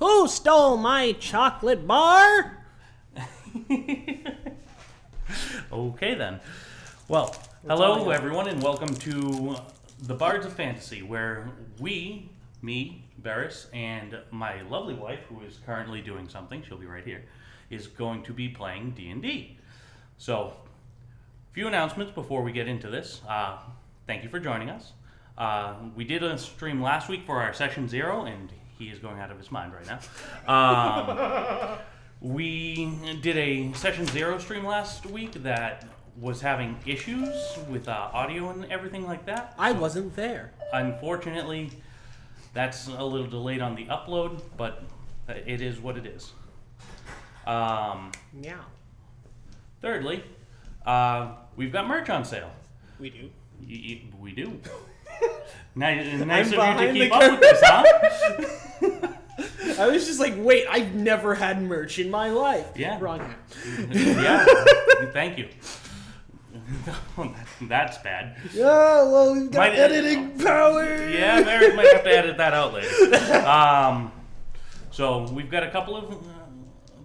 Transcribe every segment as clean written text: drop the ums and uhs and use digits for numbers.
Who stole my chocolate bar? Okay, then. Well, hello, everyone, and welcome to the Bards of Fantasy, where me, Barris, and my lovely wife, who is currently doing something, she'll be right here, is going to be playing D&D. So, a few announcements before we get into this. Thank you for joining us. We did a stream last week for our Session 0, and he is going out of his mind right now. We did a Session 0 stream last week that was having issues with audio and everything like that. I wasn't there. Unfortunately, that's a little delayed on the upload, but it is what it is. Yeah. Thirdly, we've got merch on sale. We do. We do. Nice of you to keep up with this, huh? I was just like, wait, I've never had merch in my life. Yeah. Wrong hat. Yeah. Thank you. That's bad. Yeah, well, we've got editing power. Yeah, Barry might have to edit that out later. So we've got a couple of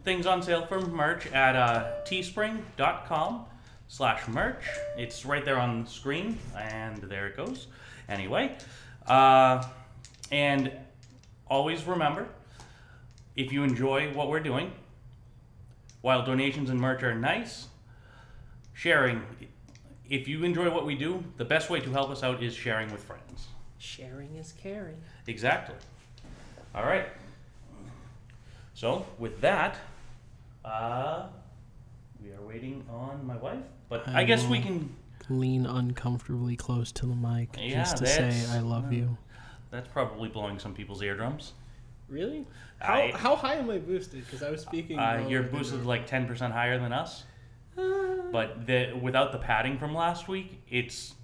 things on sale for merch at teespring.com/merch. It's right there on the screen, and there it goes. Anyway, and always remember, if you enjoy what we're doing, while donations and merch are nice, sharing, if you enjoy what we do, the best way to help us out is sharing with friends. Sharing is caring. Exactly. All right. So, with that, we are waiting on my wife, but I guess we can lean uncomfortably close to the mic just to say I love you. That's probably blowing some people's eardrums. Really? How high am I boosted? Because I was speaking. You're boosted like 10% higher than us. But without the padding from last week, it's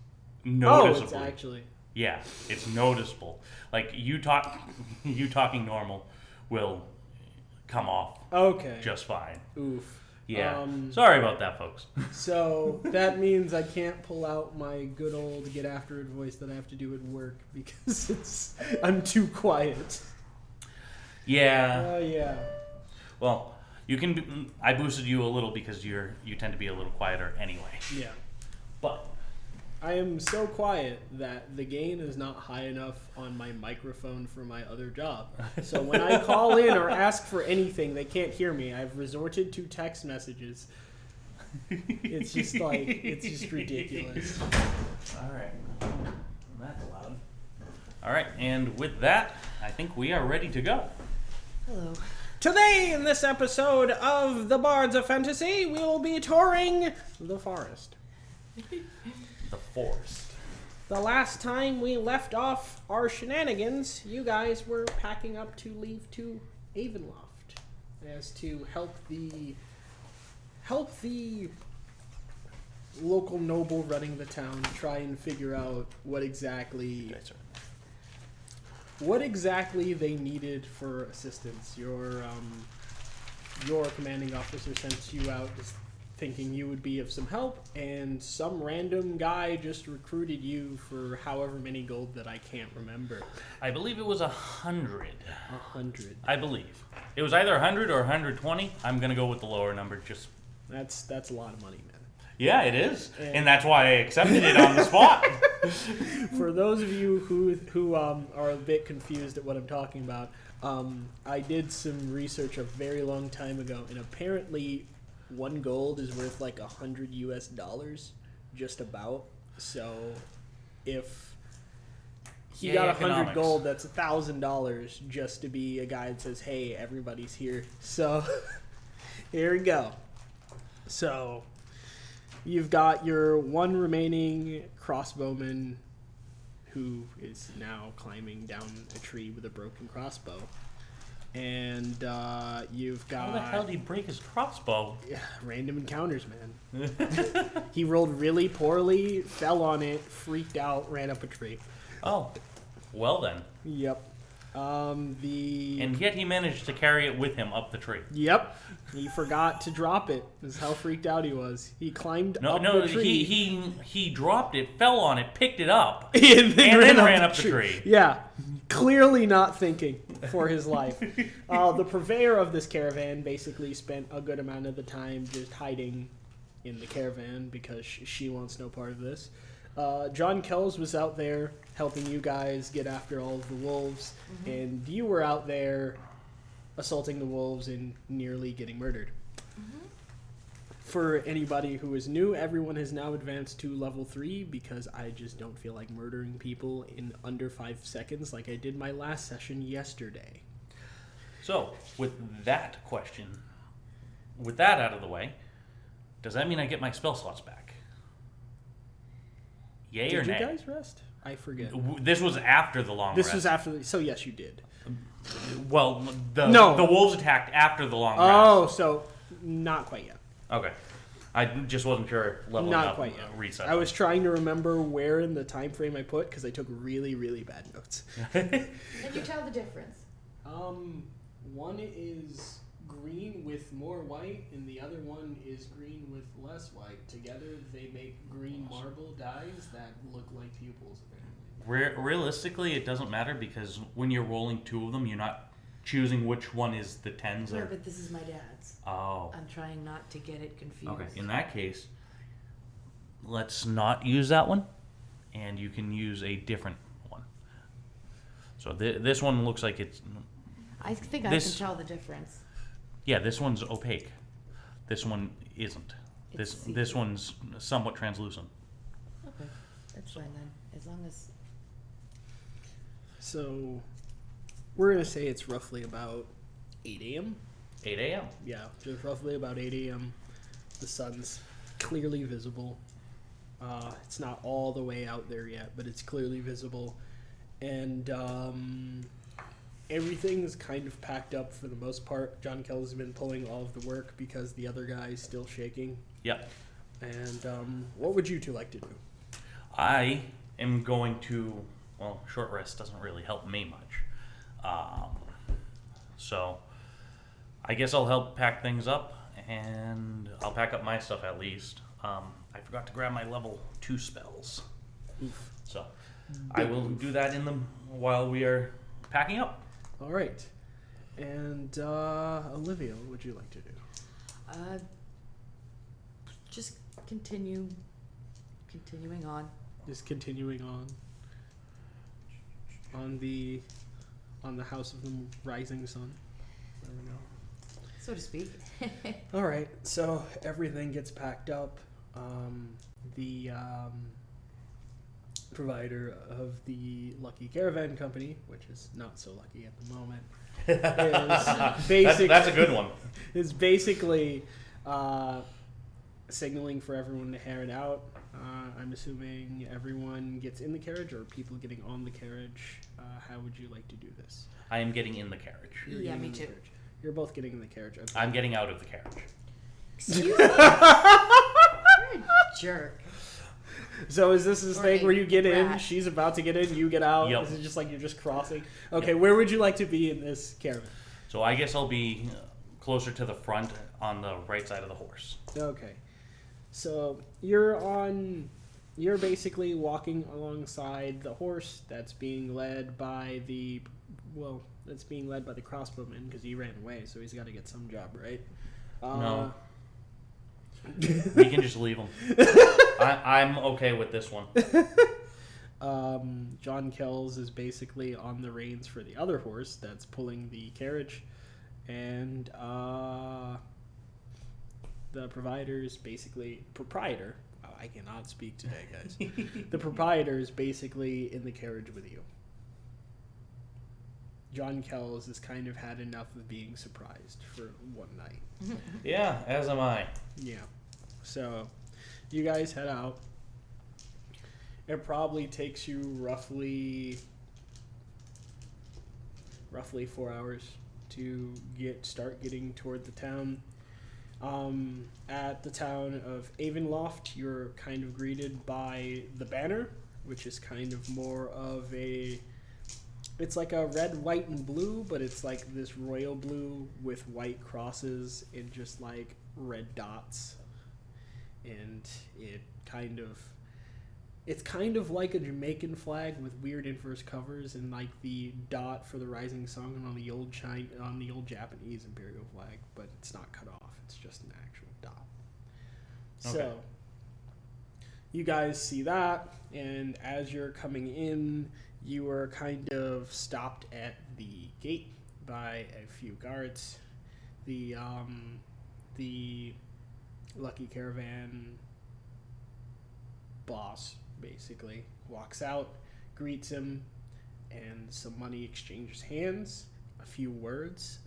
noticeable. Oh, it's actually. Yeah, it's noticeable. Like you talking normal will come off. Okay. Just fine. Oof. Yeah. Sorry about that, folks. So that means I can't pull out my good old get after it voice that I have to do at work because I'm too quiet. Yeah. Yeah. Well, you can. I boosted you a little because you tend to be a little quieter anyway. Yeah. But I am so quiet that the gain is not high enough on my microphone for my other job. So when I call in or ask for anything, they can't hear me. I've resorted to text messages. It's just ridiculous. All right. That's loud. All right, and with that, I think we are ready to go. Hello. Today, in this episode of the Bards of Fantasy, we will be touring the forest. The forest. The last time we left off our shenanigans, you guys were packing up to leave to Avonloft as to help the local noble running the town try and figure out what exactly they needed for assistance. Your commanding officer sent you out just thinking you would be of some help, and some random guy just recruited you for however many gold that I can't remember. I believe it was 100. 100. I believe. It was either 100 or 120. I'm going to go with the lower number. That's a lot of money, man. Yeah, it is. And that's why I accepted it on the spot. For those of you who are a bit confused at what I'm talking about, I did some research a very long time ago, and apparently 1 gold is worth like $100 just about. So if he got 100 gold, that's $1,000 just to be a guy that says, hey, everybody's here. So here we go. So you've got your one remaining crossbowman who is now climbing down a tree with a broken crossbow. And you've got... How the hell did he break his crossbow? Yeah, random encounters, man. He rolled really poorly, fell on it, freaked out, ran up a tree. Oh, well then. Yep. And yet he managed to carry it with him up the tree. Yep. He forgot to drop it. This is how freaked out he was. He climbed up the tree. He dropped it, fell on it, picked it up, and then ran up the tree. Yeah. Clearly not thinking. for his life. The purveyor of this caravan basically spent a good amount of the time just hiding in the caravan because she wants no part of this. John Kells was out there helping you guys get after all of the wolves, and you were out there assaulting the wolves and nearly getting murdered. For anybody who is new, everyone has now advanced to level 3 because I just don't feel like murdering people in under 5 seconds like I did my last session yesterday. So, with that out of the way, does that mean I get my spell slots back? Yay or nay? Did you guys rest? I forget. This was after the long rest. This was after, so yes, you did. Well, the wolves attacked after the long rest. Oh, so not quite yet. Okay. I just wasn't sure leveling Not up quite yet. reset. I was trying to remember where in the time frame I put because I took really, really bad notes. Can you tell the difference? One is green with more white, and the other one is green with less white. Together, they make green marble dyes that look like pupils. Realistically, it doesn't matter because when you're rolling two of them, you're not choosing which one is the tens. No, but this is my dad's. Oh. I'm trying not to get it confused. Okay, in that case, let's not use that one, and you can use a different one. So this one looks like it's... I think I can tell the difference. Yeah, this one's opaque. This one isn't. This one's somewhat translucent. Okay, that's fine then. As long as... So, we're going to say it's roughly about 8 a.m.? 8 a.m. Yeah, just roughly about 8 a.m. The sun's clearly visible. It's not all the way out there yet, but it's clearly visible. And everything's kind of packed up for the most part. John Kelly's been pulling all of the work because the other guy's still shaking. Yep. And what would you two like to do? I am going to... Well, short rest doesn't really help me much. So, I guess I'll help pack things up, and I'll pack up my stuff at least. I forgot to grab my level 2 spells. Oof. So, I will do that in them while we are packing up. All right. And Olivia, what would you like to do? Just continuing on. Just continuing on the House of the Rising Sun. There we go. So to speak. All right. So everything gets packed up. The provider of the Lucky Caravan Company, which is not so lucky at the moment, is that's a good one. Is basically signaling for everyone to head out. I'm assuming everyone gets in the carriage, or people getting on the carriage. How would you like to do this? I am getting in the carriage. Yeah, me too. You're both getting in the carriage. Okay. I'm getting out of the carriage. Excuse me? You're a jerk. So is this thing where you get in, rat. she's about to get in, you get out? Yep. Is it just like you're just crossing? Okay, Yep. Where would you like to be in this caravan? So I guess I'll be closer to the front on the right side of the horse. Okay. So you're basically walking alongside the horse that's being led by the crossbowman because he ran away, so he's got to get some job, right? No. We can just leave him. I'm okay with this one. John Kells is basically on the reins for the other horse that's pulling the carriage, and the proprietor. Oh, I cannot speak today, guys. The proprietor is basically in the carriage with you. John Kells has kind of had enough of being surprised for one night. Yeah, as am I. Yeah. So, you guys head out. It probably takes you roughly 4 hours to start getting toward the town. At the town of Avonloft, you're kind of greeted by the banner, which is kind of more of it's like a red, white, and blue, but it's like this royal blue with white crosses and just like red dots. And It's kind of like a Jamaican flag with weird inverse covers and like the dot for the rising sun on the old Japanese imperial flag, but it's not cut off. It's just an actual dot. Okay. So you guys see that, and as you're coming in, you are kind of stopped at the gate by a few guards. The Lucky Caravan boss basically walks out, greets him, and some money exchanges hands. A few words.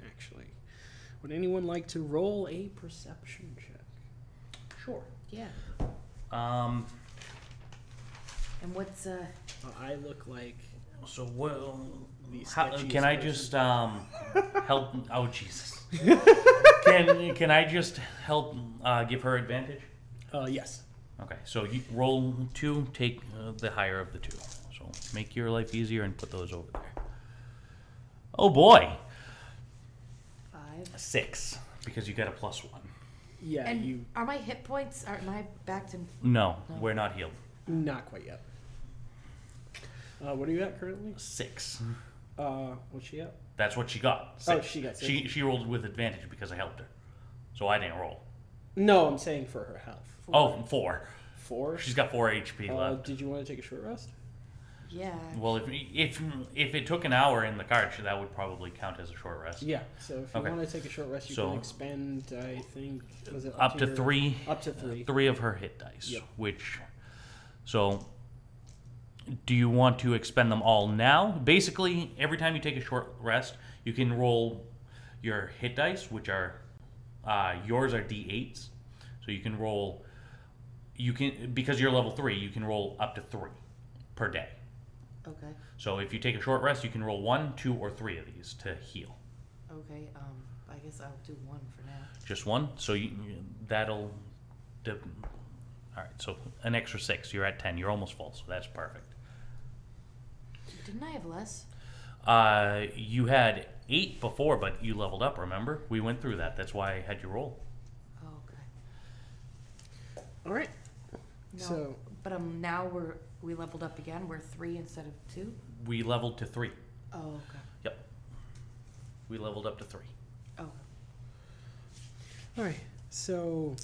Actually, would anyone like to roll a perception check? Sure. Yeah. Um. And what's I look like So what? the How, sketchiest can I person. just help? Oh Jesus! Can I just help give her advantage? Yes. Okay, so you roll 2, take the higher of the 2. So make your life easier and put those over there. Oh boy, 5? 6 because you got a +1. Yeah, And you are my hit points? Am I back to? No, No. we're not healed. not quite yet. What are you at currently? 6. What's she at? That's what she got. Oh, 6. she got 6. She rolled with advantage because I helped her, so I didn't roll. No, I'm saying for her health. 4. Oh, 4. 4. She's got 4 HP left. Did you want to take a short rest? Yeah. Well, if it took an hour in the card, that would probably count as a short rest. Yeah. So if you Okay. want to take a short rest, you So- can expend. I think was it Up to your- 3. Up to 3. 3 of her hit dice. Yep. Which, so, do you want to expend them all now? Basically, every time you take a short rest, you can roll your hit dice, which are yours are D8s. So you can roll. You can, because you're level 3, you can roll up to 3 per day. Okay. So if you take a short rest, you can roll 1, 2, or 3 of these to heal. Okay. I guess I'll do 1 for now. Just 1. So that'll. All right. So an extra 6. You're at 10. You're almost full. So that's perfect. Didn't I have less? You had 8 before, but you leveled up. Remember, we went through that. That's why I had you roll. Oh, okay. All right. No, So but now we leveled up again. We're 3 instead of 2. We leveled to 3. Oh, okay. Yep. We leveled up to 3. Oh. all right. So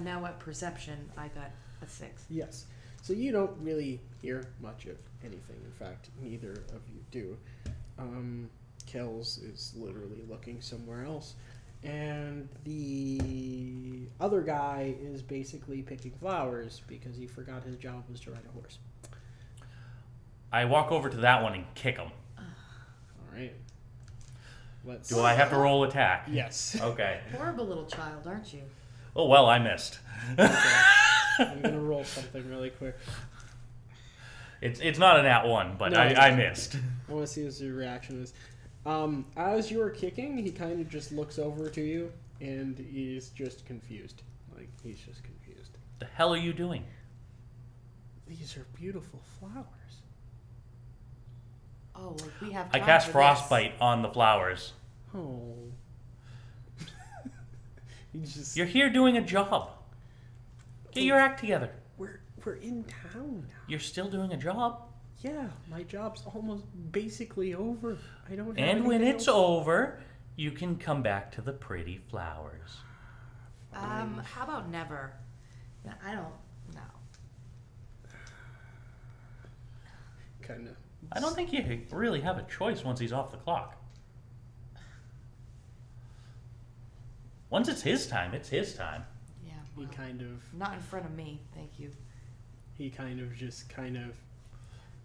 Now at perception, I got a 6. yes. So you don't really hear much of anything. In fact, neither of you do. Kells is literally looking somewhere else. And the other guy is basically picking flowers because he forgot his job was to ride a horse. I walk over to that one and kick him. All right. Let's. Do I have to roll attack? Yes. Okay. Horrible little child, aren't you? Oh well, I missed. Okay. I'm gonna roll something really quick. It's not an @1, but No. I missed. I want to see what his reaction is. As you are kicking, he kind of just looks over to you and he's just confused. Like, he's just confused. The hell are you doing? These are beautiful flowers. Oh, like we have. I time cast for frostbite on the flowers. Oh. He's just. You're here doing a job. Get your act together. We're in town now. You're still doing a job. Yeah, my job's almost basically over. I don't have And when anything it's else. over, you can come back to the pretty flowers. this. How about never? No, I don't. No. Kind of. I don't think you really have a choice once he's off the clock. Once it's his time, it's his time. Yeah. He Well, kind of. not in front of me, thank you. He kind of just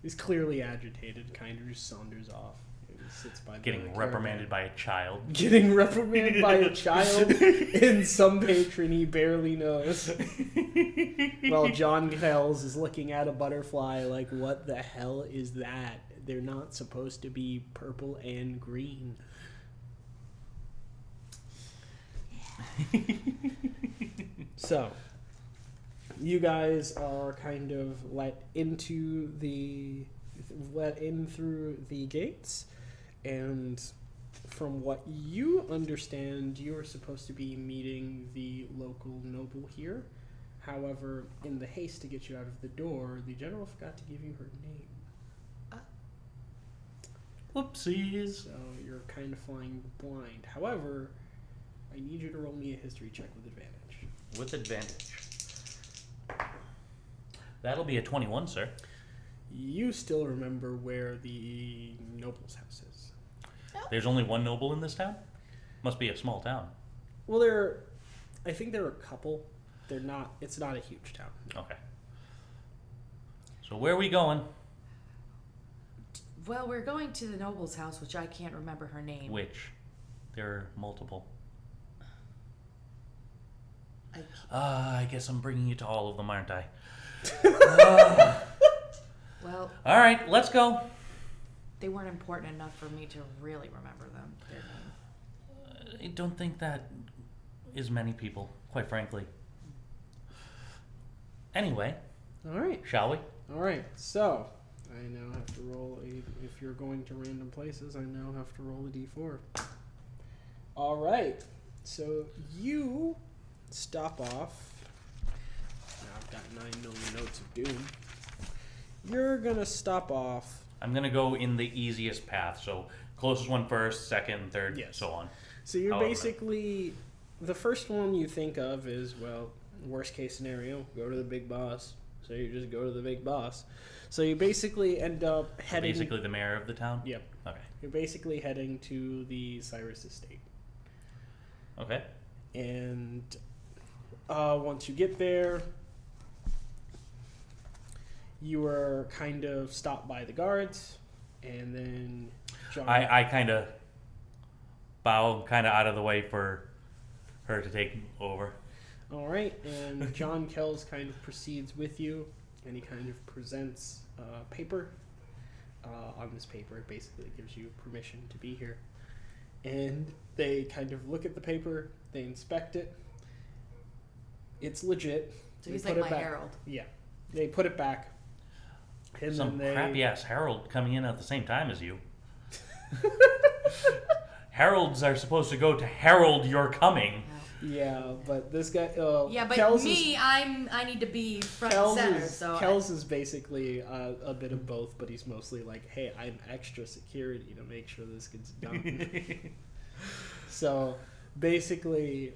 he's clearly agitated, kind of just saunters off. And sits by the Getting reprimanded by a child. Getting reprimanded by a child and some patron he barely knows. While John Kells is looking at a butterfly like, what the hell is that? They're not supposed to be purple and green. So, you guys are kind of let in through the gates, and from what you understand, you are supposed to be meeting the local noble here. However, in the haste to get you out of the door, the general forgot to give you her name. Whoopsies. So you're kind of flying blind. However, I need you to roll me a history check with advantage. With advantage. That'll be a 21, sir. You still remember where the noble's house is. There's only one noble in this town? Must be a small town. Well, I think there are a couple. It's not a huge town. Okay. So where are we going? Well, we're going to the noble's house, which I can't remember her name. Which? There are multiple. I I guess I'm bringing you to all of them, aren't I? Well, All right, let's go. they weren't important enough for me to really remember them. Their name. I don't think that is many people, quite frankly. Anyway, All right. shall we? All right. So I now have to roll if you're going to random places, I now have to roll a d4. All right. So you stop off. Now I've got 9 million notes of doom. You're gonna stop off. I'm going to go in the easiest path, so closest one first, second, third, Yes. so on. So you're However. basically the first one you think of is, well, worst case scenario, go to the big boss. So you just go to the big boss. So you basically end up heading. Basically the mayor of the town? Yep. Okay. You're basically heading to the Cyrus estate. Okay. And once you get there, you are kind of stopped by the guards, and then John. I kind of bow kind of out of the way for her to take over. All right, and John Kells kind of proceeds with you, and he kind of presents paper. On this paper, it basically gives you permission to be here. And they kind of look at the paper, they inspect it. It's legit. So They he's put like it my back. herald. Yeah, they put it back. And Some then they crappy ass herald coming in at the same time as you. Heralds are supposed to go to herald your coming. Yeah, but this guy. Yeah, but Kells me, I need to be front and Kells center. is, So Kells is basically a bit of both, but he's mostly like, hey, I'm extra security to make sure this gets done. So basically,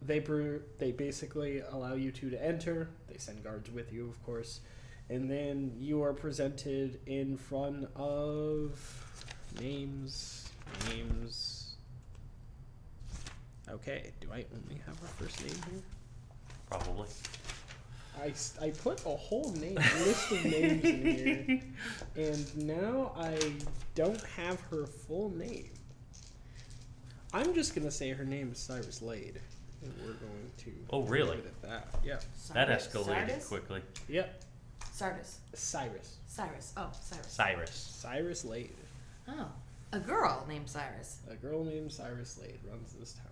they basically allow you two to enter. They send guards with you, of course, and then you are presented in front of names. Okay, do I only have her first name here? Probably. I put a whole list of names in here, and now I don't have her full name. I'm just gonna say her name is Cyrus Lade, and we're going to. Oh, really? leave it at that. Yeah. That Sardis? escalated Sardis? quickly. Yep. Sardis. Cyrus. Cyrus. Oh, Cyrus. Cyrus. Cyrus Lade. Oh, a girl named Cyrus. A girl named Cyrus Lade runs this town.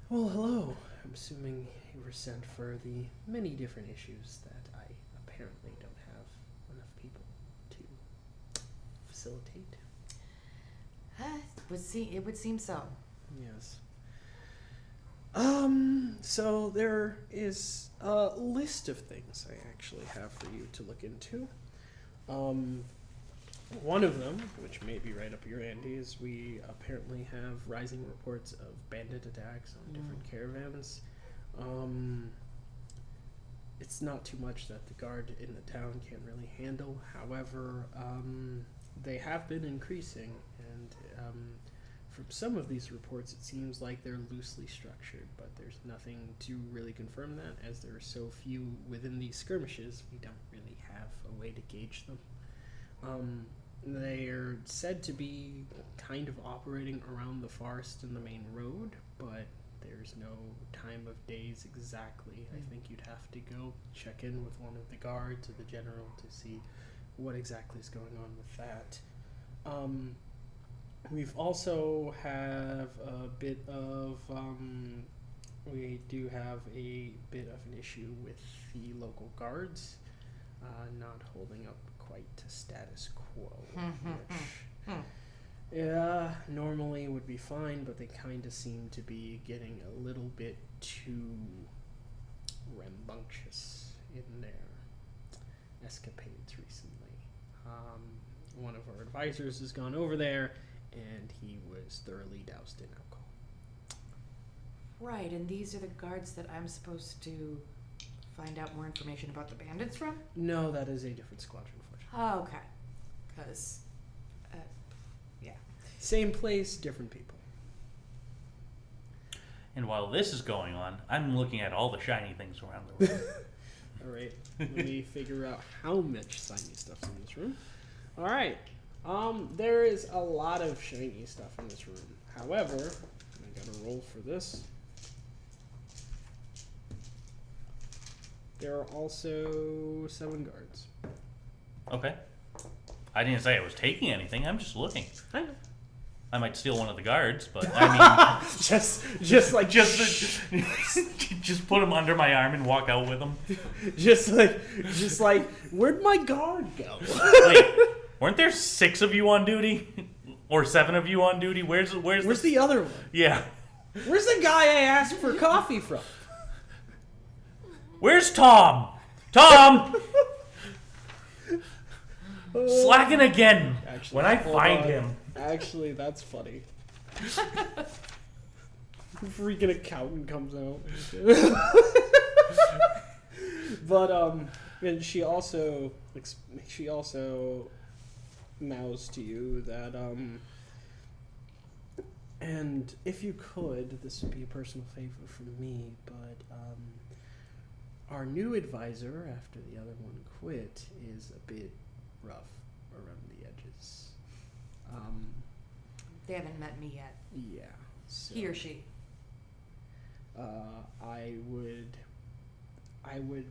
Well, hello. I'm assuming you were sent for the many different issues that I apparently don't have enough people to facilitate. It would seem so. Yes. So there is a list of things I actually have for you to look into. One of them, which may be right up your ante, is we apparently have rising reports of bandit attacks on different caravans. It's not too much that the guard in the town can really handle. However, they have been increasing, and from some of these reports, it seems like they're loosely structured, but there's nothing to really confirm that, as there are so few within these skirmishes, we don't really have a way to gauge them. They are said to be kind of operating around the forest and the main road, but there's no time of days exactly. I think you'd have to go check in with one of the guards or the general to see what exactly is going on with that. We've also have a bit of, we do have a bit of an issue with the local guards not holding up quite to status quo, which normally would would be fine, but they kind of seem to be getting a little bit too rambunctious in their escapades recently. One of our advisors has gone over there, and he was thoroughly doused in alcohol. Right, and these are the guards that I'm supposed to find out more information about the bandits from? No, that is a different squadron, unfortunately. Oh, okay. Because, yeah. Same place, different people. And while this is going on, I'm looking at all the shiny things around the room. All right, let me figure out how much shiny stuff's in this room. All right, there is a lot of shiny stuff in this room. However, I gotta roll for this. There are also 7 guards. Okay. I didn't say I was taking anything. I'm just looking. I know. I might steal one of the guards, but I mean, just put them under my arm and walk out with them. just like, where'd my guard go? Wait, weren't there 6 of you on duty, or 7 of you on duty? Where's the other one? Yeah. Where's the guy I asked for coffee from? Where's Tom? Tom! Slacking again. Actually, when I hold find on. him. Actually, that's funny. Freaking accountant comes out. But and she also mouths to you that and if you could, this would be a personal favor from me, but our new advisor, after the other one quit, is a bit rough around the edges. They haven't met me yet. Yeah. So, He or she. I would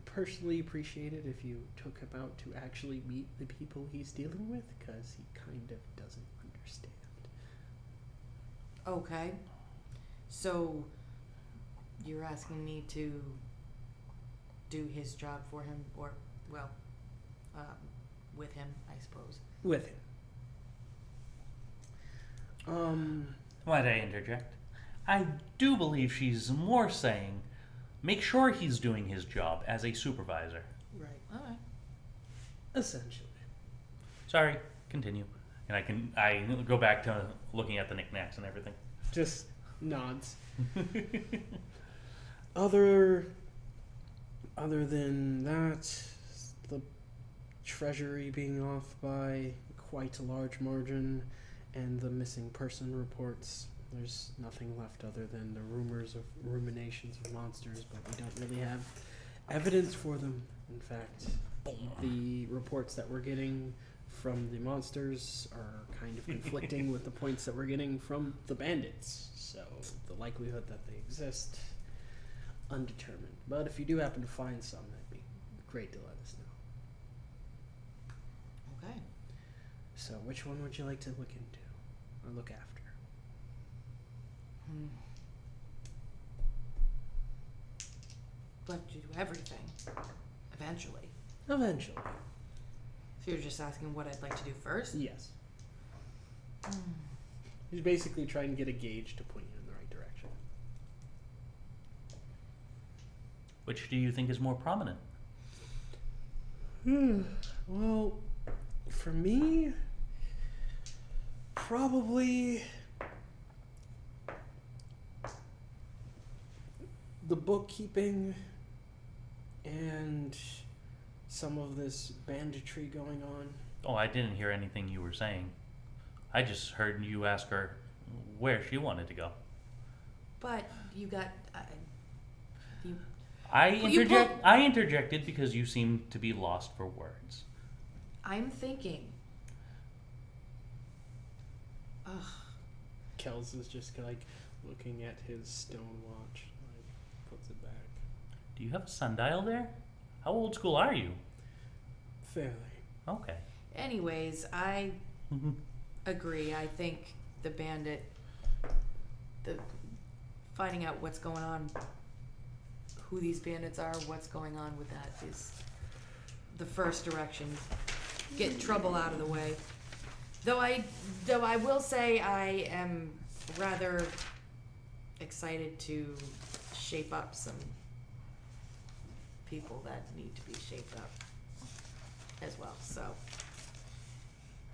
personally appreciate it if you took him out to actually meet the people he's dealing with, because he kind of doesn't understand. Okay. So, you're asking me to do his job for him, or, well, with him, I suppose. With him. Might I interject? I do believe she's more saying, make sure he's doing his job as a supervisor. Right. All right. Essentially. Sorry, continue. And I go back to looking at the knickknacks and everything. Just nods. Other than that, the treasury being off by quite a large margin, and the missing person reports, there's nothing left other than the rumors of ruminations of monsters, but we don't really have evidence for them. In fact, the reports that we're getting from the monsters are kind of conflicting with the points that we're getting from the bandits. So the likelihood that they exist, undetermined. But if you do happen to find some, that'd be great to let us know. Okay. So which one would you like to look into or look after? But to do everything. Eventually. Eventually. So you're just asking what I'd like to do first? Yes. He's basically trying to get a gauge to point you in the right direction. Which do you think is more prominent? Well, for me, probably the bookkeeping and some of this banditry going on. Oh, I didn't hear anything you were saying. I just heard you ask her where she wanted to go. But you got... I interjected because you seemed to be lost for words. I'm thinking... Ugh. Kels is just like looking at his stone watch, like puts it back. Do you have a sundial there? How old school are you? Fairly. Okay. Anyways, I agree. I think the bandit... finding out what's going on, who these bandits are, what's going on with that is the first direction. Get trouble out of the way. Though I will say I am rather excited to shape up some people that need to be shaped up as well. So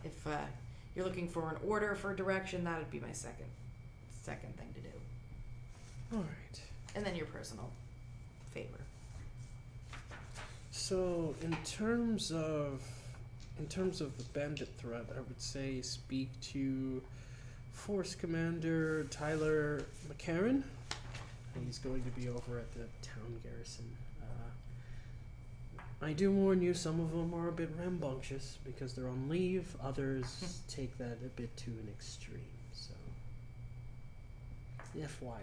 if you're looking for an order for direction, that would be my second thing to do. All right. And then your personal favor. So in terms of the bandit threat, I would say speak to Force Commander Tyler McCarran. He's going to be over at the town garrison. I do warn you, some of them are a bit rambunctious because they're on leave. Others take that a bit to an extreme. So, FYI,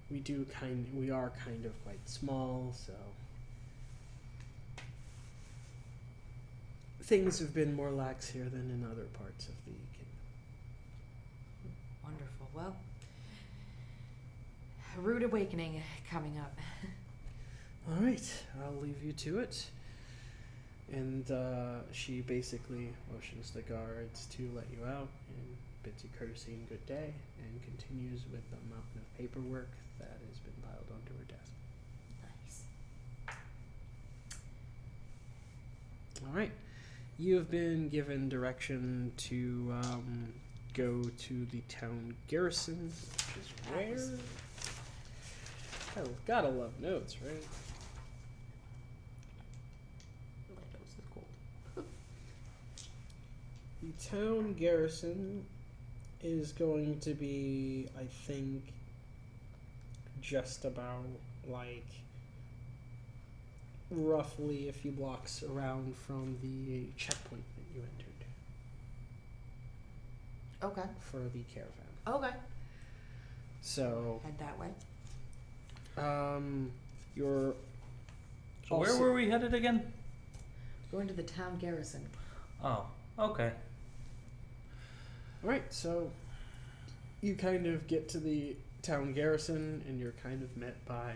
we are kind of quite small, so things have been more lax here than in other parts of the kingdom. Wonderful. Well, a rude awakening coming up. All right, I'll leave you to it. And she basically motions the guards to let you out and bids you courtesy and good day, and continues with the mountain of paperwork that has been piled onto her desk. Nice. All right, you have been given direction to go to the town garrison, which is where. Oh, gotta love notes, right? The town garrison is going to be, I think, just about like roughly a few blocks around from the checkpoint that you entered Okay. for the caravan. Okay. So, Head that way. you're So where were we headed again? Going to the town garrison. Oh, okay. Alright, so you kind of get to the town garrison and you're kind of met by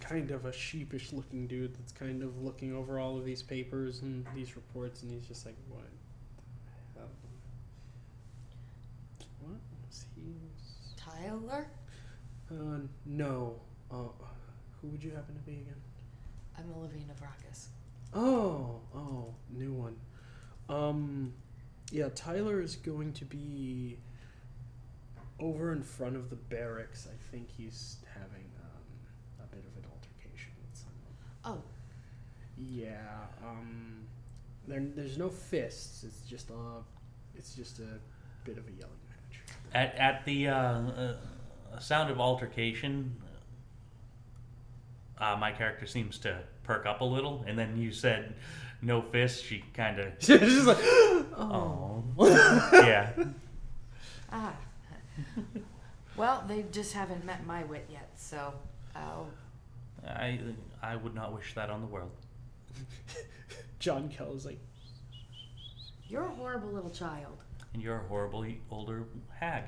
kind of a sheepish looking dude that's kind of looking over all of these papers and these reports, and he's just like, what the hell? What was he? Tyler? No. Who would you happen to be again? I'm Olivia Navrakis. Oh, new one. Yeah, Tyler is going to be over in front of the barracks. I think he's having a bit of an altercation with someone. Oh. Yeah. There's no fists. It's just a bit of a yelling match. At the sound of altercation, my character seems to perk up a little, and then you said no fists. She kind of. She's just like, oh. Yeah. Ah. Well, they just haven't met my wit yet, so I would not wish that on the world. John Kell is like, you're a horrible little child. And you're a horribly older hag.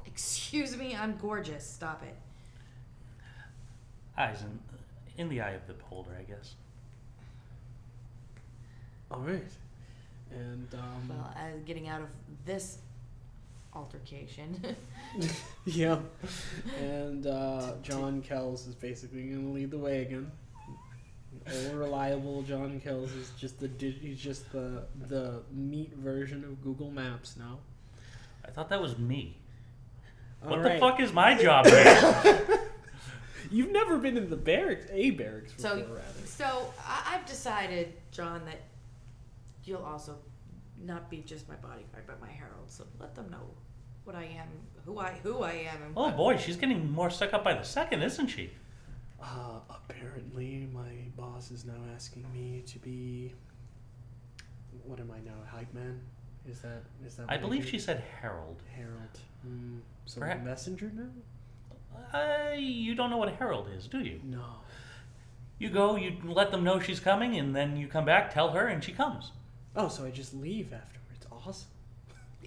Excuse me, I'm gorgeous. Stop it. Eyes in the eye of the beholder, I guess. all right, and Well, getting out of this altercation. yeah, and John Kells is basically going to lead the way again. Old reliable John Kells is just he's just the neat version of Google Maps now. I thought that was me. All What right. the fuck is my job here? You've never been in the barracks before, So, rather. so I've decided, John, that you'll also not be just my bodyguard, but my herald. So let them know what I am, who I am, and Oh boy, she's getting more stuck up by the second, isn't she? Apparently, my boss is now asking me to be. What am I now? A hype man? Is that? I what believe do? she said herald. Herald. So Perhaps- messenger now? You don't know what a herald is, do you? No. You go, you let them know she's coming, and then you come back, tell her, and she comes. Oh, so I just leave afterwards. Awesome.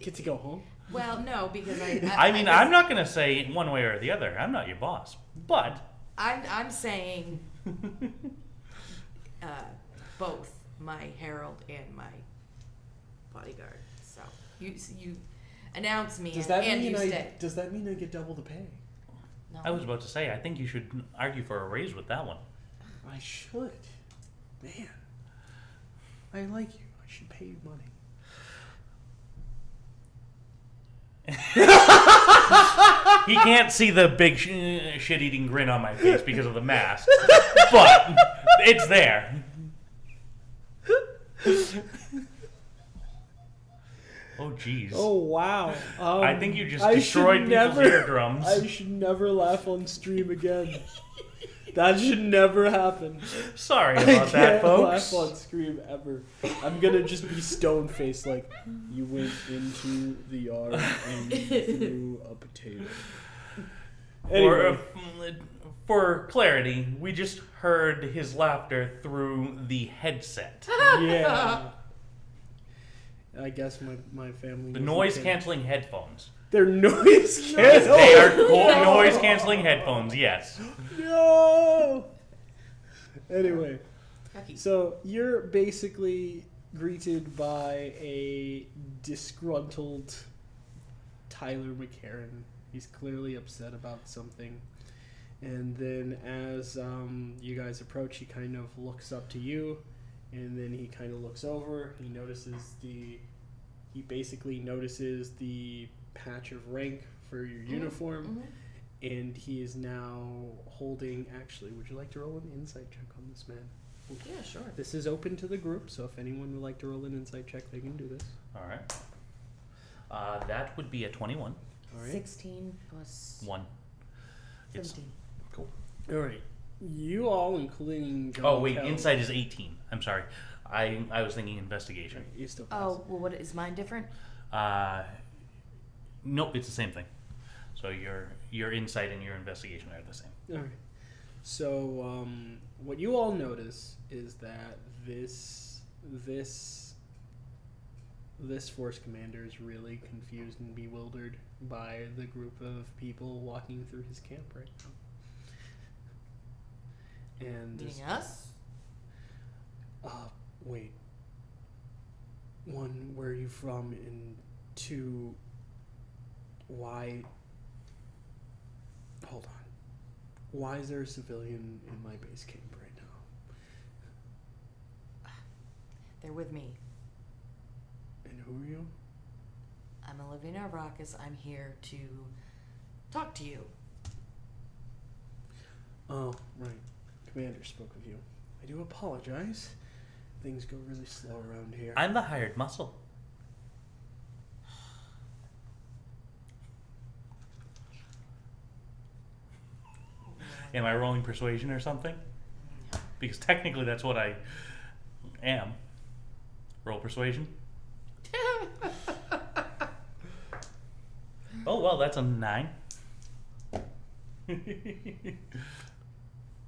Get to go home. well, no, because I mean, I'm not going to say one way or the other. I'm not your boss. But I'm saying both my herald and my bodyguard. So you announce me Does that and mean you I? stay. Does that mean I get double the pay? No. I was about to say, I think you should argue for a raise with that one. I should. Man, I like you. I should pay you money. He can't see the big shit-eating grin on my face because of the mask, but it's there. Oh, jeez. Oh wow! I think you just I destroyed should people's never- eardrums. I should never laugh on stream again. That should never happen. Sorry I about that, can't folks. laugh on stream ever. I'm gonna just be stone faced like you went into the yard and threw a potato. Anyway, For clarity, we just heard his laughter through the headset. yeah. I guess my family. The wasn't noise-canceling headphones. They're noise They are canceling. noise-canceling headphones, yes. No. Anyway, Yucky. so you're basically greeted by a disgruntled Tyler McCarran. He's clearly upset about something. And then as you guys approach, he kind of looks up to you, and then he kind of looks over. He basically notices the patch of rank for your uniform, and he is now holding. Actually, would you like to roll an insight check on this man? Yeah, sure. This is open to the group, so if anyone would like to roll an insight check, they can do this. All right. That would be a 21. All right. 16 plus 1. It's 17. cool. All right. You all, including John Oh, wait, Kell- insight is 18. I'm sorry. I was thinking investigation. You still pass. Oh, well, what is mine different? Nope, it's the same thing. So your insight and your investigation are the same. All right. So what you all notice is that this force commander is really confused and bewildered by the group of people walking through his camp right now. And Meaning us? wait. One, where are you from? And two, why? Hold on. Why is there a civilian in my base camp right now? They're with me. And who are you? I'm Olivia Narvakis. I'm here to talk to you. Oh, right. Commander spoke of you. I do apologize. Things go really slow around here. I'm the hired muscle. Am I rolling persuasion or something? Because technically that's what I am. Roll persuasion. Oh, well, that's a 9.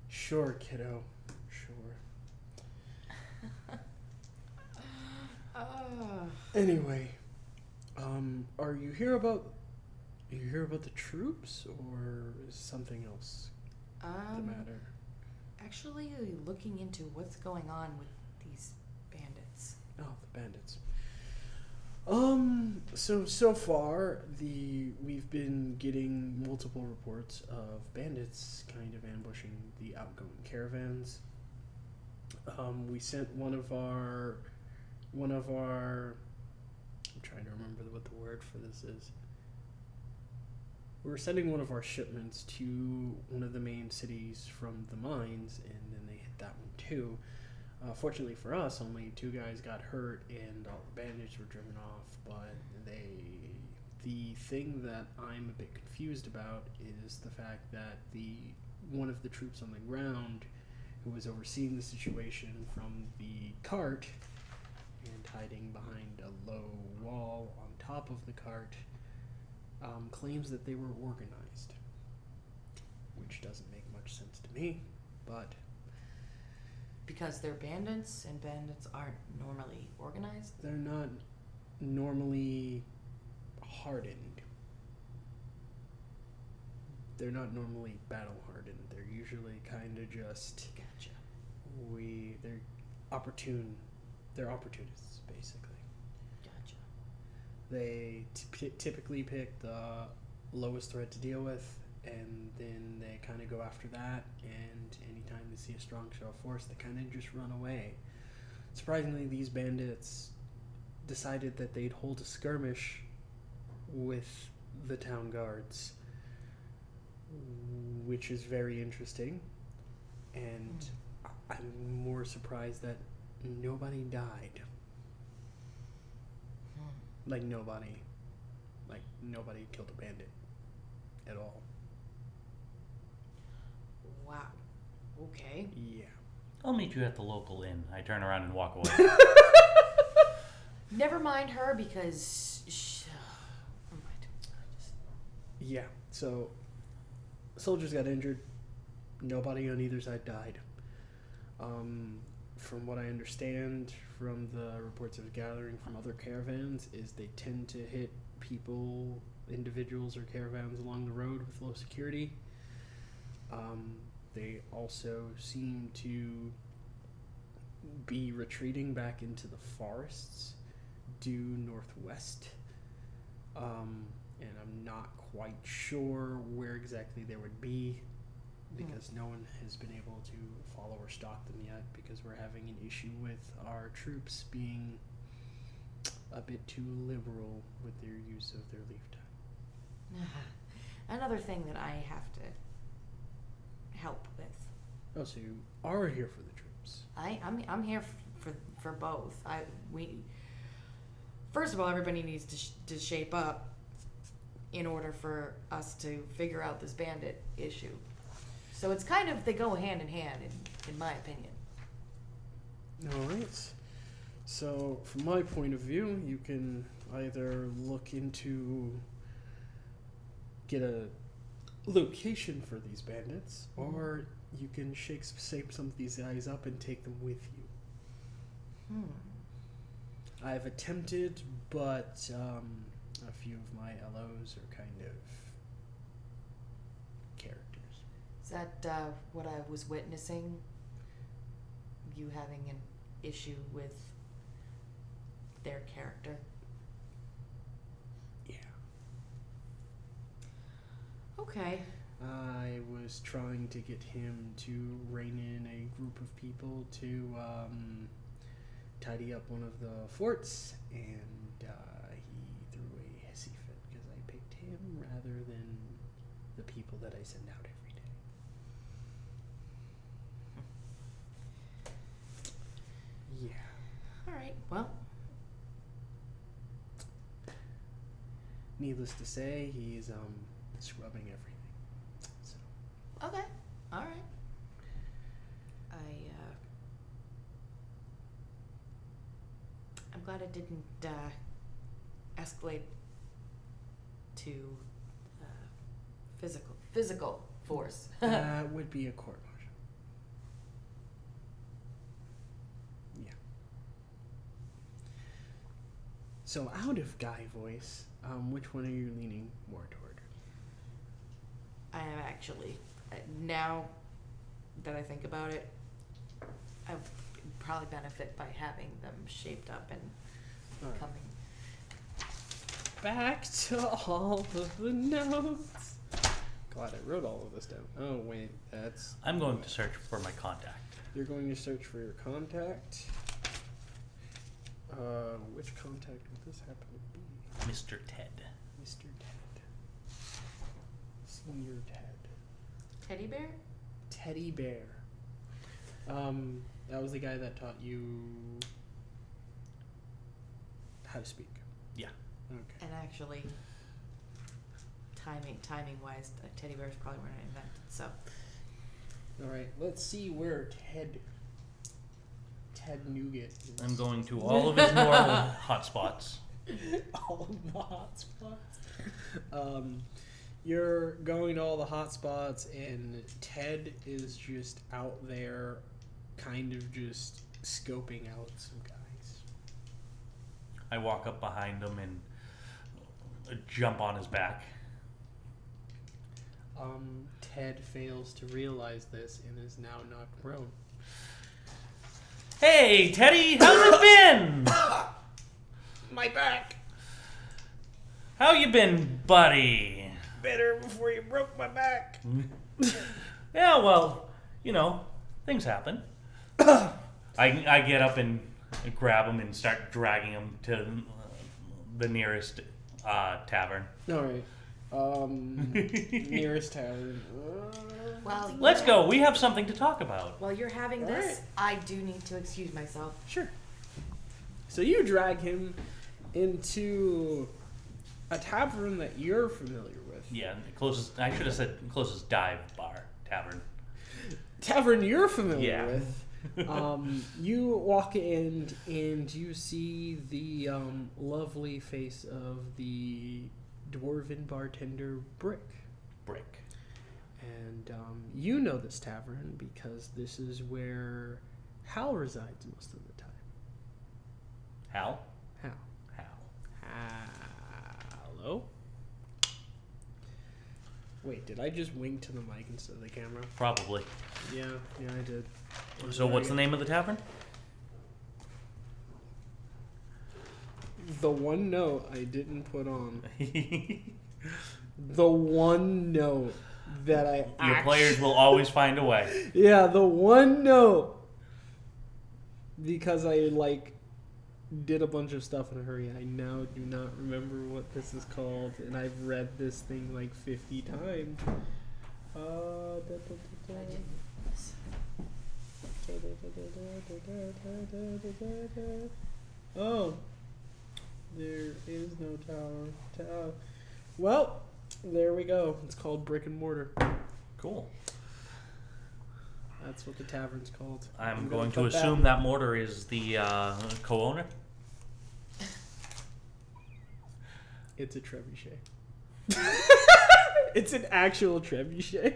Sure, kiddo. Sure. Anyway, are you here about the troops, or is something else the matter? Actually, looking into what's going on with these bandits. Oh, the bandits. So far, we've been getting multiple reports of bandits kind of ambushing the outgoing caravans. We sent one of our. I'm trying to remember what the word for this is. We were sending one of our shipments to one of the main cities from the mines, and then they hit that one too. Fortunately for us, only 2 guys got hurt and all the bandits were driven off, but the thing that I'm a bit confused about is the fact that one of the troops on the ground who was overseeing the situation from the cart and hiding behind a low wall on top of the cart claims that they were organized, which doesn't make much sense to me, but Because they're bandits, and bandits aren't normally organized? they're not normally hardened. They're not normally battle hardened. They're usually kind of just Gotcha. they're opportunists basically. Gotcha. They typically pick the lowest threat to deal with, and then they kind of go after that, and anytime they see a strong show of force, they kind of just run away. Surprisingly, these bandits decided that they'd hold a skirmish with the town guards, which is very interesting, and I'm more surprised that nobody died. Like nobody killed a bandit at all. Wow. Okay. Yeah. I'll meet you at the local inn. I turn around and walk away. Never mind her because. Yeah. So, soldiers got injured. Nobody on either side died. From what I understand from the reports of gathering from other caravans, is they tend to hit people, individuals or caravans along the road with low security. They also seem to be retreating back into the forests due northwest. And I'm not quite sure where exactly they would be, because no one has been able to follow or stop them yet, because we're having an issue with our troops being a bit too liberal with their use of their leave time. Another thing that I have to help with. Oh, so you are here for the troops? I'm here for both. First of all, everybody needs to shape up in order for us to figure out this bandit issue. So it's kind of, they go hand in hand, in my opinion. All right. So from my point of view, you can either look into get a location for these bandits, or you can shape some of these guys up and take them with you. I've attempted, but a few of my LOs are kind of characters. Is that what I was witnessing? You having an issue with their character? Yeah. Okay. I was trying to get him to rein in a group of people to tidy up one of the forts, and he threw a hissy fit because I picked him rather than the people that I send out every day. Yeah. All right. Well. Needless to say, he's scrubbing everything. So. Okay. All right. I'm glad it didn't escalate to physical force. That would be a court martial. Yeah. So out of guy voice, which one are you leaning more toward? I am actually, now that I think about it, I would probably benefit by having them shaped up and coming. Back to all of the notes. Glad I wrote all of this down. Oh wait, that's... I'm going to search for my contact. You're going to search for your contact. Which contact would this happen to be? Mr. Ted. Mr. Ted. Senior Ted. Teddy bear? Teddy Bear. That was the guy that taught you how to speak. Yeah. Okay. And actually, timing wise, teddy bears probably weren't invented. So. All right. Let's see where Ted Nugget is. I'm going to all of his normal hotspots. All of the hotspots. You're going to all the hotspots, and Ted is just out there, kind of just scoping out some guys. I walk up behind him and jump on his back. Ted fails to realize this and is now knocked prone. Hey, Teddy, how's it been? My back. How you been, buddy? Better before you broke my back. Yeah, well, things happen. I get up and grab him and start dragging him to the nearest tavern. All right. Nearest tavern. Well, Let's go. We have something to talk about. While you're having All this, right. I do need to excuse myself. Sure. So you drag him into a tavern that you're familiar with. Yeah, I should have said closest dive bar tavern. Tavern you're familiar Yeah. with. You walk in and you see the lovely face of the dwarven bartender Brick. And you know this tavern because this is where Hal resides most of the time. Hal? Hello? Wait, did I just wink to the mic instead of the camera? Probably. Yeah, I did. So what's the name of the tavern? The one note I didn't put on. The one note that Your players will always find a way. Yeah, the one note. Because I, did a bunch of stuff in a hurry. I now do not remember what this is called, and I've read this thing 50 times. Oh, there is no tower. Well, there we go. It's called Brick and Mortar. Cool. That's what the tavern's called. I'm going to assume that Mortar is the co-owner. It's a trebuchet. It's an actual trebuchet.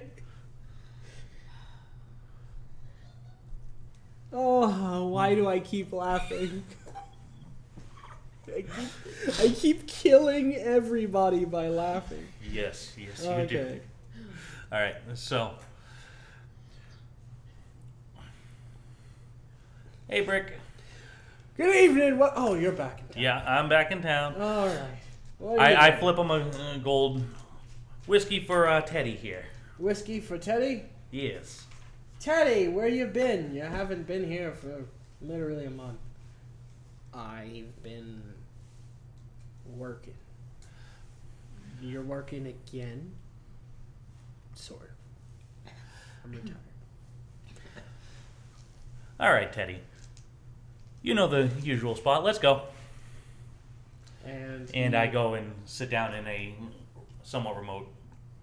Oh, why do I keep laughing? I keep killing everybody by laughing. Yes, you Okay. do. All right, so. Hey, Brick. Good evening. What? Oh, you're back in town. Yeah, I'm back in town. All right. What are you I doing? flip him a gold whiskey for Teddy here. Whiskey for Teddy? Yes. Teddy, where you been? You haven't been here for literally a month. I've been working. You're working again? Sort of. I'm retired. All right, Teddy. You know the usual spot. Let's go. And I go and sit down in a somewhat remote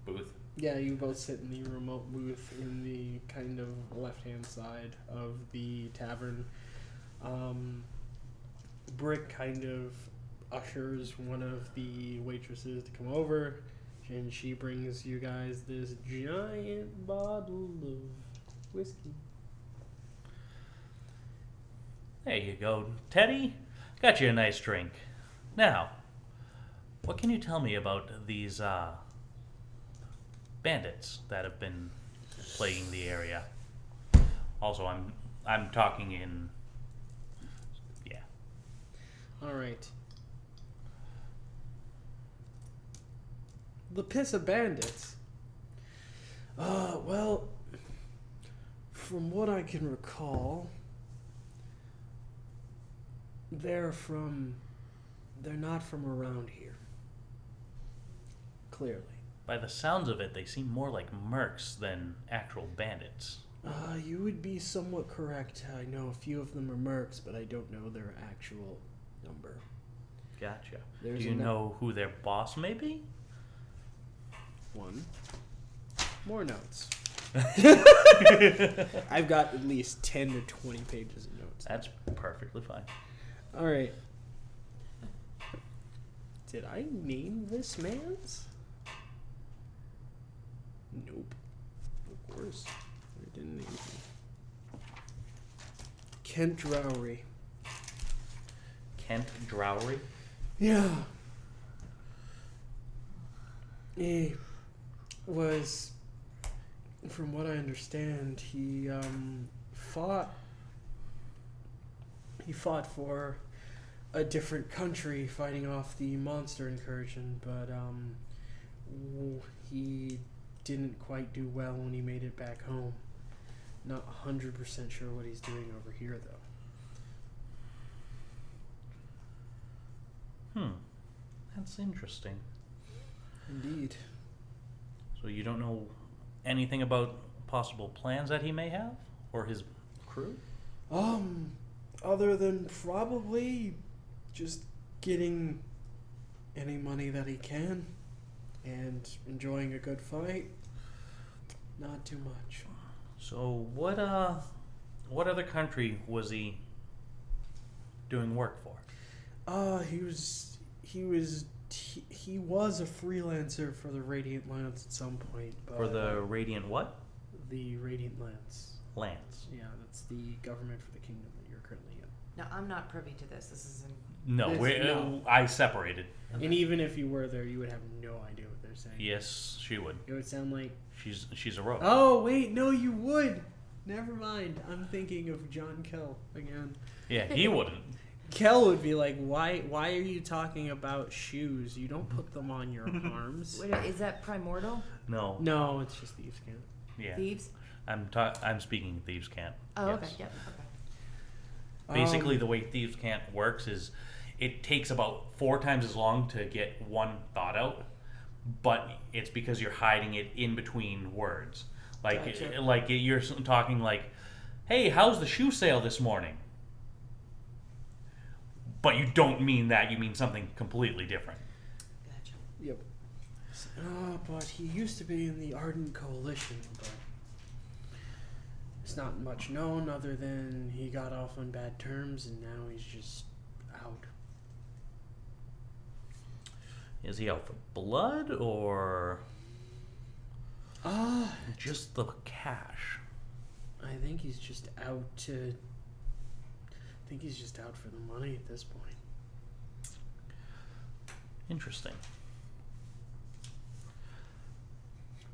booth. Yeah, you both sit in the remote booth in the kind of left-hand side of the tavern. Brick kind of ushers one of the waitresses to come over, and she brings you guys this giant bottle of whiskey. There you go, Teddy. Got you a nice drink. Now, what can you tell me about these bandits that have been plaguing the area? Also, I'm talking in. Yeah. All right. The piss of bandits. Well, from what I can recall, they're not from around here. Clearly. By the sounds of it, they seem more like mercs than actual bandits. You would be somewhat correct. I know a few of them are mercs, but I don't know their actual number. Gotcha. There's Do you know who their boss may be? One. More notes. I've got at least 10 to 20 pages of notes. That's perfectly fine. All right. Did I name this man's? Nope. Of course. I didn't name him. Kent Drowry. Kent Drowry? Yeah. He was, from what I understand, he fought for a different country fighting off the monster incursion, but he didn't quite do well when he made it back home. Not 100% sure what he's doing over here, though. That's interesting. Indeed. So you don't know anything about possible plans that he may have? Or his crew? Other than probably just getting any money that he can and enjoying a good fight. Not too much. So what other country was he doing work for? He was a freelancer for the Radiant Lance at some point. But, For the Radiant what? the Radiant Lance. Lance. Yeah, that's the government for the kingdom that you're currently in. Now, I'm not privy to this. This isn't. No, No. I separated. And even if you were there, you would have no idea what they're saying. Yes, she would. It would sound like... She's a rogue. Oh, wait, no, you would. Never mind. I'm thinking of John Kell again. Yeah, he wouldn't. Kell would be like, why are you talking about shoes? You don't put them on your arms. Wait, is that primordial? No. No, it's just thieves can't. Yeah. Thieves? I'm speaking Thieves Can't. Oh, Yes. okay. Yep. Okay. Basically, the way Thieves Can't works is it takes about 4 times as long to get one thought out, but it's because you're hiding it in between words. Like you're talking like, "Hey, how's the shoe sale this morning?" But you don't mean that. You mean something completely different. Gotcha. Yep. But he used to be in the Ardent Coalition, but it's not much known other than he got off on bad terms and now he's just out. Is he out for blood or just the cash? I think he's just out to... I think he's just out for the money at this point. Interesting.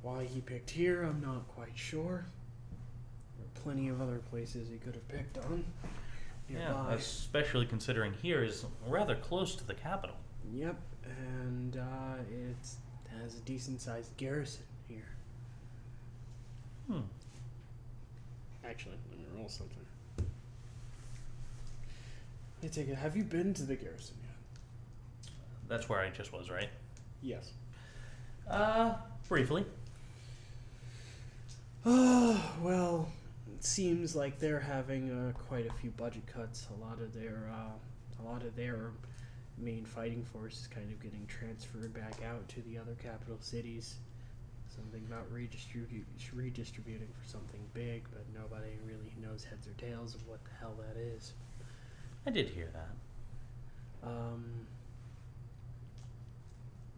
Why he picked here, I'm not quite sure. There are plenty of other places he could have picked on. Yeah, Nearby. especially considering here is rather close to the capital. Yep, and it has a decent-sized garrison here. Actually, let me roll something. I take it. Have you been to the garrison yet? That's where I just was, right? Yes. Briefly. Well, it seems like they're having quite a few budget cuts. A lot of their main fighting force is kind of getting transferred back out to the other capital cities. Something about redistributing for something big, but nobody really knows heads or tails of what the hell that is. I did hear that.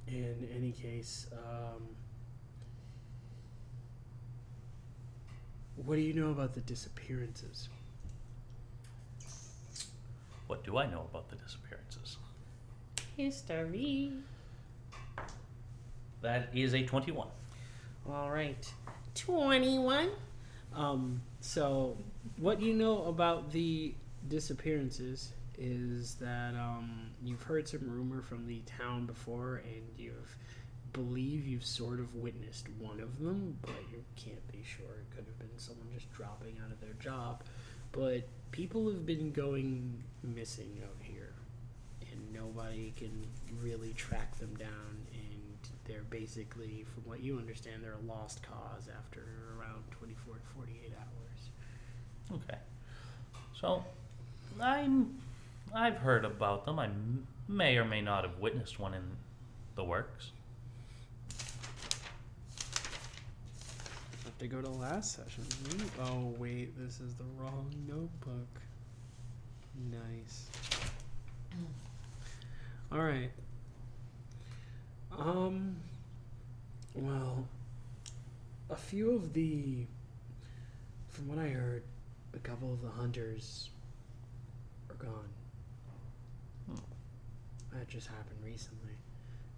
In any case, what do you know about the disappearances? What do I know about the disappearances? History. That is a 21. All right. 21. So what you know about the disappearances is that you've heard some rumor from the town before, and you've sort of witnessed one of them, but you can't be sure. It could have been someone just dropping out of their job. But people have been going missing out here, and nobody can really track them down, and they're basically, from what you understand, they're a lost cause after around 24 to 48 hours. Okay. So, I've heard about them. I may or may not have witnessed one in the works. Have to go to last session. Oh wait, this is the wrong notebook. Nice. All right. Well, a few of from what I heard, a couple of the hunters are gone. That just happened recently.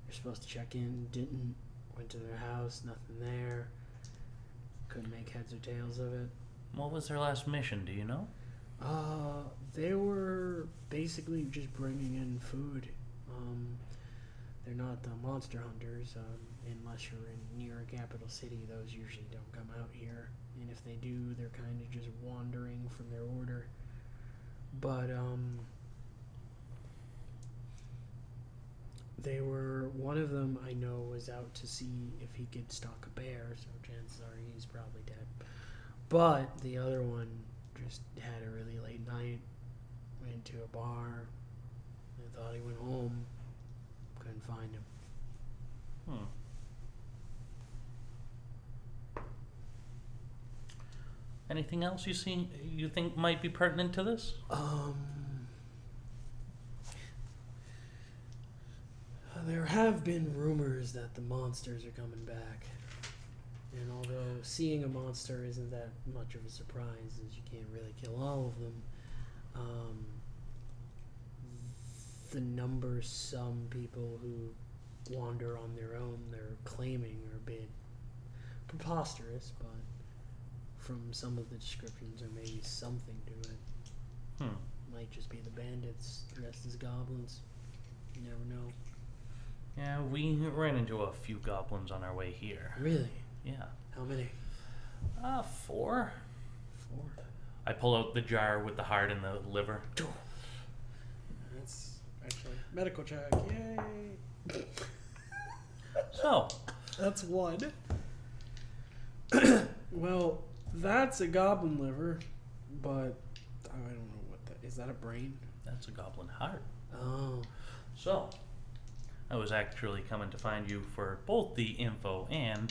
They're supposed to check in, didn't. Went to their house, nothing there. Couldn't make heads or tails of it. What was their last mission, do you know? They were basically just bringing in food. They're not the monster hunters, unless you're near a capital city. Those usually don't come out here, and if they do, they're kind of just wandering from their order. But one of them I know was out to see if he could stalk a bear, so chances are he's probably dead. But the other one just had a really late night, went to a bar, and thought he went home. Couldn't find him. Anything else you think might be pertinent to this? There have been rumors that the monsters are coming back. And although seeing a monster isn't that much of a surprise, as you can't really kill all of them, the number some people who wander on their own they're claiming are a bit preposterous, but from some of the descriptions there may be something to it. Might just be the bandits dressed as goblins. You never know. Yeah, we ran into a few goblins on our way here. Really? Yeah. How many? 4. 4. I pull out the jar with the heart and the liver. That's actually medical check. Yay! So, That's 1. Well, that's a goblin liver, but I don't know what that is. That a brain? that's a goblin heart. Oh. So, I was actually coming to find you for both the info and,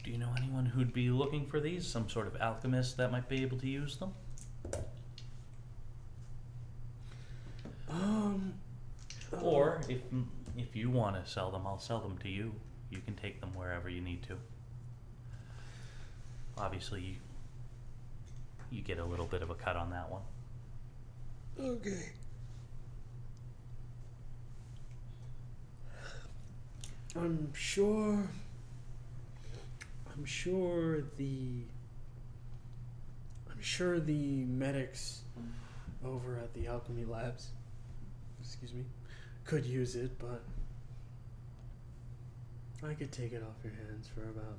do you know anyone who'd be looking for these? Some sort of alchemist that might be able to use them? Or if you want to sell them, I'll sell them to you. You can take them wherever you need to. Obviously, you get a little bit of a cut on that one. Okay. I'm sure the medics over at the alchemy labs, could use it, but I could take it off your hands for about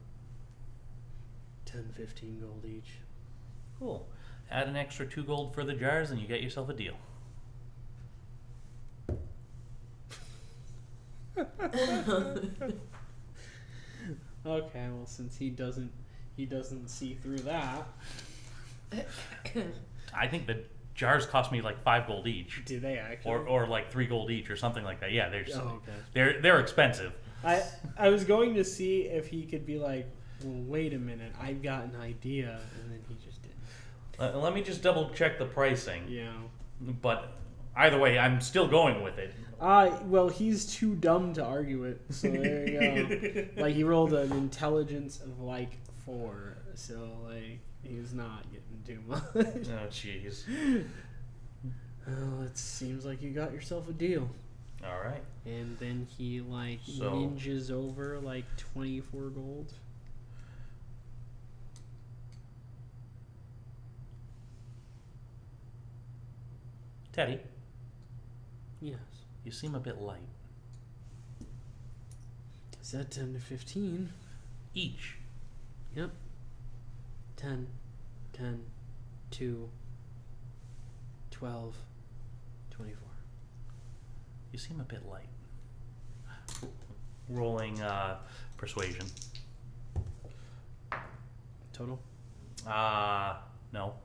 10-15 gold each. Cool. Add an extra 2 gold for the jars and you get yourself a deal. Okay, well, since he doesn't see through that. I think the jars cost me like 5 gold each. Do they actually? Or like 3 gold each or something like that. Yeah, okay. they're expensive. I was going to see if he could be like, well, wait a minute, I've got an idea, and then he just didn't. Let me just double check the pricing. Yeah. But either way, I'm still going with it. Well, he's too dumb to argue it, so there you go. Like, he rolled an intelligence of like 4, so like he's not getting too much. Oh, jeez. Well, it seems like you got yourself a deal. All right. And then he ninjas over like 24 gold. Teddy, Yes. you seem a bit light. Said 10 to 15. Each. Yep. 10, 10, 2, 12, 24. You seem a bit light. Rolling persuasion. Total? No.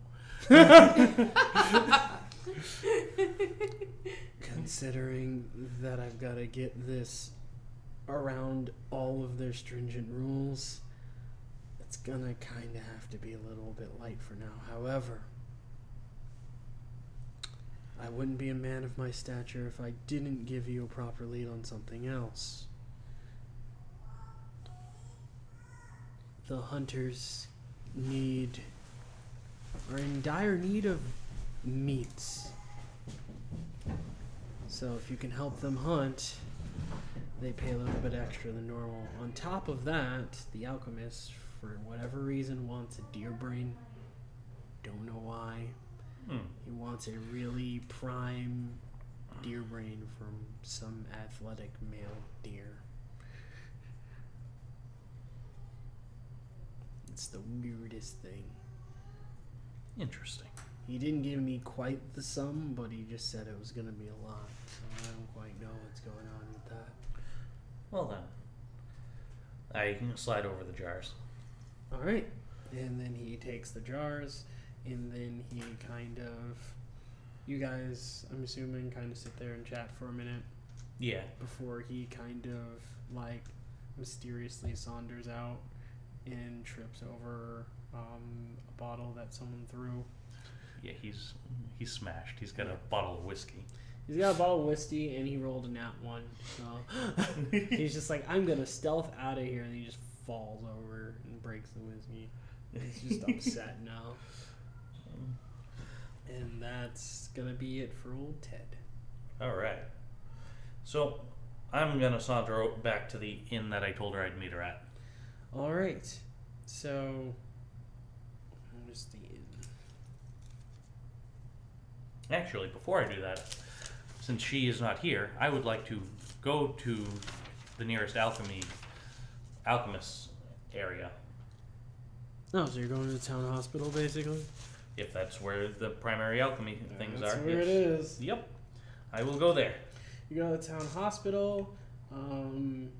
Considering that I've got to get this around all of their stringent rules, it's gonna kind of have to be a little bit light for now. However, I wouldn't be a man of my stature if I didn't give you a proper lead on something else. The hunters are in dire need of meats. So if you can help them hunt, they pay a little bit extra than normal. On top of that, the alchemists, for whatever reason, wants a deer brain. Don't know why. He wants a really prime deer brain from some athletic male deer. It's the weirdest thing. Interesting. He didn't give me quite the sum, but he just said it was going to be a lot. So I don't quite know what's going on with that. Well then, I can slide over the jars. All right. And then he takes the jars, and then he kind of, you guys, I'm assuming, kind of sit there and chat for a minute. Yeah. Before he kind of, like, mysteriously saunters out and trips over a bottle that someone threw. Yeah, he's smashed. He's got a bottle of whiskey. He's got a bottle of whiskey, and he rolled a nat 1. So he's just like, I'm going to stealth out of here, and he just falls over and breaks the whiskey. He's just upset now. And that's going to be it for old Ted. All right. So I'm going to saunter back to the inn that I told her I'd meet her at. All right. So, where's the inn? Actually, before I do that, since she is not here, I would like to go to the nearest alchemist area. Oh, so you're going to the town hospital, basically? If that's where the primary alchemy things That's are. where it is. Yep. I will go there. You go to the town hospital.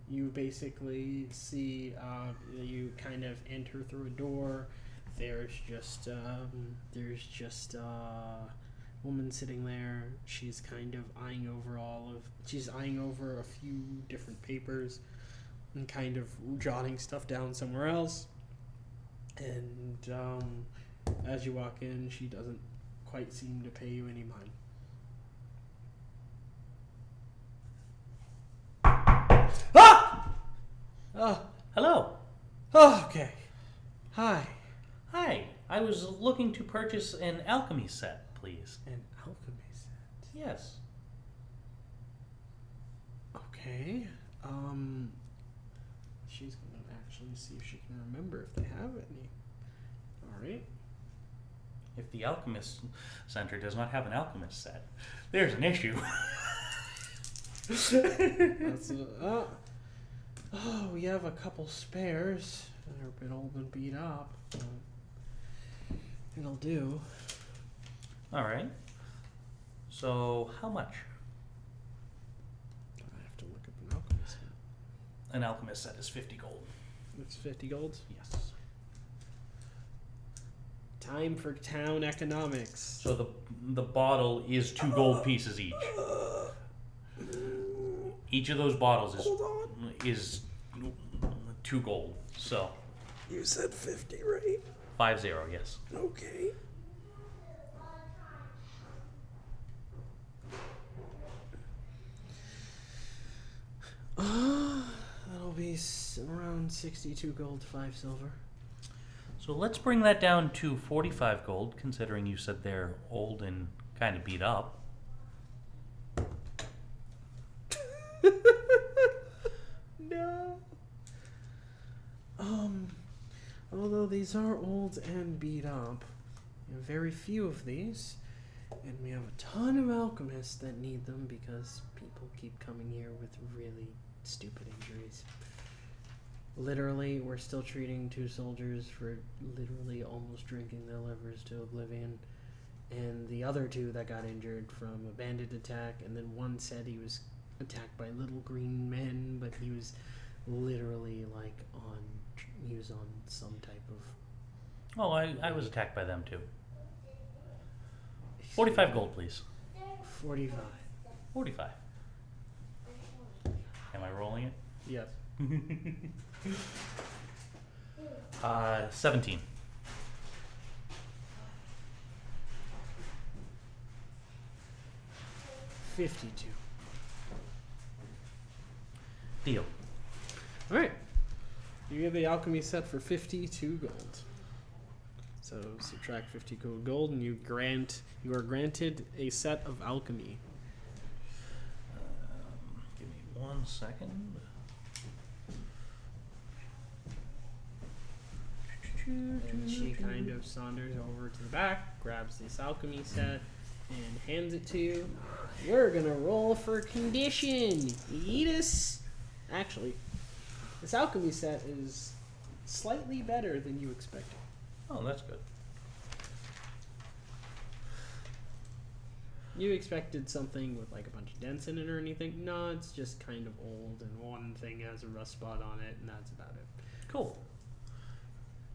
You basically see, you kind of enter through a door. There's just a woman sitting there. She's kind of eyeing over a few different papers and kind of jotting stuff down somewhere else. And as you walk in, she doesn't quite seem to pay you any mind. Ah! Oh. Hello. Oh, okay. Hi. Hi. I was looking to purchase an alchemy set, please. An alchemy set. Yes. Okay. She's gonna actually see if she can remember if they have any. Alright. If the alchemist center does not have an alchemist set, there's an issue. We have a couple spares. They're a bit old and beat up. It'll do. All right. So, how much? I have to look up an alchemist set. An alchemist set is 50 gold. It's 50 gold. Yes. Time for town economics. So the bottle is 2 gold pieces each. Each of those bottles is 2 gold. So You said 50, right? 50, yes. Okay. That'll be around 62 gold, 5 silver. So let's bring that down to 45 gold, considering you said they're old and kind of beat up. No. Although these are old and beat up, we have very few of these, and we have a ton of alchemists that need them because people keep coming here with really stupid injuries. Literally, we're still treating 2 soldiers for literally almost drinking their livers to oblivion, and the other 2 that got injured from a bandit attack, and then one said he was attacked by little green men, but he was literally he was on some type of... Oh, I was attacked by them too. 45 gold, please. 45. 45. Am I rolling it? Yes. 17. $52. Deal. All right. You get the alchemy set for 52 gold. So subtract 50 gold, and you are granted a set of alchemy. Give me 1 second. And she kind of saunters over to the back, grabs this alchemy set, and hands it to you. We're gonna roll for condition. Yeetus. Actually, this alchemy set is slightly better than you expected. Oh, that's good. You expected something with like a bunch of dents in it or anything. No, it's just kind of old, and one thing has a rust spot on it, and that's about it. Cool.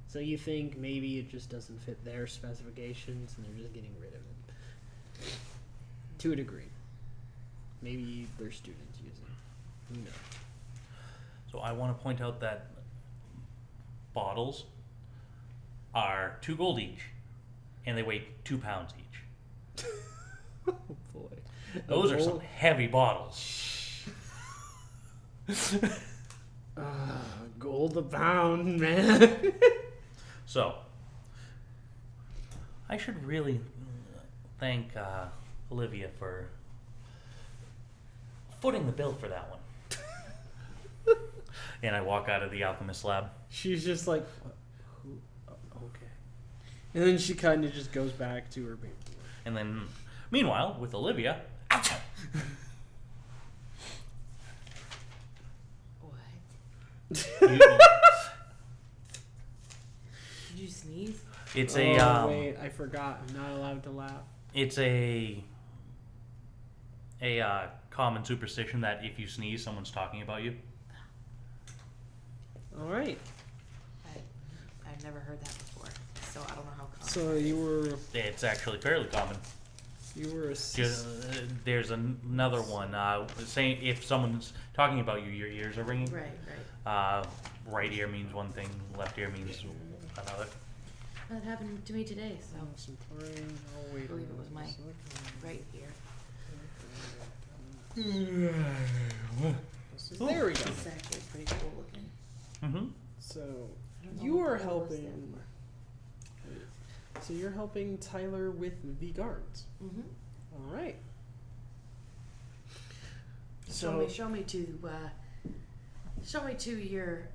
So you think maybe it just doesn't fit their specifications, and they're just getting rid of it. To a degree. Maybe their students use it. Who knows? So I want to point out that bottles are 2 gold each, and they weigh 2 pounds each. Oh boy. Those are some heavy bottles. Gold a pound, man. So, I should really thank Olivia for footing the bill for that one. And I walk out of the alchemist lab. She's just like, who? Okay. And then she kind of just goes back to her paper. And then, meanwhile, with Olivia, ouch! What? You- Did you sneeze? it's wait, I forgot. I'm not allowed to laugh. it's a common superstition that if you sneeze, someone's talking about you. All right. I've never heard that before, so I don't know how common. So you It's actually fairly common. were There's another one saying if someone's talking about you, your ears are ringing. Right. Right ear means one thing, left ear means another. That happened to me today, so Oh, wait. I believe it was my right ear. There we go. It's actually pretty cool looking. Mm-hmm. So I don't know you what are the hell it was helping. there So you're helping Tyler with the guards. for. Mhm. All right. Show me to your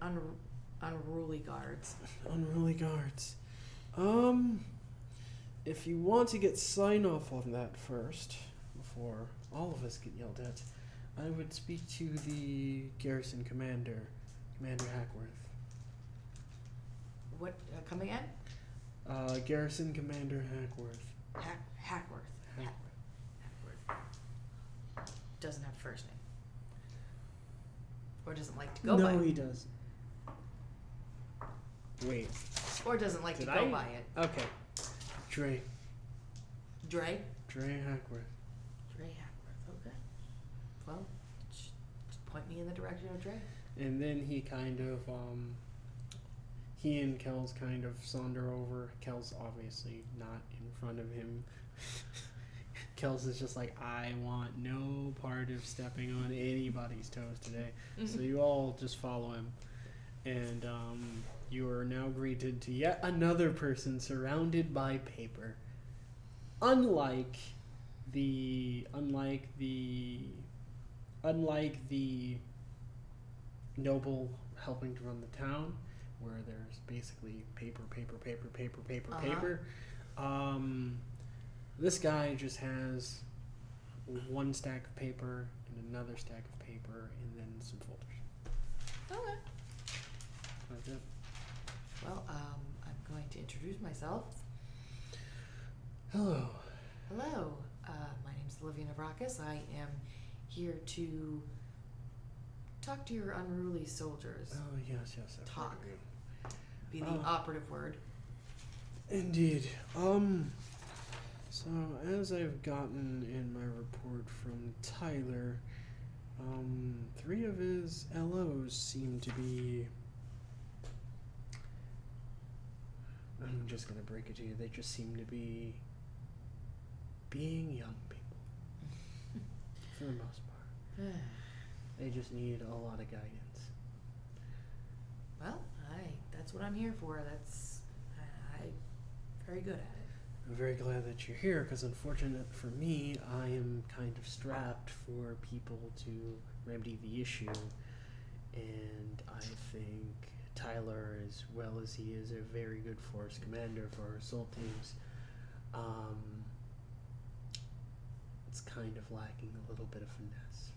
unruly guards. Unruly guards. If you want to get sign off on that first, before all of us get yelled at, I would speak to the garrison commander, Commander Hackworth. What? Come again? Garrison Commander Hackworth. Hackworth. Hackworth. Hackworth. Doesn't have a first name. Or doesn't like to go by No, it. he does. Wait. Or doesn't like Did to go I? by it. Okay. Dre Dre? Hackworth. Dre Hackworth, okay. Well, just point me in the direction of Dre. And then he kind of, he and Kells kind of saunter over. Kells obviously not in front of him. Kells is just like, I want no part of stepping on anybody's toes today. So you all just follow him. And you are now greeted to yet another person surrounded by paper. Unlike the noble helping to run the town, where there's basically paper. This guy just has one stack of paper and another stack of paper and then some folders. Okay. That's it. Well, I'm going to introduce myself. Hello. Hello. My name's Olivia Navrakis. I am here to talk to your unruly soldiers. Oh, yes. I've heard Talk. of you. Be the operative word. Indeed. So as I've gotten in my report from Tyler, 3 of his LOs seem to be, I'm just gonna break it to you, they just seem to be being young people. For the most part. They just need a lot of guidance. Well, that's what I'm here for. I'm very good at it. I'm very glad that you're here, because unfortunate for me, I am kind of strapped for people to remedy the issue, and I think Tyler, as well as he is a very good force commander for our assault teams, it's kind of lacking a little bit of finesse.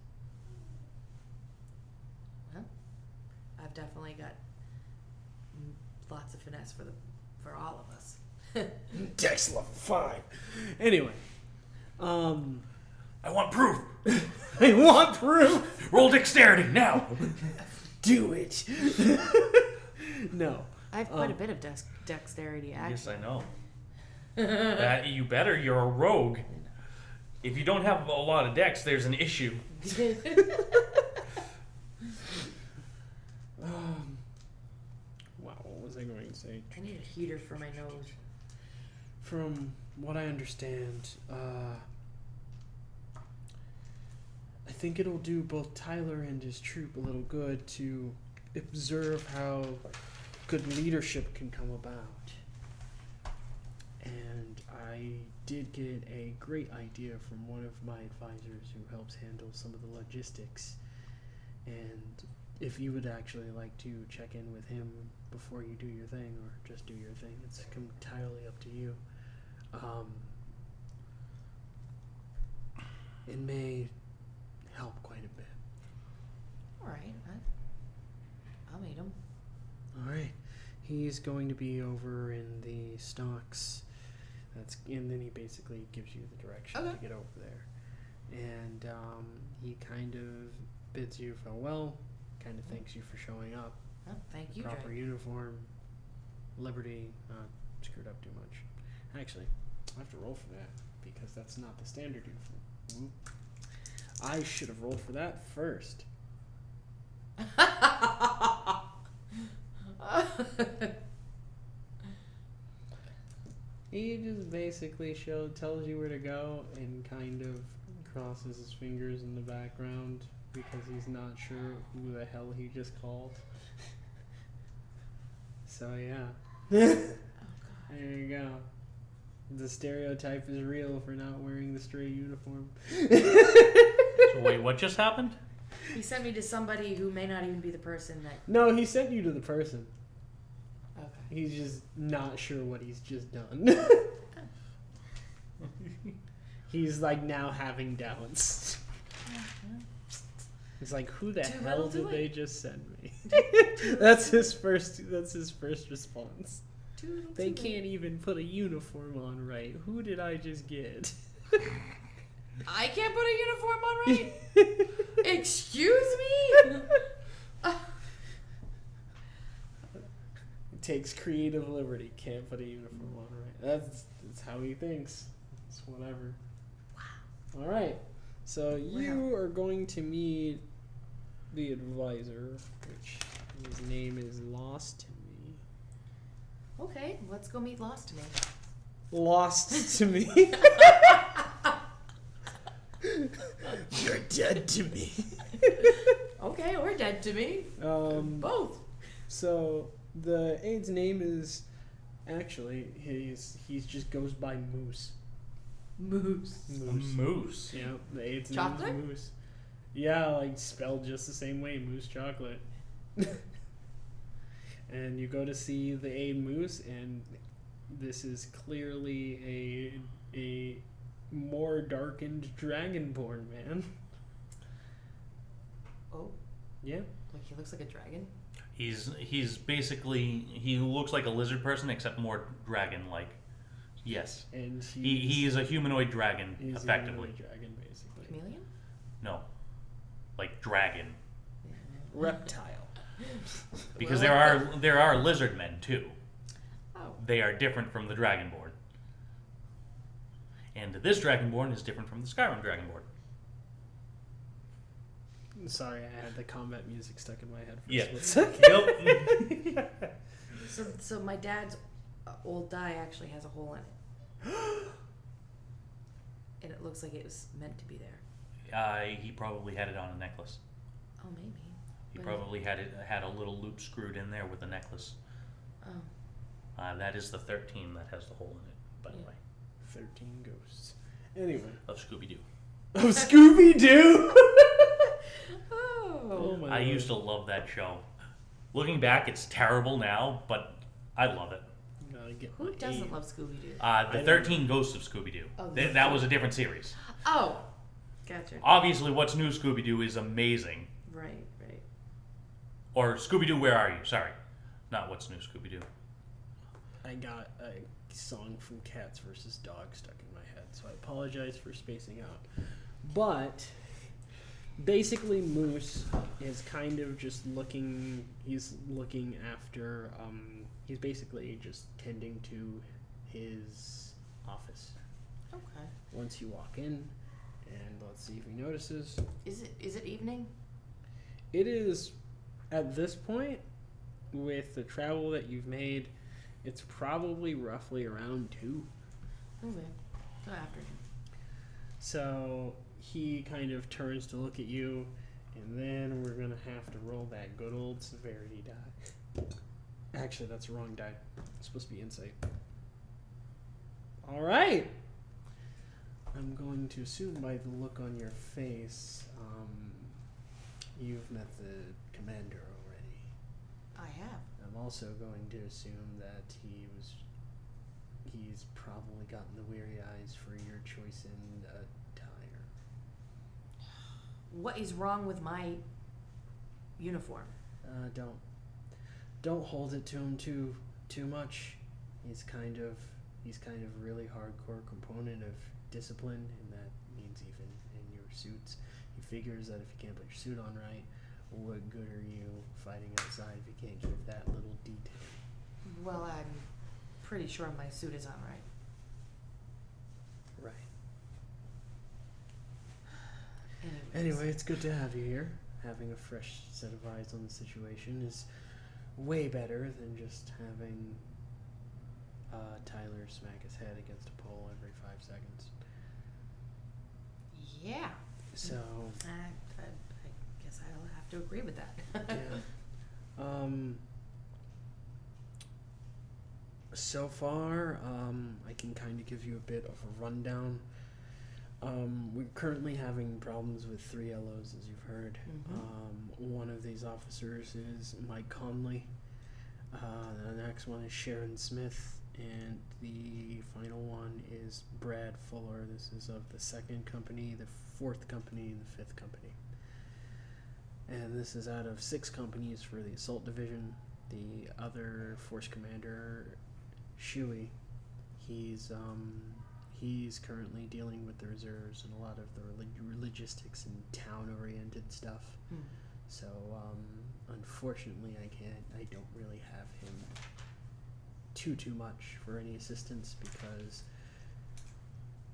Well, I've definitely got lots of finesse for all of us. Dex level 5. Anyway, I want proof. I want proof. Roll dexterity now. Do it. No. I have quite a bit of dexterity, actually. Yes, I know. That you better. You're a rogue. If you don't have a lot of dex, there's an issue. Wow, what was I going to say? I need a heater for my nose. From what I understand, I think it'll do both Tyler and his troop a little good to observe how good leadership can come about. And I did get a great idea from one of my advisors who helps handle some of the logistics. And if you would actually like to check in with him before you do your thing, or just do your thing, it's entirely up to you. It may help quite a bit. Alright, I'll meet him. Alright. He's going to be over in the stocks. And then he basically gives you the direction to get over there. And he kind of bids you farewell, kind of thanks you for showing up. Oh, thank you, Proper Drake. uniform, liberty, not screwed up too much. Actually, I have to roll for that because that's not the standard uniform. Whoop. I should have rolled for that first. He just basically tells you where to go and kind of crosses his fingers in the background because he's not sure who the hell he just called. So yeah. There you go. The stereotype is real for not wearing the straight uniform. So wait, what just happened? He sent me to somebody who may not even be the person that... No, he sent you to the person. Okay. He's just not sure what he's just done. He's like now having doubts. He's like, who the hell did they just send me? That's his first response. They can't even put a uniform on right. Who did I just get? I can't put a uniform on right? Excuse me? Takes creative liberty. Can't put a uniform on right. That's how he thinks. It's whatever. Wow. All right. So you are going to meet the advisor, which his name is lost to me. Okay, let's go meet Lost to me. Lost to me. You're dead to me. Okay, or dead to me. Both. So the aide's name is actually he just goes by Moose. Moose. A moose. Yeah, the aide's Chocolate? name is Moose. Yeah, like spelled just the same way, Moose Chocolate. And you go to see the aide Moose, and this is clearly a more darkened dragonborn man. Oh, Yeah. like he looks like a dragon? He's basically, he looks like a lizard person except more dragon-like. Yes. And He is a humanoid dragon, he's effectively. a dragon, basically. Chameleon? No. Like dragon. Reptile. Because Well, there are lizard men too. Oh. They are different from the dragonborn. And this dragonborn is different from the Skyrim dragonborn. Sorry, I had the combat music stuck in my head for Yeah. a split second. Yep. So my dad's old die actually has a hole in it. And it looks like it was meant to be there. He probably had it on a necklace. Oh, maybe. He But- probably had a little loop screwed in there with the necklace. Oh. That is the 13 that has the hole in it, by the Yeah. way, 13 ghosts. Anyway. of Scooby-Doo. Oh, Scooby-Doo! Oh. Oh my I Lord. used to love that show. Looking back, it's terrible now, but I love it. Gotta get Who my doesn't aim. love Scooby-Doo? The 13 Ghosts of Scooby-Doo. Oh, That was a different series. Oh, gotcha. Obviously, What's New Scooby-Doo is amazing. Right, right. Or Scooby-Doo, Where Are You? Sorry. Not What's New Scooby-Doo. I got a song from Cats vs. Dogs stuck in my head, so I apologize for spacing out. But basically, Moose is kind of just looking. He's looking after. He's basically just tending to his office. Okay. Once you walk in, and let's see if he notices. Is it evening? It is at this point, with the travel that you've made, it's probably roughly around 2. Okay. Good afternoon. So he kind of turns to look at you, and then we're gonna have to roll that good old severity die. Actually, that's the wrong die. It's supposed to be insight. All right. I'm going to assume by the look on your face, you've met the commander already. I have. I'm also going to assume that he's probably gotten the weary eyes for your choice in attire. What is wrong with my uniform? Don't hold it to him too much. He's kind of really hardcore component of discipline, and that means even in your suits. He figures that if you can't put your suit on right, what good are you fighting outside if you can't keep that little detail? Well, I'm pretty sure my suit is on right. Right. Anyways. Anyway, it's good to have you here. Having a fresh set of eyes on the situation is way better than just having Tyler smack his head against a pole every 5 seconds. Yeah. So, I guess I'll have to agree with that. yeah. So far, I can kind of give you a bit of a rundown. We're currently having problems with 3 LOs, as you've heard. One of these officers is Mike Conley. The next one is Sharon Smith. And the final one is Brad Fuller. This is of the 2nd company, the 4th company, and the 5th company. And this is out of 6 companies for the assault division. The other force commander, Shuey, he's currently dealing with the reserves and a lot of the logistics and town-oriented stuff. So unfortunately, I don't really have him too much for any assistance, because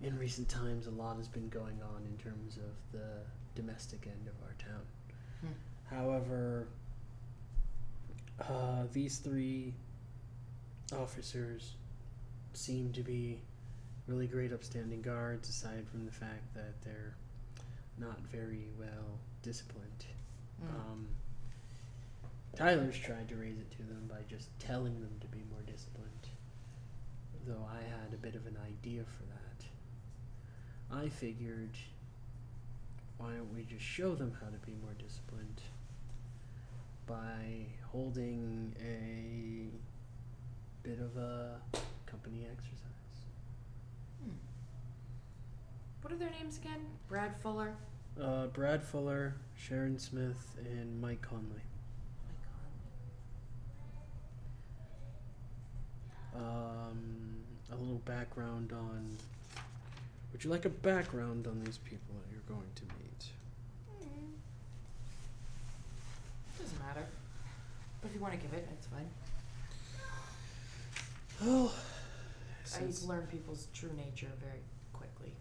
in recent times a lot has been going on in terms of the domestic end of our town. However, these 3 officers seem to be really great upstanding guards, aside from the fact that they're not very well disciplined. Tyler's tried to raise it to them by just telling them to be more disciplined, though I had a bit of an idea for that. I figured, why don't we just show them how to be more disciplined by holding a bit of a company exercise. What are their names again? Brad Fuller? Brad Fuller, Sharon Smith, and Mike Conley. A little background on... Would you like a background on these people that you're going to meet? Doesn't matter. But if you want to give it, it's fine. Well, I learn people's true nature very quickly.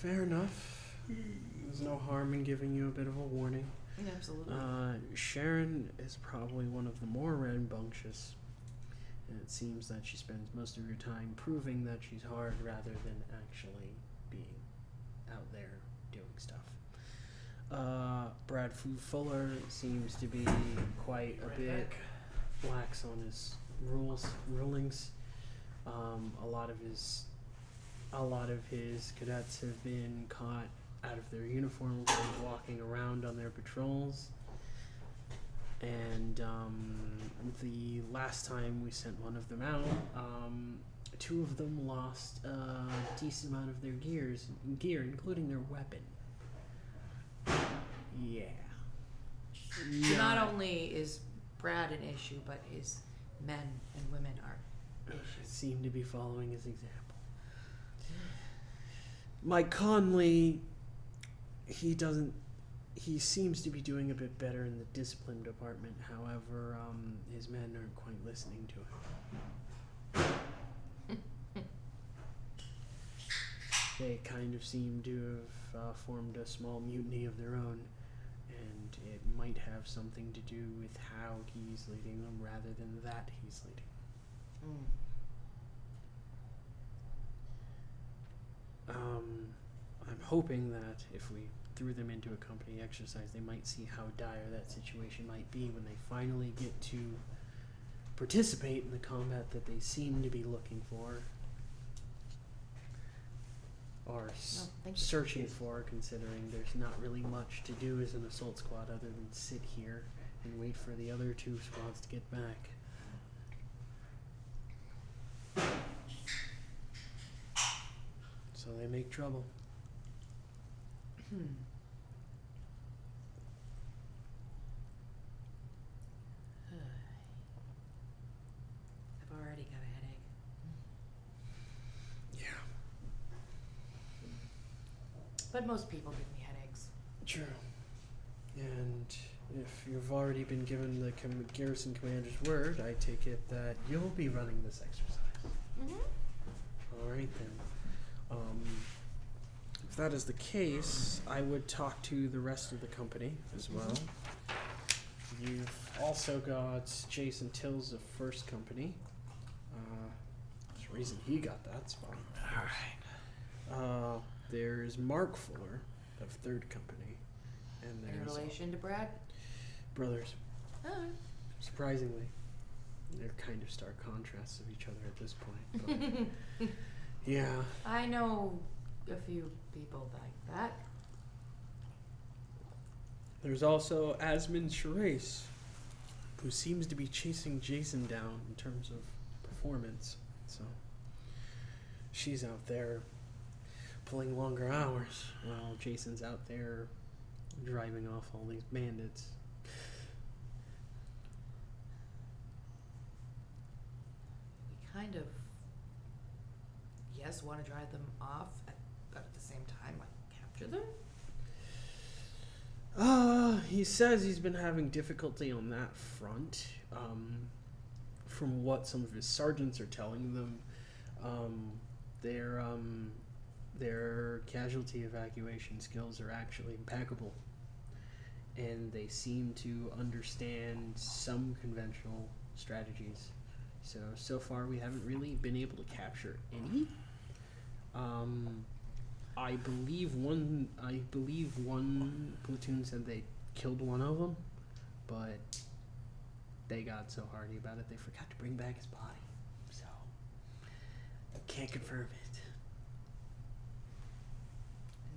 fair enough. There's no harm in giving you a bit of a warning. Absolutely. Sharon is probably one of the more rambunctious, and it seems that she spends most of her time proving that she's hard rather than actually being out there doing stuff. Brad Fuller seems to be quite a bit lax on his rulings. A lot of his cadets have been caught out of their uniform while walking around on their patrols. And the last time we sent one of them out, two of them lost a decent amount of their gear, including their weapon. Yeah. Not only is Brad an issue, but his men and women are issues. Seem to be following his example. Mike Conley, he seems to be doing a bit better in the discipline department. However, his men aren't quite listening to him. They kind of seem to have formed a small mutiny of their own, and it might have something to do with how he's leading them rather than that he's leading. I'm hoping that if we threw them into a company exercise, they might see how dire that situation might be when they finally get to participate in the combat that they seem to be looking for. Or searching for, considering there's not really much to do as an assault squad other than sit here and wait for the other two squads to get back. So they make trouble. I've already got a headache. Yeah. But most people give me headaches. True. And if you've already been given the garrison commander's word, I take it that you'll be running this exercise. All right then. If that is the case, I would talk to the rest of the company as well. You've also got Jason Tills of First Company. There's a reason he got that spot. All right. There's Mark Fuller of Third Company, and In there's relation to Brad? brothers. Oh. Surprisingly, they're kind of stark contrasts of each other at this point. But yeah. I know a few people like that. There's also Asmund Charisse, who seems to be chasing Jason down in terms of performance. So she's out there pulling longer hours while Jason's out there driving off all these bandits. We kind of, yes, want to drive them off, but at the same time, like, capture them? He says he's been having difficulty on that front. From what some of his sergeants are telling them, their casualty evacuation skills are actually impeccable, and they seem to understand some conventional strategies. So far we haven't really been able to capture any. I believe one platoon said they killed one of them, but they got so hardy about it they forgot to bring back his body. So I can't confirm it.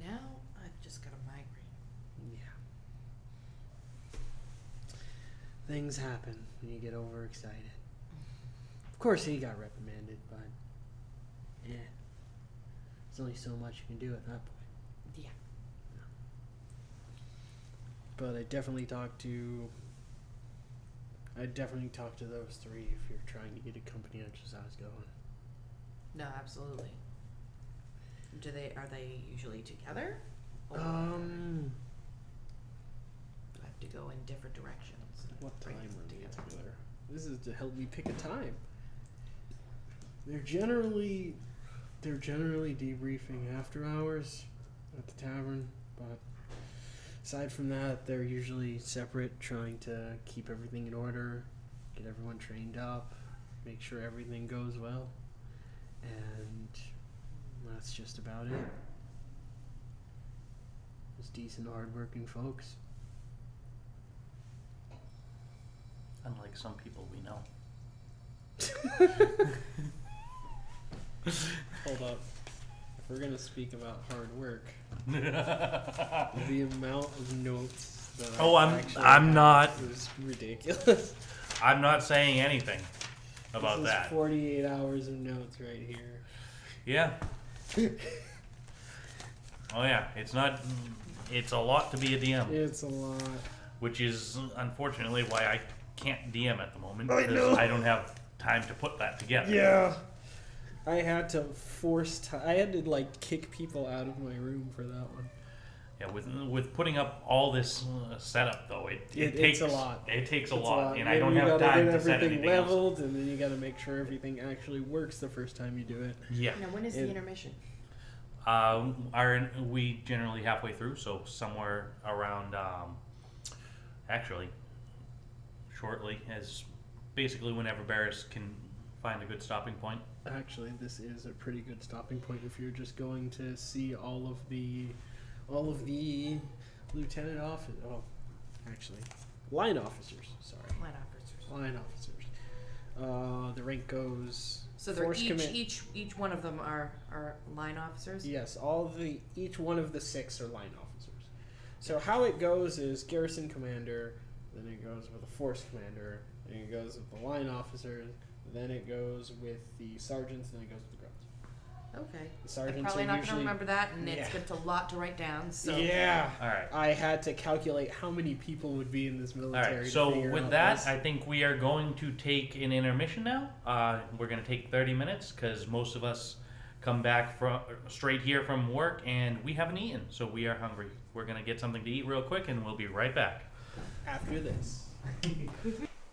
Now I've just got a migraine. Yeah. Things happen when you get overexcited. Of course he got reprimanded, but yeah. There's only so much you can do at that point. Yeah. But I'd definitely talk to those three if you're trying to get a company exercise going. No, absolutely. Are they usually together? Or do I have to go in different directions? and What bring time them are they together? together? This is to help me pick a time. They're generally debriefing after hours at the tavern, but aside from that, they're usually separate, trying to keep everything in order, get everyone trained up, make sure everything goes well, and that's just about it. Just decent, hardworking folks. Unlike some people we know. Hold up. If we're gonna speak about hard work, the amount of notes But Oh, I I'm actually not. It was ridiculous. I'm not saying anything about This is that. 48 hours of notes right here. Yeah. Oh yeah, it's not. It's a lot to be a DM, It's a lot. which is unfortunately why I can't DM at the moment I because know. I don't have time to put that together. Yeah. I had to I had to like kick people out of my room for that one. Yeah, with putting up all this setup though, it It's takes a lot. It takes a It's lot, and I Then don't you have gotta time get to set everything anything else. leveled, and then you gotta make sure everything actually works the first time you do it. Yeah. Now, when is It- the intermission? We generally halfway through, so somewhere around, actually, shortly, as basically whenever Barris can find a good stopping point. Actually, this is a pretty good stopping point if you're just going to see all of the lieutenant officers. Oh, actually, line officers. Sorry, Line officers. line officers. The rank goes. So they're Force command- each one of them are line officers. Yes, each one of the 6 are line officers. So how it goes is garrison commander, then it goes with the force commander, then it goes with the line officers, then it goes with the sergeants, and then it goes with the grunts. Okay. The I'm sergeants probably are not usually gonna remember that, and Yeah. it's a lot to write down. So yeah. All right. I had to calculate how many people would be in this All military. right. to So figure with out that, this. I think we are going to take an intermission now. We're going to take 30 minutes because most of us come back from straight here from work and we haven't eaten, so we are hungry. We're going to get something to eat real quick, and we'll be right back. After this.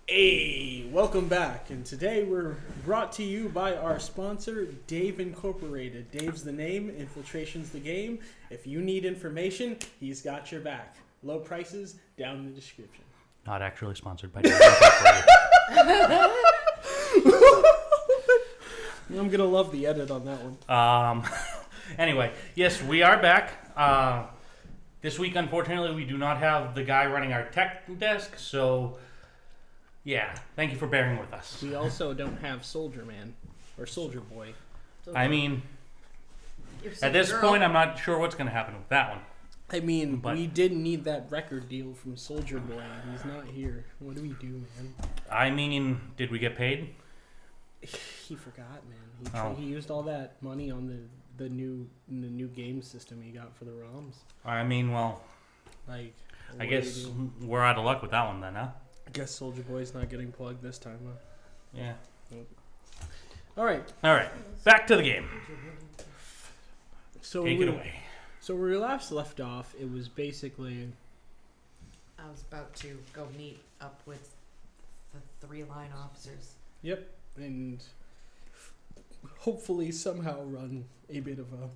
Hey, welcome back. And today we're brought to you by our sponsor, Dave Incorporated. Dave's the name, infiltration's the game. If you need information, he's got your back. Low prices down in the description. Not actually sponsored by Dave Incorporated. I'm gonna love the edit on that one. Anyway, yes, we are back. This week, unfortunately, we do not have the guy running our tech desk, so yeah, thank you for bearing with us. We also don't have Soldier Man or Soldier Boy. I mean, If at this girl- point, I'm not sure what's going to happen with that one. I mean, But- we didn't need that record deal from Soldier Boy. He's not here. What do we do, man? I mean, did we get paid? He forgot, man. Oh. He used all that money on the new game system he got for the ROMs. I mean, well, Like, I what do guess you do? we're out of luck with that one then, huh? I guess Soldier Boy's not getting plugged this time. Huh? Yeah. All right. All right, back to the game. So Take it away. So where we last left off, it was basically I was about to go meet up with the 3 line officers. and hopefully somehow run a bit of a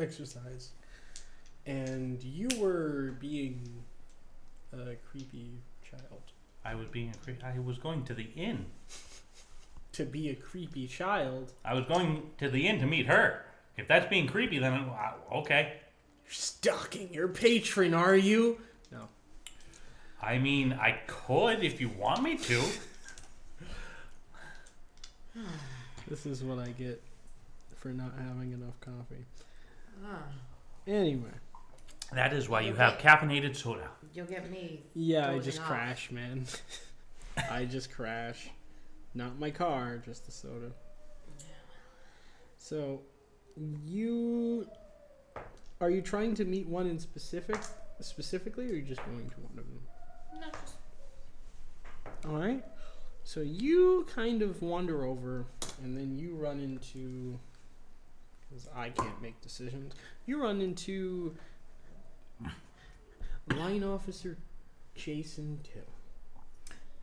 exercise. And you were being a creepy child. I was going to the inn. To be a creepy child, I was going to the inn to meet her. If that's being creepy, then okay. you're stalking your patron, are you? No. I mean, I could if you want me to. This is what I get for not having enough coffee. Ah, Anyway. That is why you have caffeinated soda. you'll get me. Yeah, I Dozing just off. crash, man. I just crash. Not my car, just the soda. So, are you trying to meet one in specifically, or are you just going to one of them? No, just All right. So you kind of wander over, and then you run into, because I can't make decisions. You run into Line Officer Jason Till.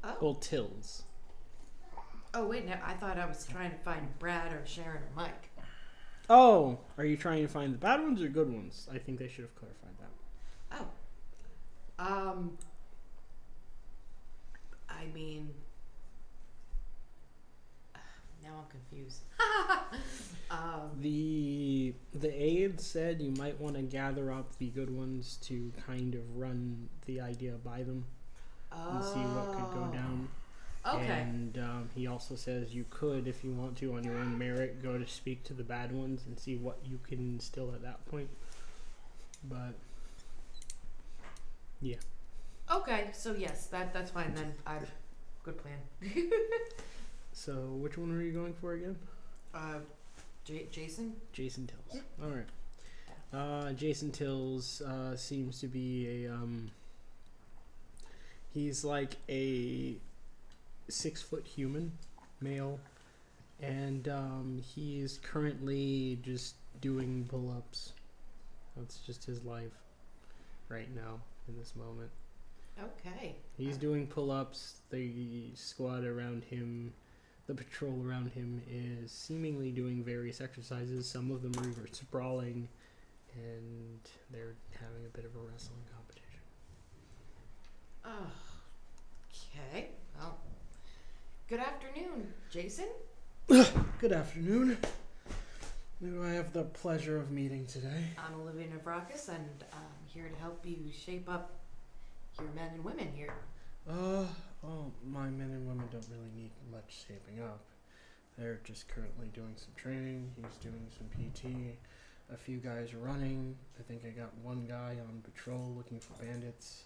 Oh. Well, Tills. Oh wait, no, I thought I was trying to find Brad or Sharon or Mike. Oh, are you trying to find the bad ones or good ones? I think they should have clarified that. Oh. I mean, now I'm confused. The aide said you might want to gather up the good ones to kind of run the idea by them and see what could go down. Okay. And he also says you could, if you want to, on your own merit, go to speak to the bad ones and see what you can instill at that point. But Yeah. Okay, so yes, that's fine then. Good plan. So which one were you going for again? Jason? Jason Tills. All right. Jason Tills seems to be a he's like a 6-foot human, male, and he's currently just doing pull-ups. That's just his life right now in this moment. Okay. He's doing pull-ups. The squad around him, the patrol around him, is seemingly doing various exercises. Some of them are sprawling, and they're having a bit of a wrestling competition. Okay. Well, good afternoon, Jason. Good afternoon. Who do I have the pleasure of meeting today? I'm Olivia Navrakis, and I'm here to help you shape up your men and women here. My men and women don't really need much shaping up. They're just currently doing some training. He's doing some PT. A few guys running. I think I got one guy on patrol looking for bandits.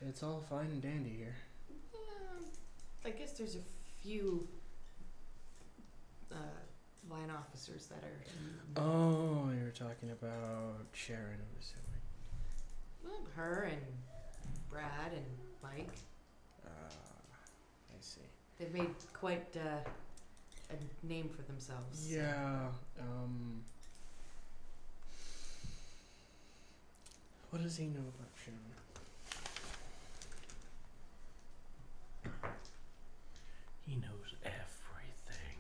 It's all fine and dandy here. I guess there's a few line officers that are. Oh, you're talking about Sharon, I'm assuming. Well, her and Brad and Mike. I see. They've made quite a name for themselves. Yeah, what does he know about Sharon? He knows everything.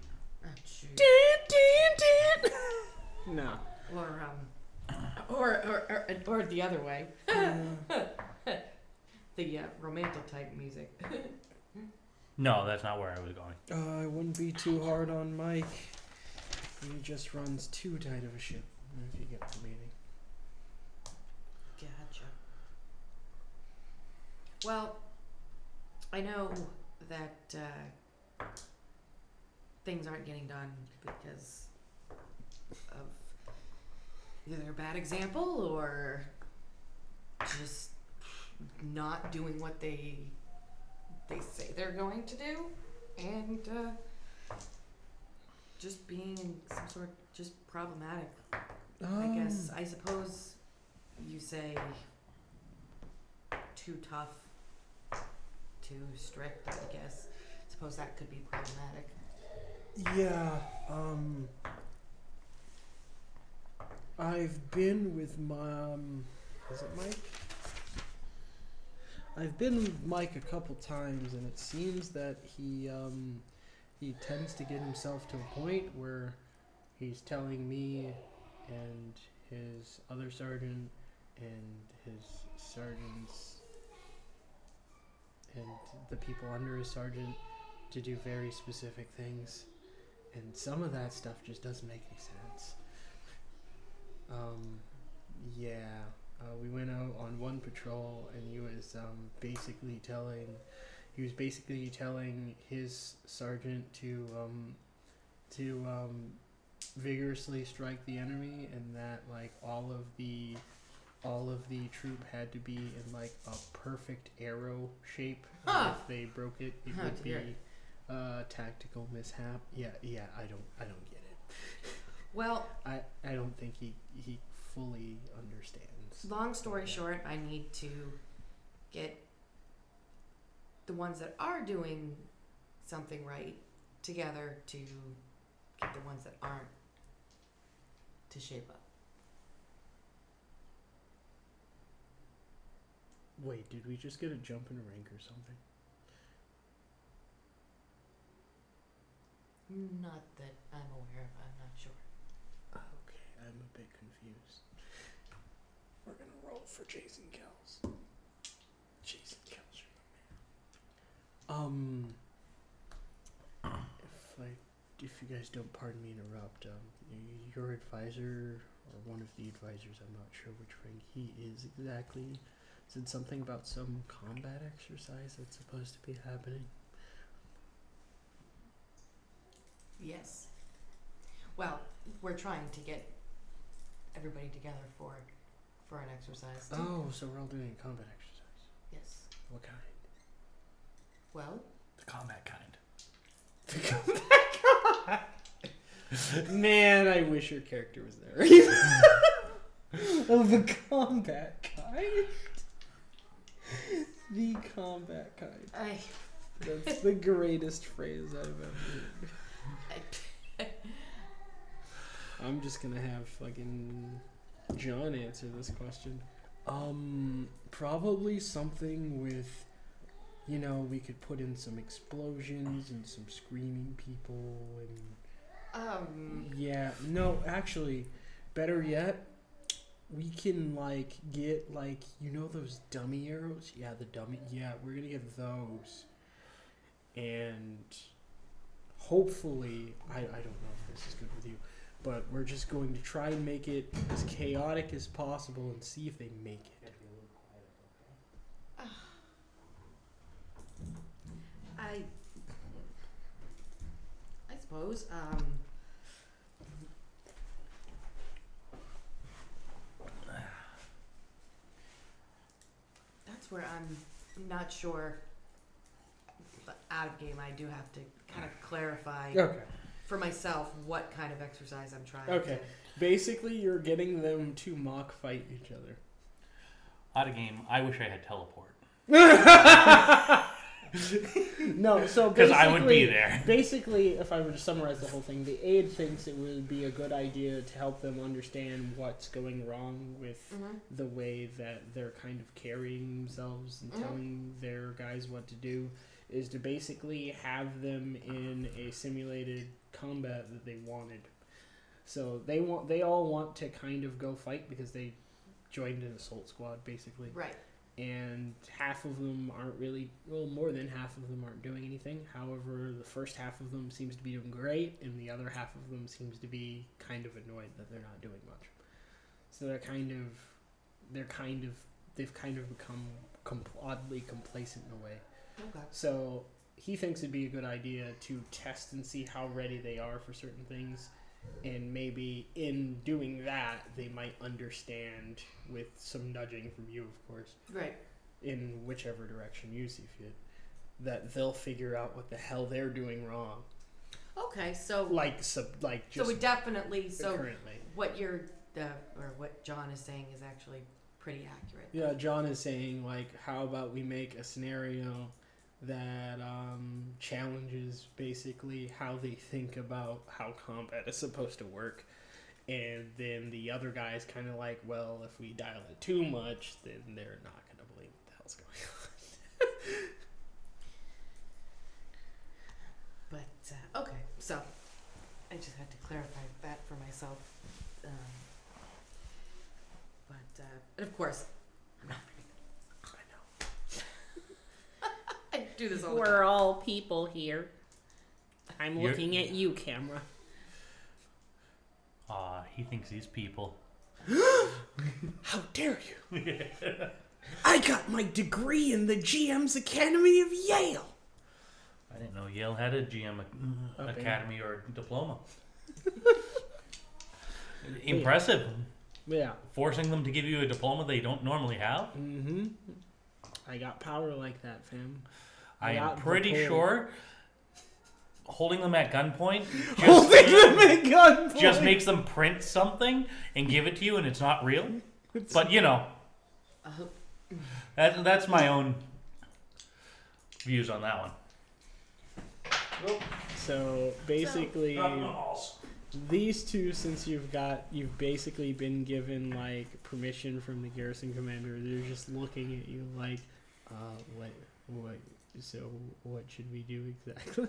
Shoot. No. Or the other way. The romantic type music. No, that's not where I was going. I wouldn't be too hard on Mike. He just runs too tight of a ship, if you get the meaning. Gotcha. Well, I know that things aren't getting done because of either a bad example or just not doing what they say they're going to do, and just being in some sort just problematic. I guess. I suppose you say too tough, too strict, I guess. Suppose that could be problematic. Yeah, I've been with is it Mike? I've been with Mike a couple times, and it seems that he tends to get himself to a point where he's telling me and his other sergeant and his sergeants and the people under his sergeant to do very specific things, and some of that stuff just doesn't make any sense. We went out on one patrol, and he was basically telling his sergeant to vigorously strike the enemy, and that like all of the troop had to be in like a perfect arrow shape. Huh. If they broke it, it Oh, would dear. be tactical mishap. Yeah, I don't get it. Well, I don't think he fully understands. long story short, I need to get the ones that are doing something right together to get the ones that aren't to shape up. Wait, did we just get a jump in a rank or something? Not that I'm aware of, I'm not sure. Okay, I'm a bit confused. We're gonna roll for Jason Kells. Jason Kells, you're my man. If you guys don't pardon me interrupt, your advisor, or one of the advisors, I'm not sure which rank he is exactly, said something about some combat exercise that's supposed to be happening. Yes. Well, we're trying to get everybody together for an exercise. Oh, so we're all doing a combat exercise. What kind? Well, The combat kind. Man, I wish your character was there. Of the combat kind. The combat kind. That's the greatest phrase I've ever heard. I'm just gonna have fucking John answer this question. Probably something with, we could put in some explosions and some screaming people and. Yeah, no, actually, better yet, we can get those dummy arrows? Yeah, we're gonna get those. And hopefully, I don't know if this is good with you, but we're just going to try and make it as chaotic as possible and see if they make it. I suppose, that's where I'm not sure. But out of game, I do have to kind of clarify Okay. for myself what kind of exercise I'm trying Okay. to. Basically, you're getting them to mock fight each other. Out of game, I wish I had teleport. No, so Because basically, I would be there. Basically, if I were to summarize the whole thing, the aide thinks it would be a good idea to help them understand what's going wrong with the way that they're kind of carrying themselves and telling their guys what to do, is to basically have them in a simulated combat that they wanted. So they all want to kind of go fight because they joined an assault squad, basically. Right. And half of them aren't really, more than half of them aren't doing anything. However, the first half of them seems to be doing great, and the other half of them seems to be kind of annoyed that they're not doing much. So they've kind of become oddly complacent in a way. Okay. So he thinks it'd be a good idea to test and see how ready they are for certain things. And maybe in doing that, they might understand, with some nudging from you, of course, Right. in whichever direction you see fit, that they'll figure out what the hell they're doing wrong. Okay, so So we definitely currently. what what John is saying is actually pretty accurate. Yeah, John is saying, how about we make a scenario that challenges basically how they think about how combat is supposed to work. And then the other guy's kind of like, well, if we dial it too much, then they're not going to believe what the hell's going on. But, okay, so I just had to clarify that for myself. And of course, I'm not I do this all the time. We're all people here. I'm You're- looking at you, camera. He thinks he's people. How dare you? I got my degree in the GM's Academy of Yale. I didn't know Yale had a GM academy or diploma. Impressive. Yeah. Forcing them to give you a diploma they don't normally have. Mm-hmm. I got power like that, fam. I am got pretty the pull. sure holding them at gunpoint just makes them print something and give it to you, and it's not real. But that's my own views on that one. So basically, these two, since you've basically been given permission from the garrison commander, they're just looking at you like, what? So what should we do exactly?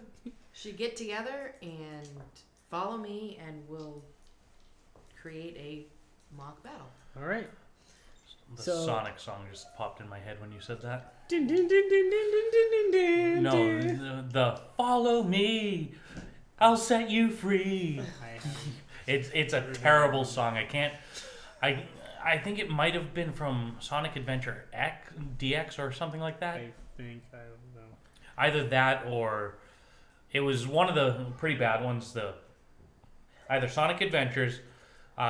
Should get together and follow me, and we'll create a mock battle. All right. The So- Sonic song just popped in my head when you said that. Dun, dun, dun, dun, dun, dun, dun, dun, No, dun. the follow me, I'll set you free. It's a terrible song. I think it might have been from Sonic Adventure DX or something like that. I don't know. Either that or it was one of the pretty bad ones. Either Sonic Adventures,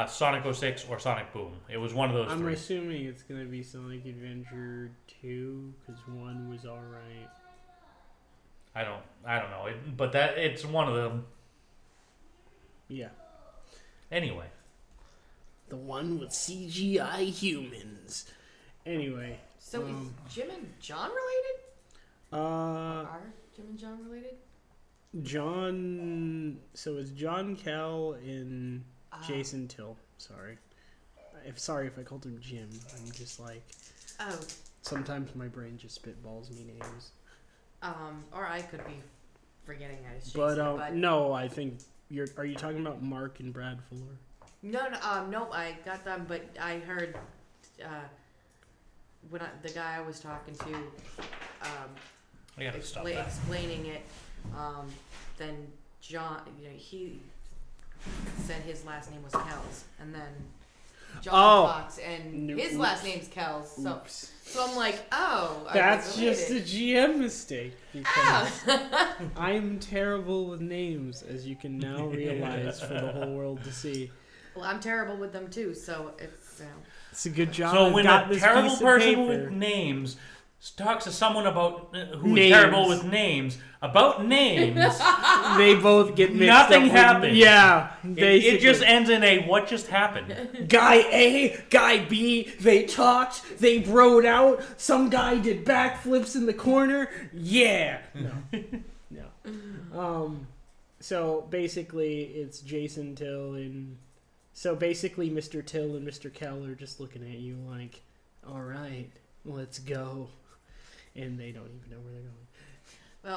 Sonic 06 or Sonic Boom. It was one of those I'm three. assuming it's gonna be Sonic Adventure 2 because 1 was all right. I don't know. But it's one of them. Yeah. Anyway. The one with CGI humans. Anyway. So is Jim and John related? Are Jim and John related? John. So it's John Kell and Jason Till. Sorry. Sorry if I called him Jim. I'm just like. Oh. Sometimes my brain just spitballs me names. Or I could be forgetting I was Jason. But no, I think are you talking about Mark and Brad Fuller? No, I got them, but I heard when the guy I was talking to I gotta stop that. explaining it. Then John, he said his last name was Kells, and then John Fox, and his last name's Kells. So I'm like, that's just a GM mistake because I'm terrible with names, as you can now realize for the whole world to see. Well, I'm terrible with them too, so it's. It's a good job. So when a terrible person with names talks to someone about who is terrible with names about names, they both get mixed nothing up. happens. Yeah, it just ends in a what just happened. Guy A, guy B, they talked, they broed out. Some guy did backflips in the corner. Yeah, no. So basically, it's Jason Till and. So basically, Mr. Till and Mr. Kell are just looking at you like, all right, let's go. And they don't even know where they're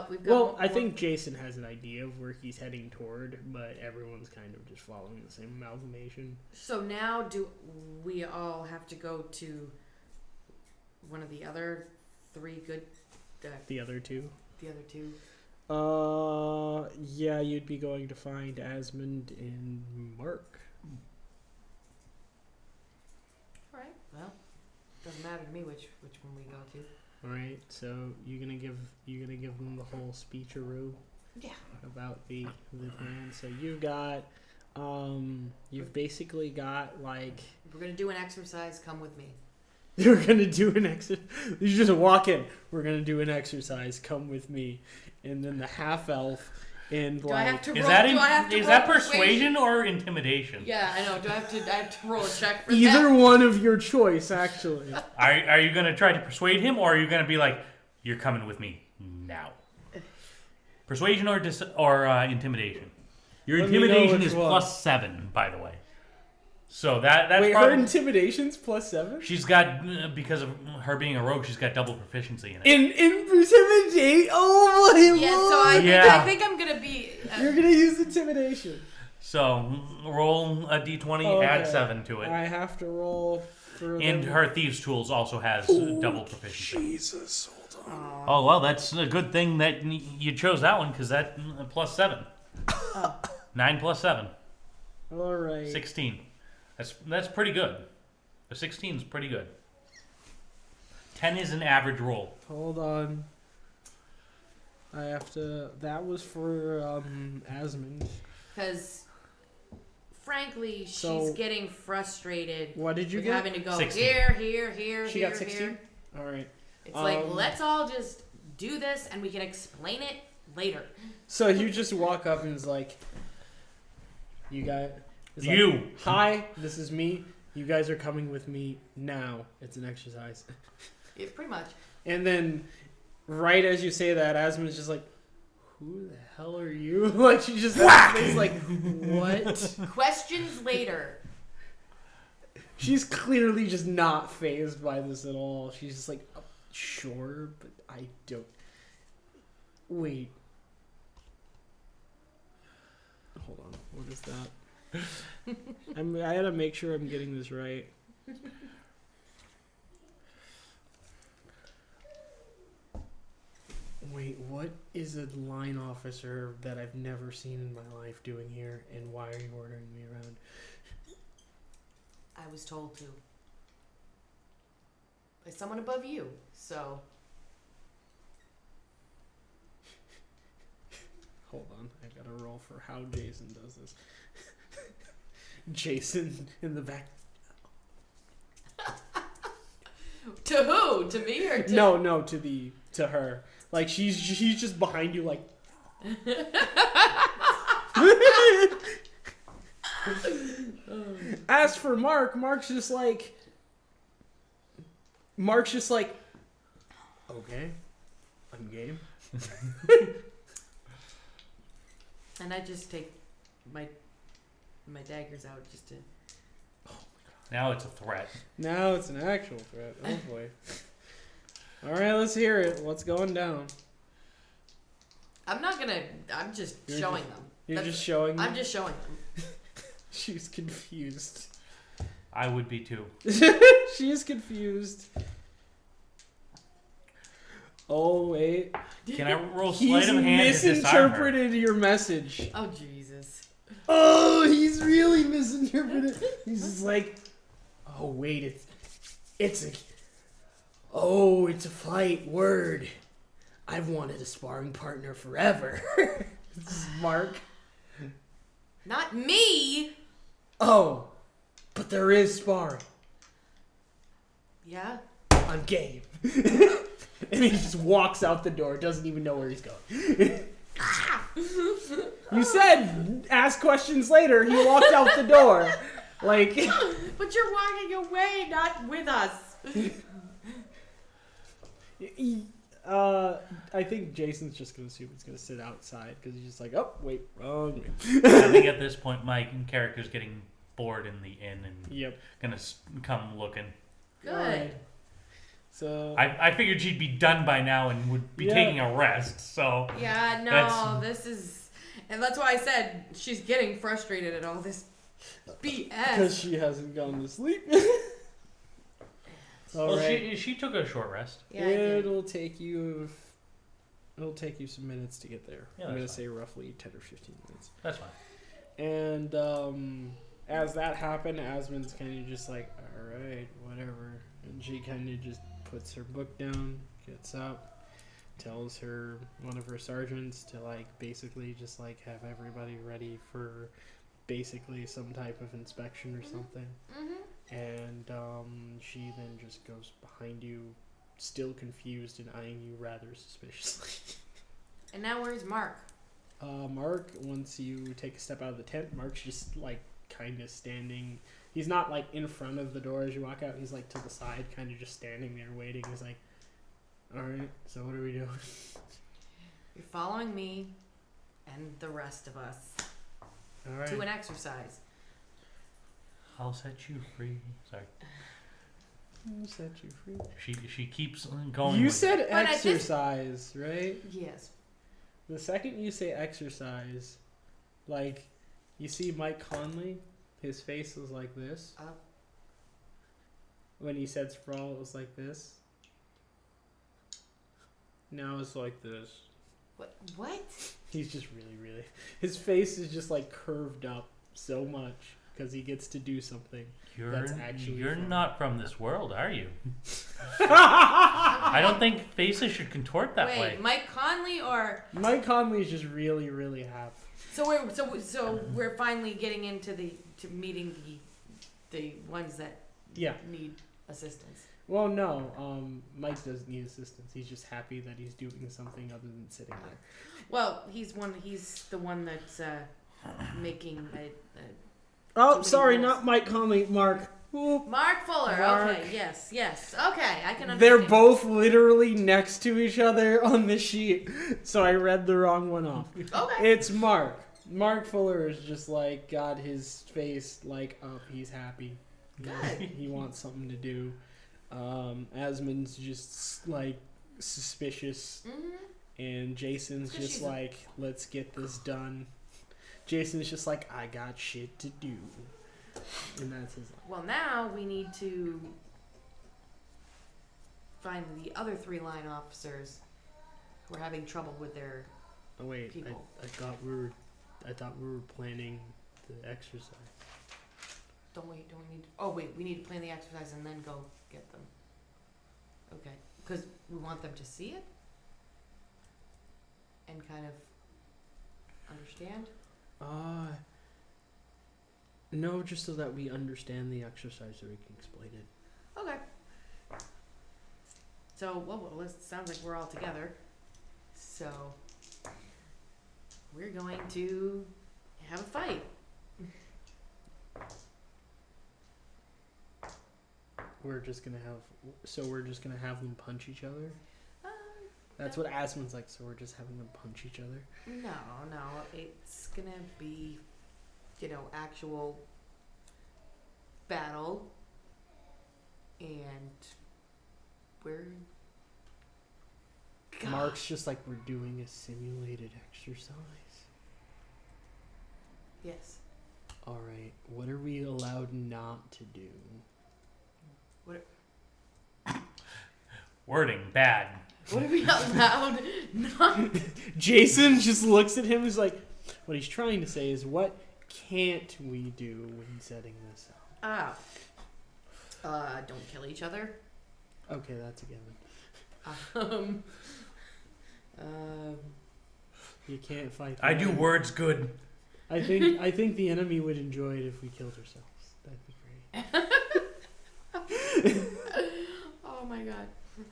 going. Well, I think Jason has an idea of where he's heading toward, but everyone's kind of just following the same amalgamation. So now do we all have to go to one of the other three good... The other two? The other two. Yeah, you'd be going to find Asmund and Mark. Alright, well, doesn't matter to me which one we go to. Alright, so you're gonna give them the whole speech-a-roo? Yeah. About the plan. So you've basically got like... We're gonna do an exercise, come with me. You're gonna do an exercise. You just walk in. We're gonna do an exercise. Come with me. And then the half elf and do I have to is roll, that persuasion or intimidation? Yeah, I know. I have to roll a check for either that? one of your choice, actually. Are you gonna try to persuade him, or are you gonna be like, "You're coming with me now"? Persuasion or intimidation? Your intimidation is +7, by the way. So that's wait. probably, Her intimidation's +7. she's got because of her being a rogue. She's got double proficiency in it. In intimidate. Oh my Yeah. lord. So I think I'm gonna be. You're gonna use intimidation. So roll a d20, Okay. add 7 to it. I have to roll for. And her thieves' tools also has double proficiency. Jesus, hold on. Oh well, that's a good thing that you chose that one because that +7. 9 + 7. All right. 16. That's pretty good. The 16 is pretty good. 10 is an average roll. Hold on. I have to. That was for Asmund. Because, frankly, So- she's getting frustrated. What did you with get? having to go 16. here. She got 16. All right. It's like, let's all just do this and we can explain it later. So you just walk up and it's like, you got. It's like, You. Hi, this is me. You guys are coming with me now. It's an exercise. Yeah, pretty much. And then, right as you say that, Asmund's just like, "Who the hell are you?" Like she just it's like, "What?" Questions later. She's clearly just not fazed by this at all. She's just like, "Sure, but I don't." Wait. Hold on. What is that? I gotta make sure I'm getting this right. Wait, what is a line officer that I've never seen in my life doing here, and why are you ordering me around? I was told to. By someone above you, so. Hold on, I gotta roll for how Jason does this. Jason in the back. To who? To me or to? No, to her. Like she's just behind you, like. As for Mark's just like. Okay, I'm game. And I just take my daggers out just to. Now it's a threat. Now it's an actual threat. Oh boy. All right, let's hear it. What's going down? I'm just showing them. You're just showing them? I'm just showing them. She's confused. I would be too. She's confused. Oh wait. Can I roll sleight of hand He's to disarm her? misinterpreted your message. Oh Jesus. Oh, he's really misinterpreted. He's just like, oh wait, it's a fight word. I've wanted a sparring partner forever. This is Mark. Not me. Oh, but there is sparring. Yeah. I'm game. And he just walks out the door, doesn't even know where he's going. You said ask questions later. He walked out the door. Like. But you're walking away, not with us. I think Jason's just gonna assume it's gonna sit outside because he's just like, oh wait, wrong. I think at this point my character's getting bored in the inn and gonna come looking. Good. Right. So I figured she'd be done by now and would be taking a rest. So yeah, no, this is, and that's why I said she's getting frustrated at all this BS because she hasn't gone to sleep. Well, she took a short rest. Yeah, I did. It'll take you some minutes to get there. Yeah, I'm gonna fine. say roughly 10 or 15 minutes. That's fine. And as that happened, Asmund's kind of just like, all right, whatever. And she kind of just puts her book down, gets up, tells one of her sergeants to like basically just like have everybody ready for basically some type of inspection or something. Mm-hmm. And she then just goes behind you, still confused and eyeing you rather suspiciously. And now where's Mark? Mark, once you take a step out of the tent, Mark's just like kind of standing. He's not like in front of the door as you walk out. He's like to the side, kind of just standing there waiting. He's like, all right, so what are we doing? You're following me and the rest of us All right. to an exercise. I'll set you free. Sorry. I'll set you free. She keeps going. You with said it. But exercise, right? Yes. The second you say exercise, like, you see Mike Conley, his face was like this. Oh. When he said sprawl, it was like this. Now it's like this. What? He's just really... His face is just, like, curved up so much because he gets to do something. That's actually You're fun. not from this world, are you? I don't think faces should contort that way. Wait, Mike Conley or Mike Conley's just really happy. so we're finally getting into meeting the ones that Yeah. need assistance. Well, no. Mike doesn't need assistance. He's just happy that he's doing something other than sitting there. Well, he's the one that's making a Oh, many sorry, rules. not Mike Conley. Mark. Oop. Mark Fuller. Mark. Okay, yes. Okay, I can understand. They're both literally next to each other on the sheet, so I read the wrong one off. Okay. It's Mark. Mark Fuller is just like got his face like up. He's happy. Good. He wants something to do. Asmund's just like suspicious, and Jason's It's 'cause just she's a- like, let's get this done. Jason's just like, I got shit to do, and that's his line. Well, now we need to find the other 3 line officers who are having trouble with their Oh wait, people. I thought we were planning the exercise. Don't we need oh wait, we need to plan the exercise and then go get them. Okay, because we want them to see it and kind of understand. No, just so that we understand the exercise so we can explain it. Okay. So, well, it sounds like we're all together. So, we're going to have a fight. We're just gonna have them punch each other? Um, That's what Asmon's like, so we're just having them punch each other? no, it's gonna be, actual battle. And we're... God. Mark's just like, we're doing a simulated exercise. Yes. Alright, what are we allowed not to do? Wording bad. What are we allowed not... Jason just looks at him and is like, what he's trying to say is, what can't we do when setting this up? Don't kill each other. Okay, that's a given. You can't fight. I do words good. I think the enemy would enjoy it if we killed ourselves. That'd be great. Oh my god.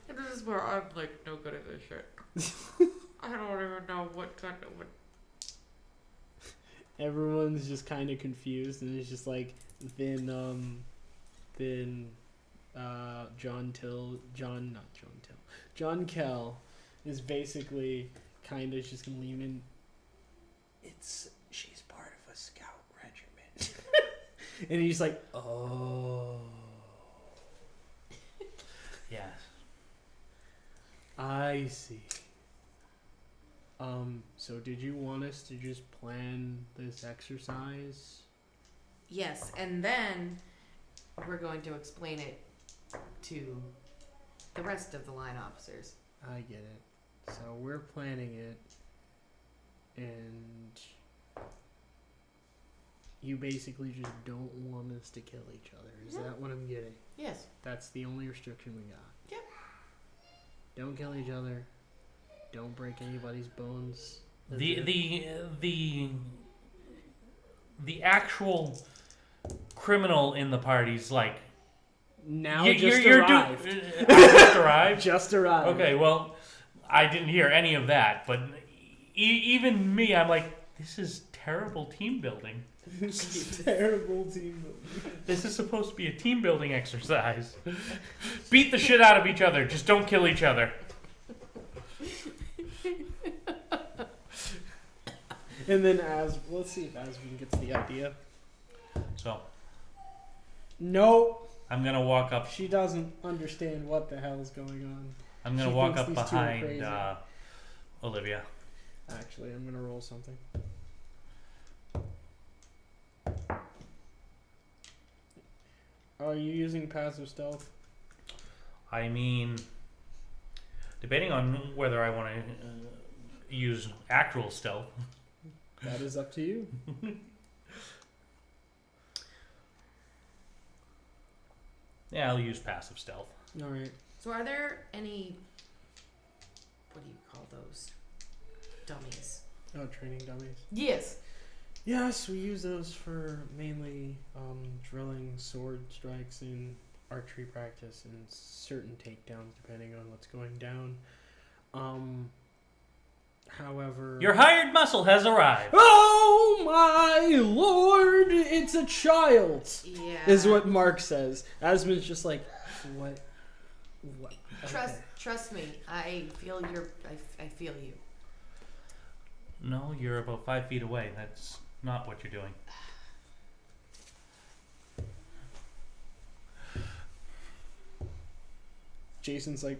This is where I'm like no good at this shit. I don't even know what kind of what. Everyone's just kind of confused, and it's just like John Kell is basically kind of just gonna lean in. She's part of a scout regiment, and he's like, oh. Yes. I see. So did you want us to just plan this exercise? Yes, and then we're going to explain it to the rest of the line officers. I get it. So we're planning it, and you basically just don't want us to kill each other. Is Yeah. that what I'm getting? Yes. That's the only restriction we got. Yep. Don't kill each other. Don't break anybody's bones. The actual criminal in the party's like Now you- just you're arrived. I just arrived. Just arrived. Okay, well, I didn't hear any of that, but even me, I'm like, this is terrible team building. Terrible team building. This is supposed to be a team building exercise. Beat the shit out of each other. Just don't kill each other. And then let's see if Aswin gets the idea. So No, I'm gonna walk up. she doesn't understand what the hell's going on. I'm gonna she walk thinks up these two are behind crazy. Olivia. Actually, I'm gonna roll something. Are you using passive stealth? I mean, depending on whether I want to use actual stealth. That is up to you. Yeah, I'll use passive stealth. All right. So are there any, what do you call those? Dummies. Oh, training dummies. Yes. Yes, we use those for mainly drilling sword strikes in archery practice and certain takedowns, depending on what's going down. However, Your hired muscle has arrived. oh my lord, it's a child, Yeah. is what Mark says. Asmon's just like, what? Trust me. I feel I feel you. No, you're about 5 feet away. That's not what you're doing. Jason's like,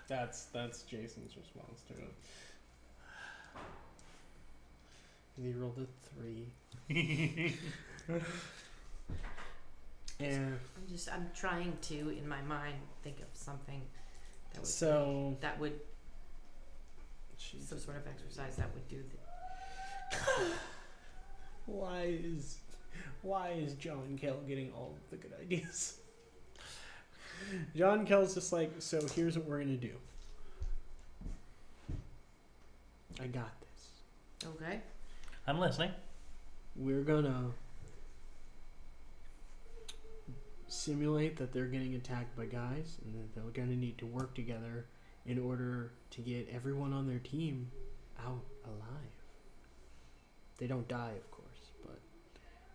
that's Jason's response to it. And he rolled a 3. And I'm trying to, in my mind, think of something that would so some sort of exercise that would do why is John Kell getting all of the good ideas? John Kell's just like, so here's what we're gonna do. I got this. Okay. I'm listening. we're gonna simulate that they're getting attacked by guys, and that they're gonna need to work together in order to get everyone on their team out alive. They don't die, of course, but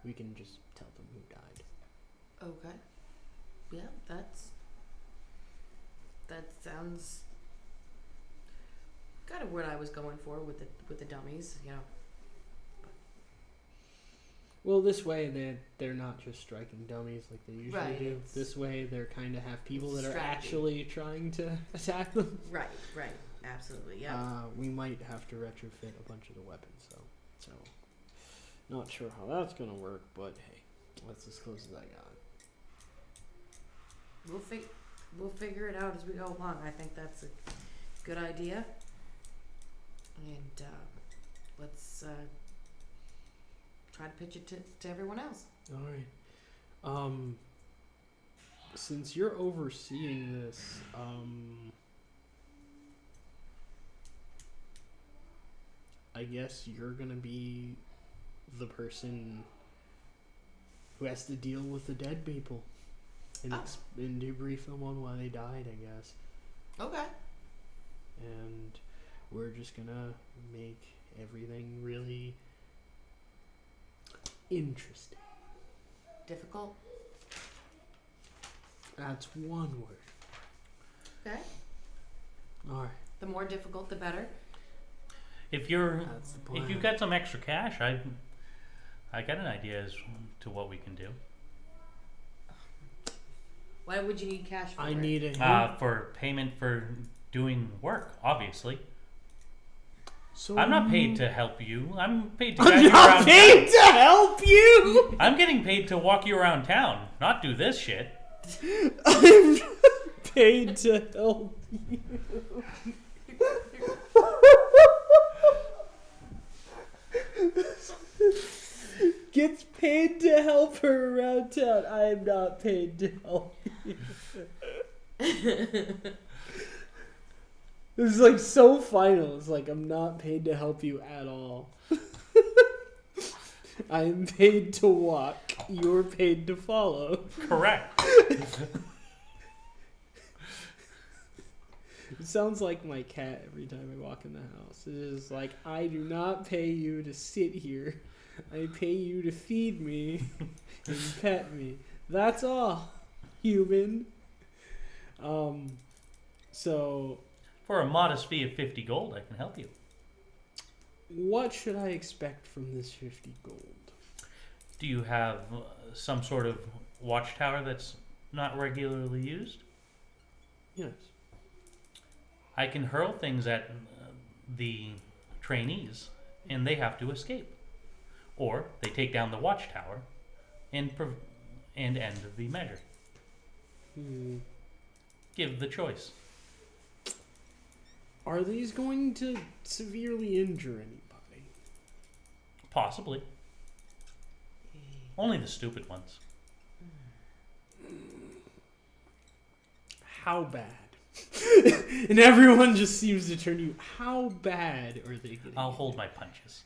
we can just tell them who died. Okay. Yeah, that sounds kind of what I was going for with the dummies, you know. Well, this way they're not just striking dummies like they usually Right, do. it's- This way they're kind of have people that are strategy. actually trying to attack them. Right, absolutely, yeah. We might have to retrofit a bunch of the weapons, though. So, not sure how that's gonna work, but hey, that's as close as I got. We'll figure it out as we go along. I think that's a good idea. And let's try to pitch it to everyone else. All right. Since you're overseeing this, I guess you're gonna be the person who has to deal with the dead people and and debrief them on why they died, I guess. Okay. And we're just gonna make everything really interesting. Difficult? That's one word. Okay. All right. The more difficult, the better. If That's the plan. you've got some extra cash, I got an idea as to what we can do. Why would you need cash for I it? need a hint. For payment for doing work, obviously. So I'm not paid to help you. I'm paid to guide I'm you not around paid town. to help you. I'm getting paid to walk you around town, not do this shit. I'm not paid to help you. Gets paid to help her around town. I am not paid to help you. This is like so final. It's like I'm not paid to help you at all. I am paid to walk. You're paid to follow. Correct. It sounds like my cat every time I walk in the house. It is like, I do not pay you to sit here. I pay you to feed me and pet me. That's all, human. So, For a modest fee of 50 gold, I can help you. what should I expect from this 50 gold? Do you have some sort of watchtower that's not regularly used? Yes. I can hurl things at the trainees, and they have to escape. Or they take down the watchtower and end the measure. Give the choice. Are these going to severely injure anybody? Possibly. Only the stupid ones. How bad? And everyone just seems to turn to you. How bad are they getting? I'll hold my punches.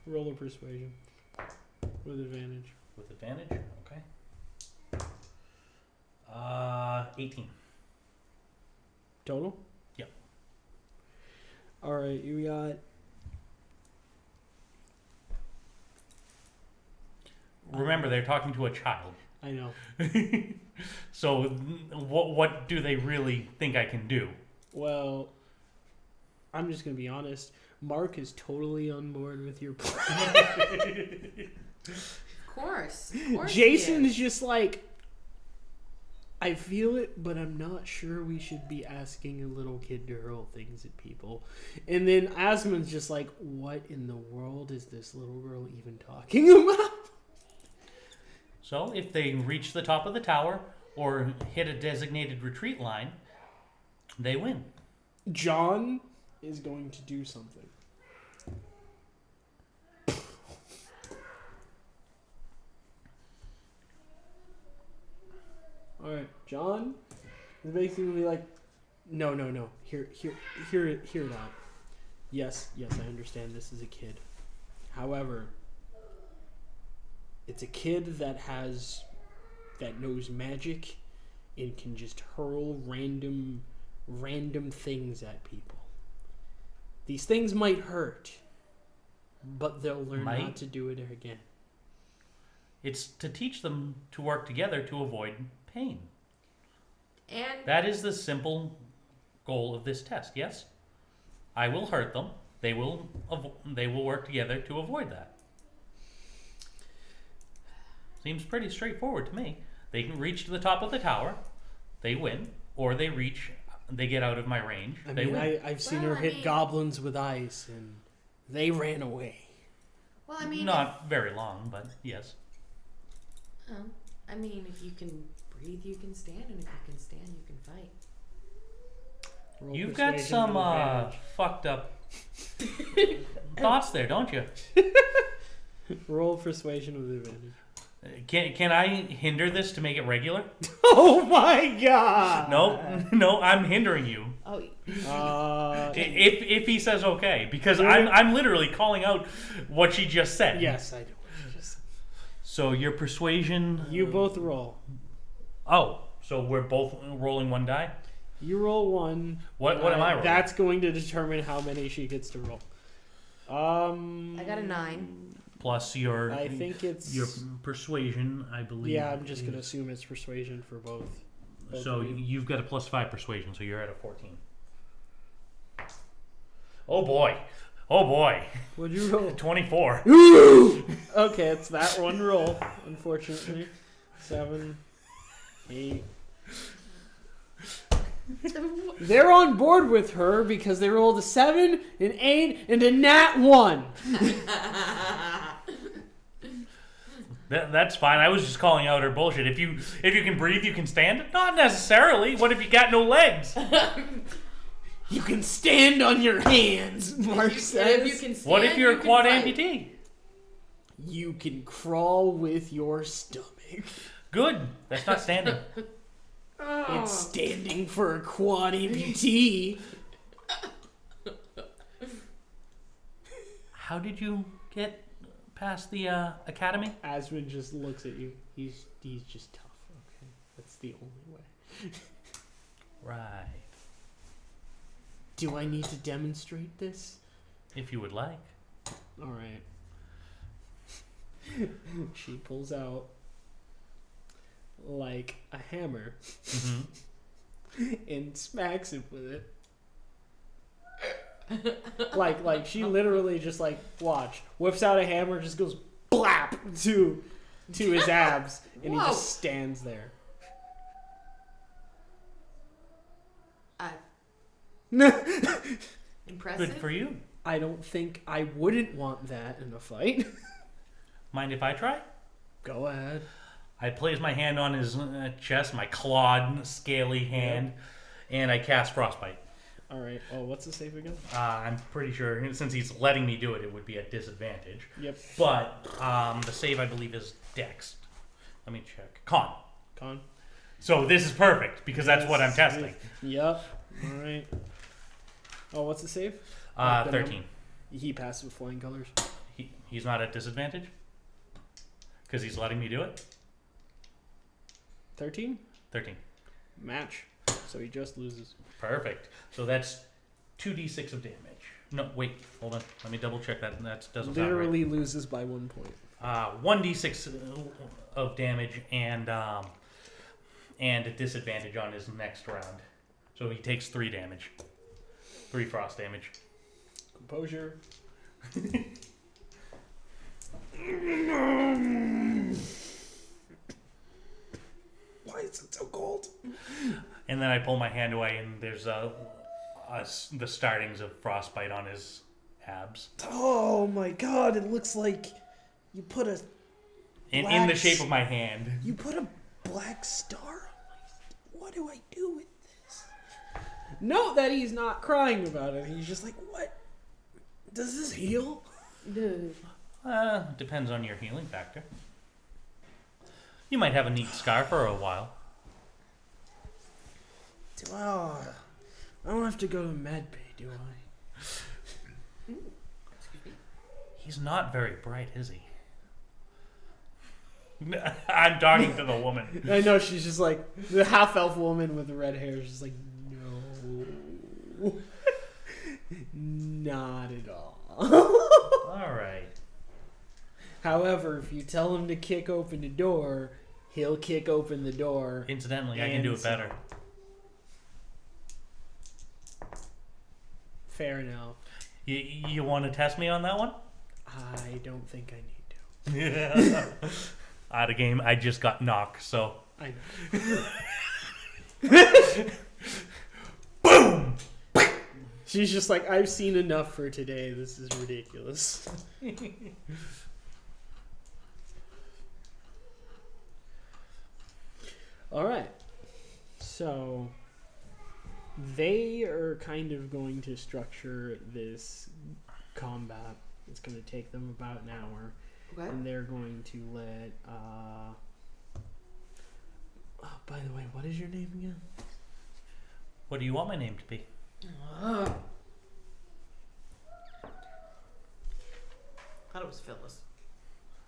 Roll a persuasion. With advantage. With advantage? Okay. 18. Total? Yep. Alright, you got... Remember, they're talking to a child. I know. So, what do they really think I can do? Well, I'm just going to be honest. Mark is totally on board with your plan. Of course. Jason's just like, I feel it, but I'm not sure we should be asking a little kid to hurl things at people. And then Asmon's just like, what in the world is this little girl even talking about? So, if they reach the top of the tower or hit a designated retreat line, they win. John is going to do something. Alright, John is basically like, no. Hear it out. Yes, I understand this is a kid. However, it's a kid that knows magic and can just hurl random things at people. These things might hurt, but they'll learn not to do it again. It's to teach them to work together to avoid pain. And That is the simple goal of this test, yes? I will hurt them. They will work together to avoid that. Seems pretty straightforward to me. They can reach to the top of the tower, they win, or they get out of my range, they win. I've seen her hit goblins with ice, and they ran away. well, I mean, Not very long, but yes. if you can breathe, you can stand, and if you can stand, you can fight. Roll You've got persuasion some with advantage. fucked up thoughts there, don't you? Roll persuasion with advantage. Can I hinder this to make it regular? Oh my god! No, I'm hindering you. Oh, If he says okay, because I'm literally calling out what she just said. Yes, I do. So your persuasion. You both roll. Oh, so we're both rolling one die. You roll one. What am I rolling? That's going to determine how many she gets to roll. I got a 9. Plus your. I think it's your persuasion, I believe. Yeah, I'm just gonna assume it's persuasion for both So of you. you've got a +5 persuasion, so you're at a 14. Oh boy. What'd you roll? 24. Okay, it's that one roll, unfortunately. 7, 8. They're on board with her because they rolled a 7, an 8, and a nat 1. That's fine. I was just calling out her bullshit. If you can breathe, you can stand. Not necessarily. What if you got no legs? You can stand on your hands, Mark says. And if you can stand, What if you're you a can quad fight. amputee? You can crawl with your stomach. Good. That's not standing. It's standing for a quad amputee. How did you get past the academy? Asmund just looks at you. He's just tough. Okay, that's the only way. Right. Do I need to demonstrate this? If you would like. All right. She pulls out like a hammer Mm-hmm. and smacks him with it. like she literally just whips out a hammer, just goes blap to his abs, and he Whoa. just stands there. Impressive. Good for you. I don't think I wouldn't want that in a fight. Mind if I try? Go ahead. I place my hand on his chest, my clawed, scaly hand, and I cast Frostbite. All right. Oh, what's the save again? I'm pretty sure, since he's letting me do it, it would be a disadvantage. Yep. But the save, I believe, is Dex. Let me check. Con. Con. So this is perfect, because that's what I'm testing. Yep. All right. Oh, what's the save? 13. He passed with flying colors. He's not at disadvantage? Because he's letting me do it? 13? 13. Match. So he just loses. Perfect. So that's 2d6 of damage. No, wait. Hold on. Let me double check that. That doesn't sound right. Literally loses by 1 point. 1d6 of damage and a disadvantage on his next round. So he takes 3 damage. 3 frost damage. Composure. Why is it so cold? And then I pull my hand away, and there's the startings of frostbite on his abs. Oh my god, it looks like you put a In the shape of my hand. You put a black star on my... What do I do with this? Note that he's not crying about it. He's just like, what? Does this heal? Depends on your healing factor. You might have a neat scar for a while. I don't have to go to med bay, do I? Excuse me. He's not very bright, is he? I'm talking to the woman. I know, she's just like, the half-elf woman with the red hair is just like, no. Not at all. Alright. However, if you tell him to kick open the door, he'll kick open the door. Incidentally, I can do it better. Fair enough. You want to test me on that one? I don't think I need to. Yeah. Out of game, I just got knocked, so. I know. Boom! She's just like, I've seen enough for today. This is ridiculous. Alright. So, they are kind of going to structure this combat. It's going to take them about an hour. Okay. And they're going to let, oh, by the way, what is your name again? What do you want my name to be? Thought it was Phyllis.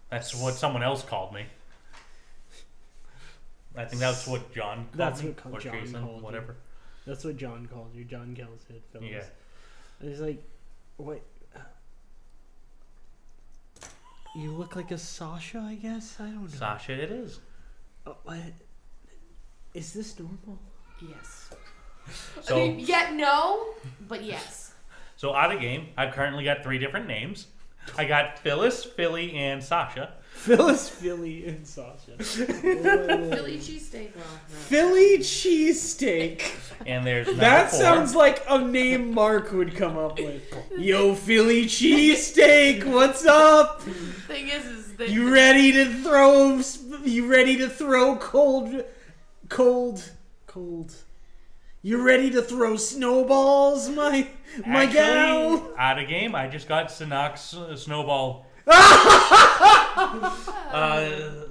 That's what someone else called me. I think that's what John called That's me. what Or John Jason, called you. whatever. That's what John called you. John Kells said Phyllis. Yeah. And he's like, what? You look like a Sasha, I guess? I don't know. Sasha it is. What? Is this normal? Yes. So, I mean, yeah, no, but yes. so out of game, I've currently got 3 different names. I got Phyllis, Philly, and Sasha. Phyllis, Philly, and Sasha. Philly cheesesteak. Well, no. Philly cheesesteak. And there's number That 4. sounds like a name Mark would come up with. Yo, Philly cheesesteak, what's up? Thing is that You ready to throw? You ready to throw cold? You ready to throw snowballs, my gal? Actually, out of game, I just got Sinnock's snowball.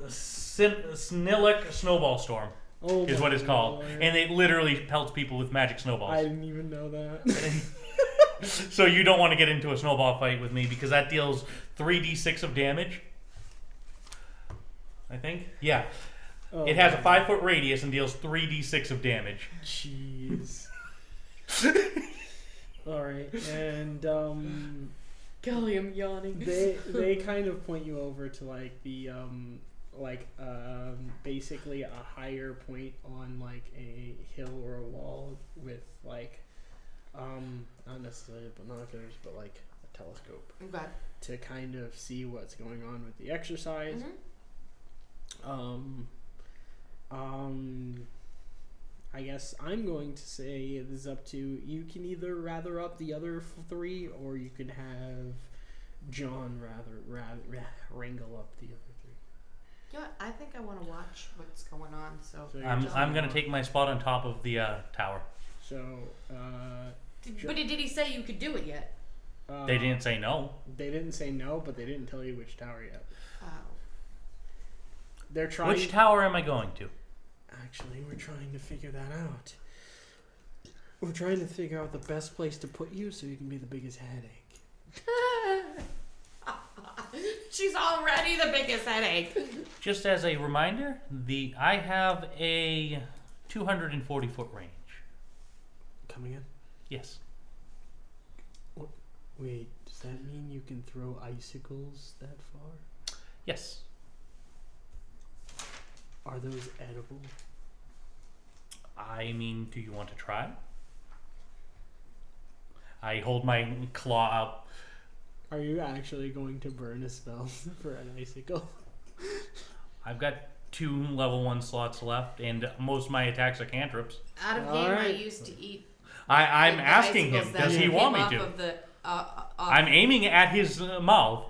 Snillick Snowball Storm Oh is my what it's called. Lord. And it literally pelts people with magic snowballs. I didn't even know that. So you don't want to get into a snowball fight with me because that deals 3d6 of damage. I think? Yeah. Oh, It has a 5-foot radius and deals 3d6 of damage. Jeez. All right, and Golly, I'm yawning. they kind of point you over to like the basically a higher point on like a hill or a wall with like not necessarily binoculars but like a telescope Okay. to kind of see what's going on with the exercise. I guess I'm going to say this is up to you. Can either rather up the other 3 or you can have John wrangle up the other 3. You know what? I think I want to watch what's going on. So you're I'm just going to take my spot on top of the tower. So But did he say you could do it yet? They didn't say no. They didn't say no, but they didn't tell you which tower yet. Oh. They're trying. Which tower am I going to? Actually, we're trying to figure that out. We're trying to figure out the best place to put you so you can be the biggest headache. She's already the biggest headache. Just as a reminder, I have a 240-foot range. Coming in? Yes. Wait, does that mean you can throw icicles that far? Yes. Are those edible? I mean, do you want to try? I hold my claw up. Are you actually going to burn a spell for an icicle? I've got 2 level 1 slots left, and most of my attacks are cantrips. Out of game, All I right. used to eat. I'm the asking icicles him, that does he came want me off to? Of the, I'm aiming at his mouth.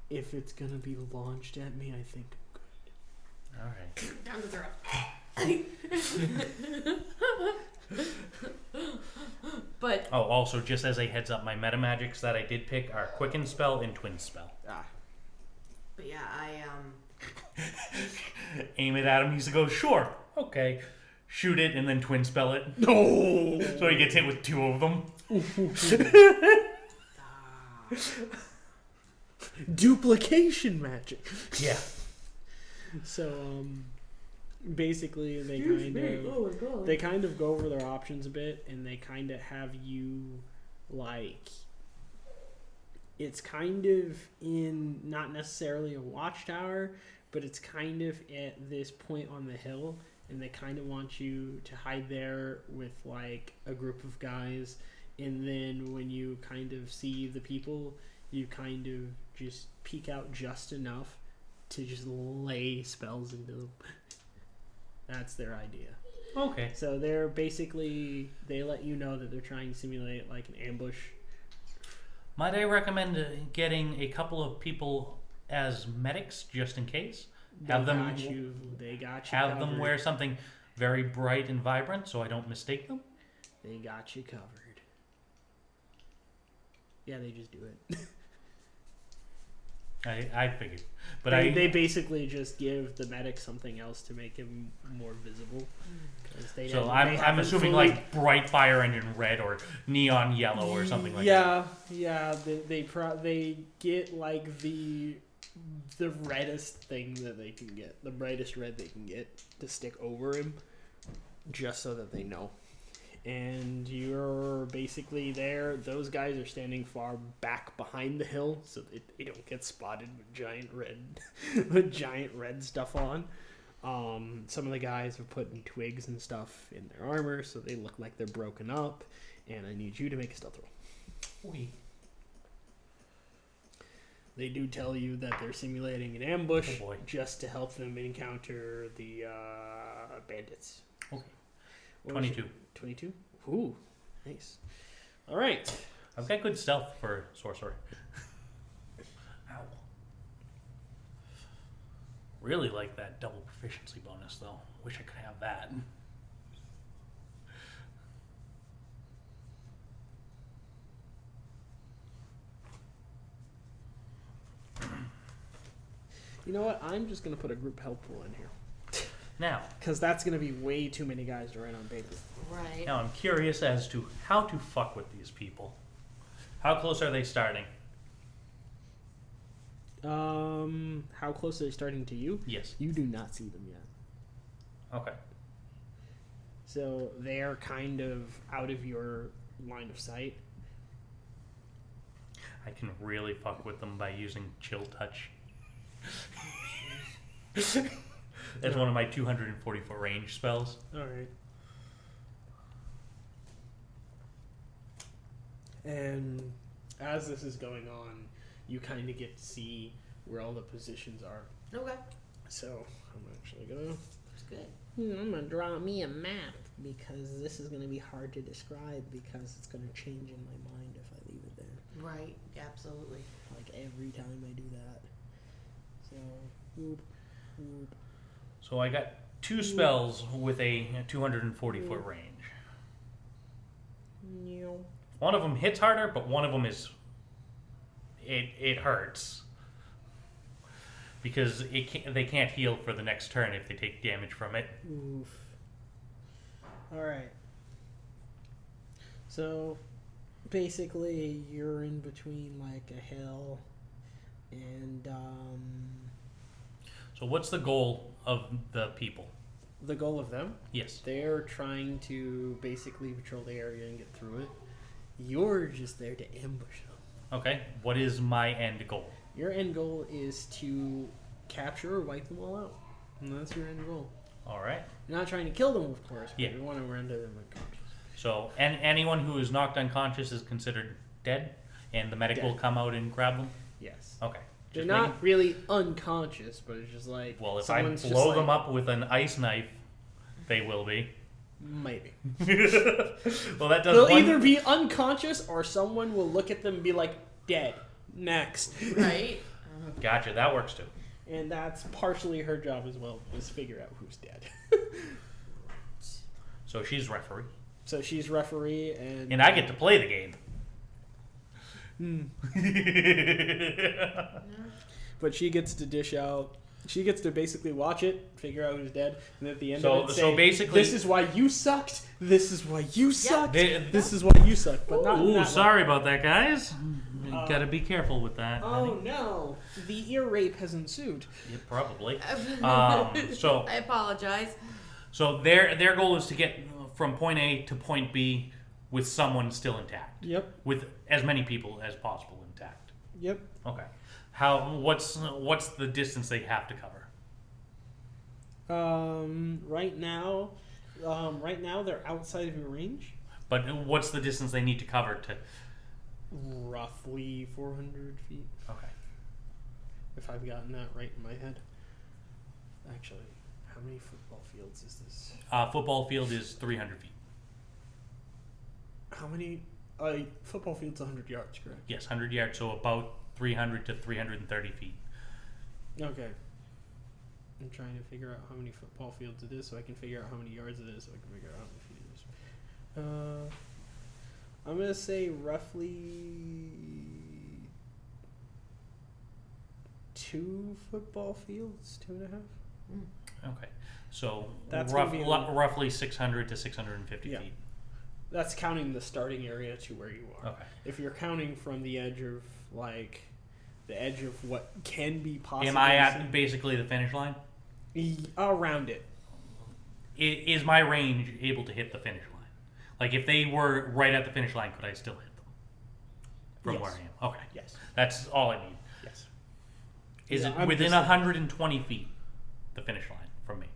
If it's gonna be launched at me, I think I'm good. Alright. down the throat. But Oh, also, just as a heads up, my meta magics that I did pick are Quicken Spell and Twin Spell. but yeah, I Aim it at him, he's to go, sure, okay. Shoot it and then Twin Spell it. No. So he gets hit with 2 of them. Duplication magic. Yeah. So basically they kind of go over their options a bit, and they kind of have you like, it's kind of in not necessarily a watchtower, but it's kind of at this point on the hill, and they kind of want you to hide there with like a group of guys, and then when you kind of see the people, you kind of just peek out just enough to just lay spells into them. That's their idea. Okay. So they're basically, they let you know that they're trying to simulate like an ambush. Might I recommend getting a couple of people as medics just in case? They got you Have covered. them wear something very bright and vibrant so I don't mistake them? They got you covered. Yeah, they just do it. I figured. But they basically just give the medic something else to make him more visible. So I'm assuming like bright fire engine red or neon yellow or something like that. Yeah. They get like the reddest thing that they can get, the brightest red they can get to stick over him, just so that they know. And you're basically there. Those guys are standing far back behind the hill, so they don't get spotted with giant red stuff on. Some of the guys are putting twigs and stuff in their armor, so they look like they're broken up. And I need you to make a stealth roll. Oui. They do tell you that they're simulating an ambush Oh boy. just to help them encounter the bandits. Okay. What was 22. it? 22? Ooh, nice. All right. I've got good stealth for sorcerer. Ow. Really like that double proficiency bonus though. Wish I could have that. You know what? I'm just going to put a group help pool in here. Now, Because that's going to be way too many guys to write on paper. Right. I'm curious as to how to fuck with these people. How close are they starting? How close are they starting to you? Yes. You do not see them yet. Okay. So they're kind of out of your line of sight. I can really fuck with them by using chill touch. That's one of my 240 foot range spells. All right. And as this is going on, you kind of get to see where all the positions are. Okay. So I'm actually gonna. That's good. I'm gonna draw me a map because this is gonna be hard to describe because it's gonna change in my mind if I leave it there. Right. Absolutely. Like every time I do that. So. Whoop, whoop. So I got two spells with a 240 foot range. Meow. One of them hits harder, but one of them is it hurts because they can't heal for the next turn if they take damage from it. Oof. All right. So, basically, you're in between like a hill and So what's the goal of the people? the goal of them. Yes. They're trying to basically patrol the area and get through it. You're just there to ambush them. Okay. What is my end goal? Your end goal is to capture or wipe them all out. And that's your end goal. All right. You're not trying to kill them, of course, but Yeah. you want to render them unconscious. So anyone who is knocked unconscious is considered dead, and the medic will Dead. come out and grab them. Yes. Okay. They're Just not making- really unconscious, but it's just like Well, if I someone's just blow like, them up with an ice knife, they will be. maybe. Well, that does. They'll one- either be unconscious or someone will look at them and be like, dead. Next. Right. Gotcha. That works too. And that's partially her job as well, is figure out who's dead. So she's referee, So she's referee and... and I get to play the game. But she gets to dish out... She gets to basically watch it, figure out who's dead, and at the end So- of it so say, basically- this is why you sucked, this is why you sucked, They- this is why you sucked. But not, Ooh, not sorry about that, guys. gotta be careful with that. Oh honey. no! The ear rape has ensued. Yeah, probably. So I apologize. So their goal is to get from point A to point B with someone still intact. Yep. With as many people as possible intact. Yep. Okay. What's the distance they have to cover? Right now they're outside of your range. But what's the distance they need to cover to? Roughly 400 feet. Okay. If I've gotten that right in my head. Actually, how many football fields is this? Football field is 300 feet. How many? Football field's 100 yards, correct? Yes, 100 yards, so about 300 to 330 feet. Okay. I'm trying to figure out how many football fields it is so I can figure out how many yards it is so I can figure out how many feet it is. I'm going to say roughly 2 football fields, 2.5. Okay. So That's gonna be roughly 600 to 650 Yeah. feet. That's counting the starting area to where you are. Okay. If you're counting from the edge of, like, the edge of what can be possible. Am I at basically the finish line? Around it. Is my range able to hit the finish line? Like, if they were right at the finish line, could I still hit them? From Yes. where I am? Okay. Yes. That's all I need. Yes. Is Yeah, it I'm within just- 120 feet, the finish line, from me?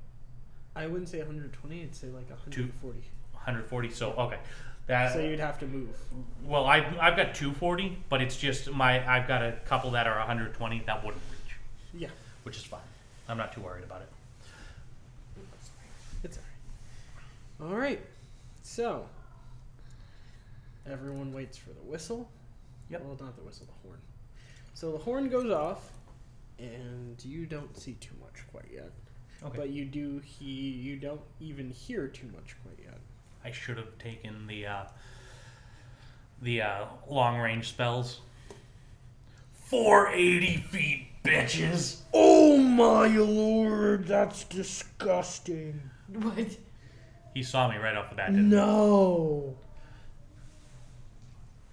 I wouldn't say 120, I'd say like 140. 140, so, okay. That, So you'd have to move. well, I've got 240, but it's just I've got a couple that are 120 that wouldn't reach, Yeah. which is fine. I'm not too worried about it. It's alright. Alright. So, everyone waits for the whistle. Yep. Well, not the whistle, the horn. So the horn goes off, and you don't see too much quite yet. Okay. But you don't even hear too much quite yet. I should have taken the long range spells. 480 feet, bitches. Oh my lord, that's disgusting. What? He saw me right off the bat, didn't No.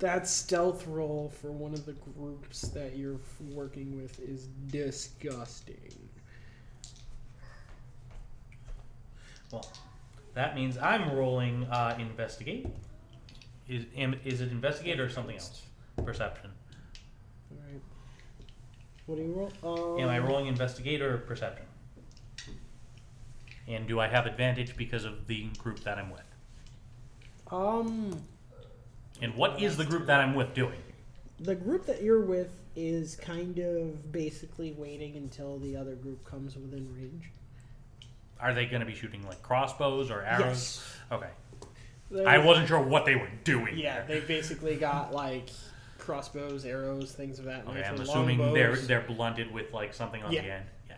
That stealth roll for one of the groups that you're working with is disgusting. Well, that means I'm rolling investigate. Is it investigate or something else? Perception. Alright. What do you roll? Am I rolling investigate or perception? And do I have advantage because of the group that I'm with? And what is the group that I'm with doing? The group that you're with is kind of basically waiting until the other group comes within range. Are they going to be shooting like crossbows or arrows? Yes. Okay. They're- I wasn't sure what they were doing. Yeah, there. they basically got like crossbows, arrows, things of that Okay, nature. I'm assuming longbows. they're blunted with like something on Yeah. the end. Yeah.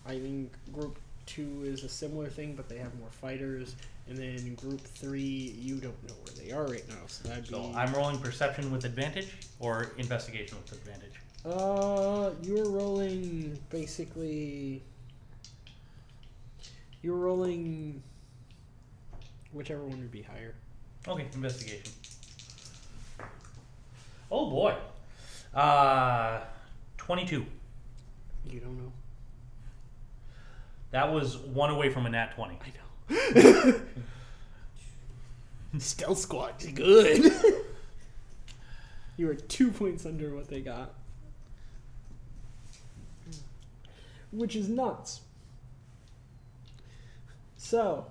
I think group 2 is a similar thing, but they have more fighters. And then group 3, you don't know where they are right now, so that'd So be. I'm rolling perception with advantage or investigation with advantage. You're rolling basically. You're rolling. Whichever one would be higher. Okay, investigation. Oh boy. 22. You don't know. That was one away from a nat 20. I know. Stealth Squad's good. You were 2 points under what they got. Which is nuts. So,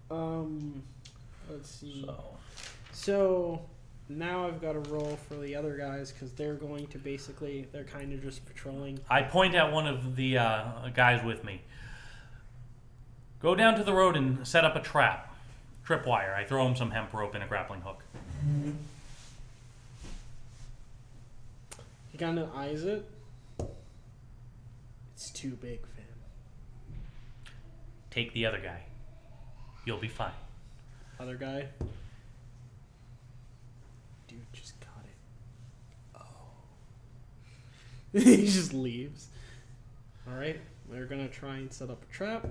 let's see. So, now I've got to roll for the other guys because they're going to they're kind of just patrolling. I point at one of the guys with me. Go down to the road and set up a tripwire. I throw him some hemp rope and a grappling hook. He kind of eyes it. It's too big, fam. Take the other guy. You'll be fine. Other guy. Dude just got it. Oh. He just leaves. Alright, we're gonna try and set up a trap.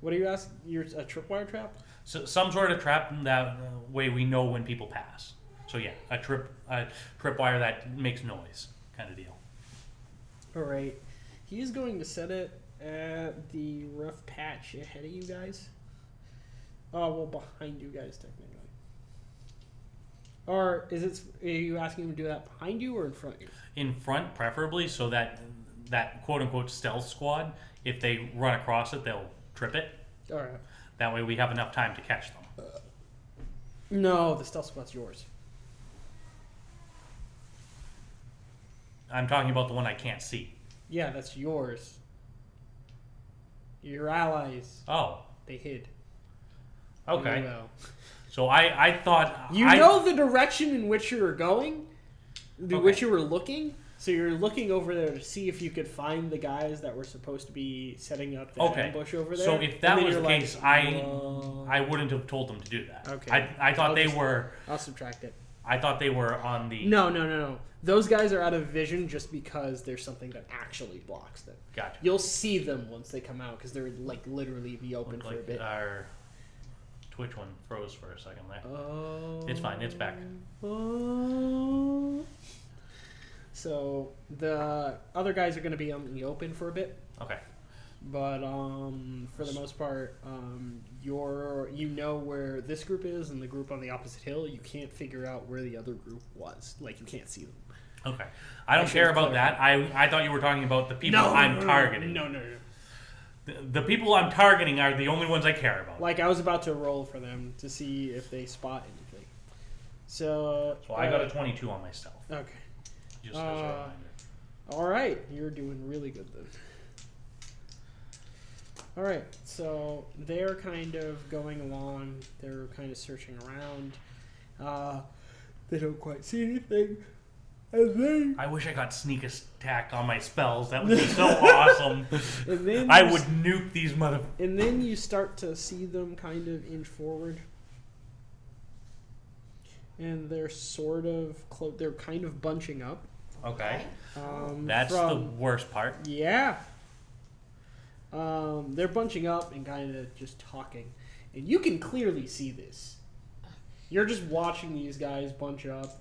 What do you ask? A tripwire trap? So some sort of trap that way we know when people pass. So yeah, a tripwire that makes noise kind of deal. All right. He's going to set it at the rough patch ahead of you guys. Oh, well, behind you guys, technically. Or is it? Are you asking him to do that behind you or in front of you? In front, preferably, so that quote unquote stealth squad, if they run across it, they'll trip it. All right. That way, we have enough time to catch them. No, the stealth squad's yours. I'm talking about the one I can't see. Yeah, that's yours. Your allies, Oh, they hid. okay. Well. So I thought You know the direction in which you were going, which Okay. you were looking. So you're looking over there to see if you could find the guys that were supposed to be setting up the Okay. ambush over there. So if that And then was you're the like, case, "Whoa." I wouldn't have told them to do that. Okay. I thought I'll they just- were. I'll subtract it. I thought they were on the. No. Those guys are out of vision just because there's something that actually blocks them. Gotcha. You'll see them once they come out because they're like literally be open Looked for a like bit. our Twitch one froze for a second there. Oh. It's fine. It's back. Oh. So the other guys are going to be on the open for a bit, Okay. but for the most part, you know where this group is and the group on the opposite hill. You can't figure out where the other group was. Like you can't see them. Okay. I don't care about that. I thought you were talking about the people I'm targeting. No. The people I'm targeting are the only ones I care about. Like I was about to roll for them to see if they spot anything. So I got a 22 on my stealth. Okay. Just as a reminder. All right, you're doing really good then. All right, so they're kind of going along. They're kind of searching around. They don't quite see anything. And then, I wish I got sneak attack on my spells. That would be so awesome. and then I you would nuke these mother. And then you start to see them kind of inch forward. And they're sort of they're kind of bunching up. Okay. That's the worst part. Yeah. They're bunching up and kind of just talking. And you can clearly see this. You're just watching these guys bunch up.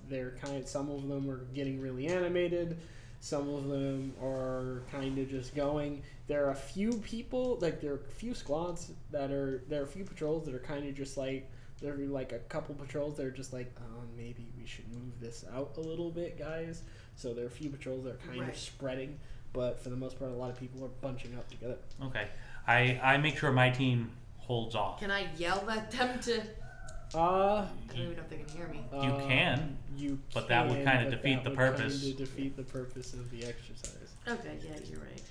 Some of them are getting really animated. Some of them are kind of just going. There are a few people, there are a few squads there are a few patrols that are kind of just like, there are like a couple patrols that are just like, maybe we should move this out a little bit, guys. So there are a few patrols that are kind of spreading, but for the most part, a lot of people are bunching up together. Okay. I make sure my team holds off. Can I yell at them to? I don't even know if they can hear me. You can. But that would kind of defeat the purpose. Kind of defeat the purpose of the exercise. Okay, yeah, you're right.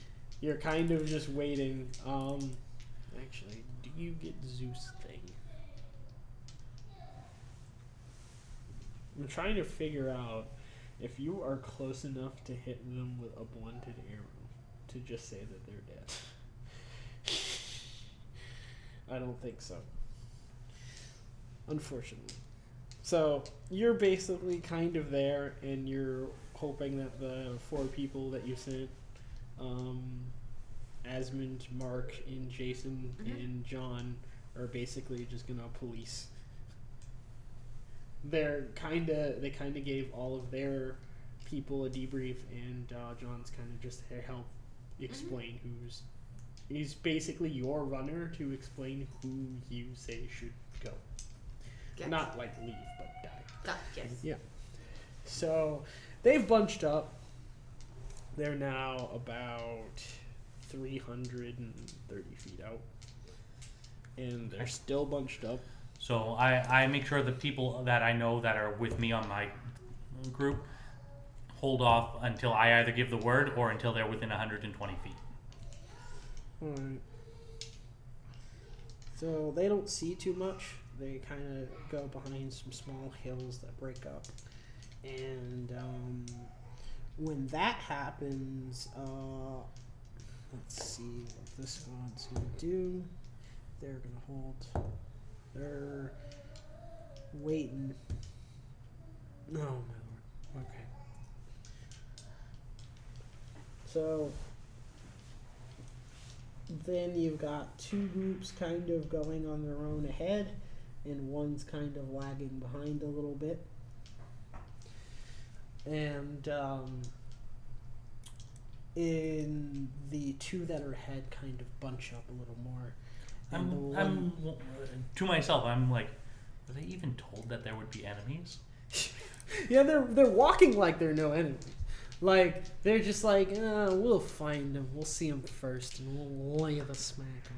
You're kind of just waiting. Actually, do you get Zeus thing? I'm trying to figure out if you are close enough to hit them with a blunted arrow to just say that they're dead. I don't think so. Unfortunately. So, you're basically kind of there, and you're hoping that the 4 people that you sent, Asmund, Mark, and Jason, and John, are basically just gonna police. They kind of gave all of their people a debrief, and John's kind of just to help explain he's basically your runner to explain who you say should go. Gotcha. Not like leave, but die. Yes. Yeah. So they've bunched up. They're now about 330 feet out. And they're still bunched up. So I make sure the people that I know that are with me on my group hold off until I either give the word or until they're within 120 feet. Alright. So they don't see too much. They kind of go behind some small hills that break up. And when that happens, let's see what this squad's going to do. They're going to hold. They're waiting. Oh, my lord. Okay. So then you've got 2 groups kind of going on their own ahead, and one's kind of lagging behind a little bit. And in the two that are ahead, kind of bunch up a little more. And the one- to myself, I'm like, were they even told that there would be enemies? Yeah, they're walking like they're no enemy. Like, they're just like, we'll find them. We'll see them first, and we'll lay the smack on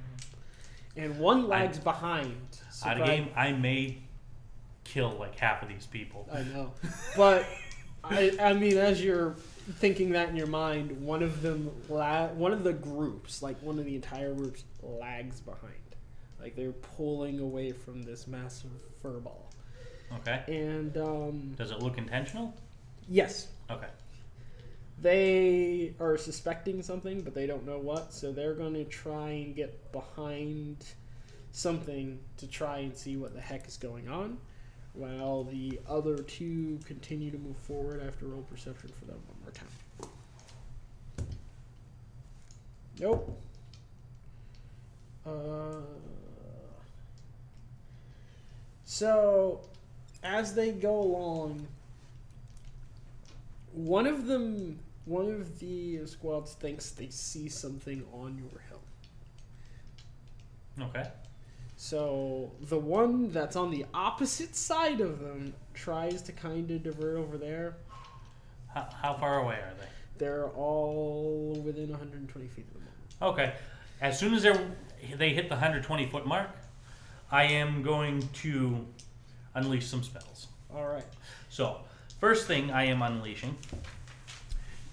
them. And one lags behind. Out of game, I may kill like half of these people. I know. But, I mean, as you're thinking that in your mind, one of the groups, like one of the entire groups, lags behind. Like, they're pulling away from this massive fur ball. Okay. And, Does it look intentional? yes. Okay. They are suspecting something, but they don't know what, so they're going to try and get behind something to try and see what the heck is going on, while the other two continue to move forward. I have to roll perception for them one more time. Nope. So, as they go along, one of the squads thinks they see something on your hill. Okay. So the one that's on the opposite side of them tries to kind of divert over there. How far away are they? They're all within 120 feet of the moment. Okay. As soon as they hit the 120-foot mark, I am going to unleash some spells. All right. So, first thing I am unleashing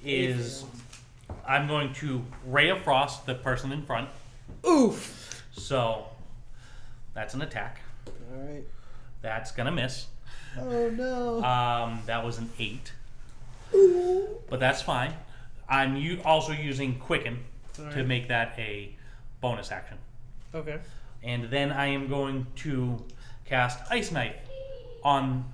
is I'm going to Ray of Frost the person in front. Oof. So, that's an attack. All right. That's going to miss. Oh no. That was an 8. But that's fine. I'm also using Quicken to make that a bonus action. Okay. And then I am going to cast Ice Knife on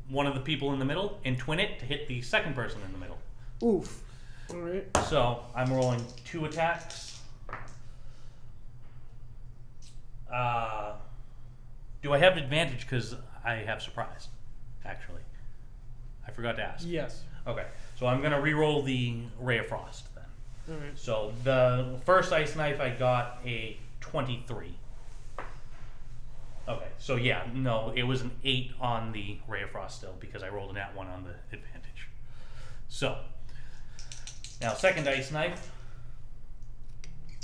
one of the people in the middle and twin it to hit the second person in the middle. Oof. All right. So I'm rolling 2 attacks. Do I have advantage because I have surprise? Actually, I forgot to ask. Yes. Okay, so I'm gonna re-roll the Ray of Frost then. All right. So the first Ice Knife I got a 23. Okay, so yeah, no, it was an 8 on the Ray of Frost still because I rolled a nat 1 on the advantage. So, now second Ice Knife,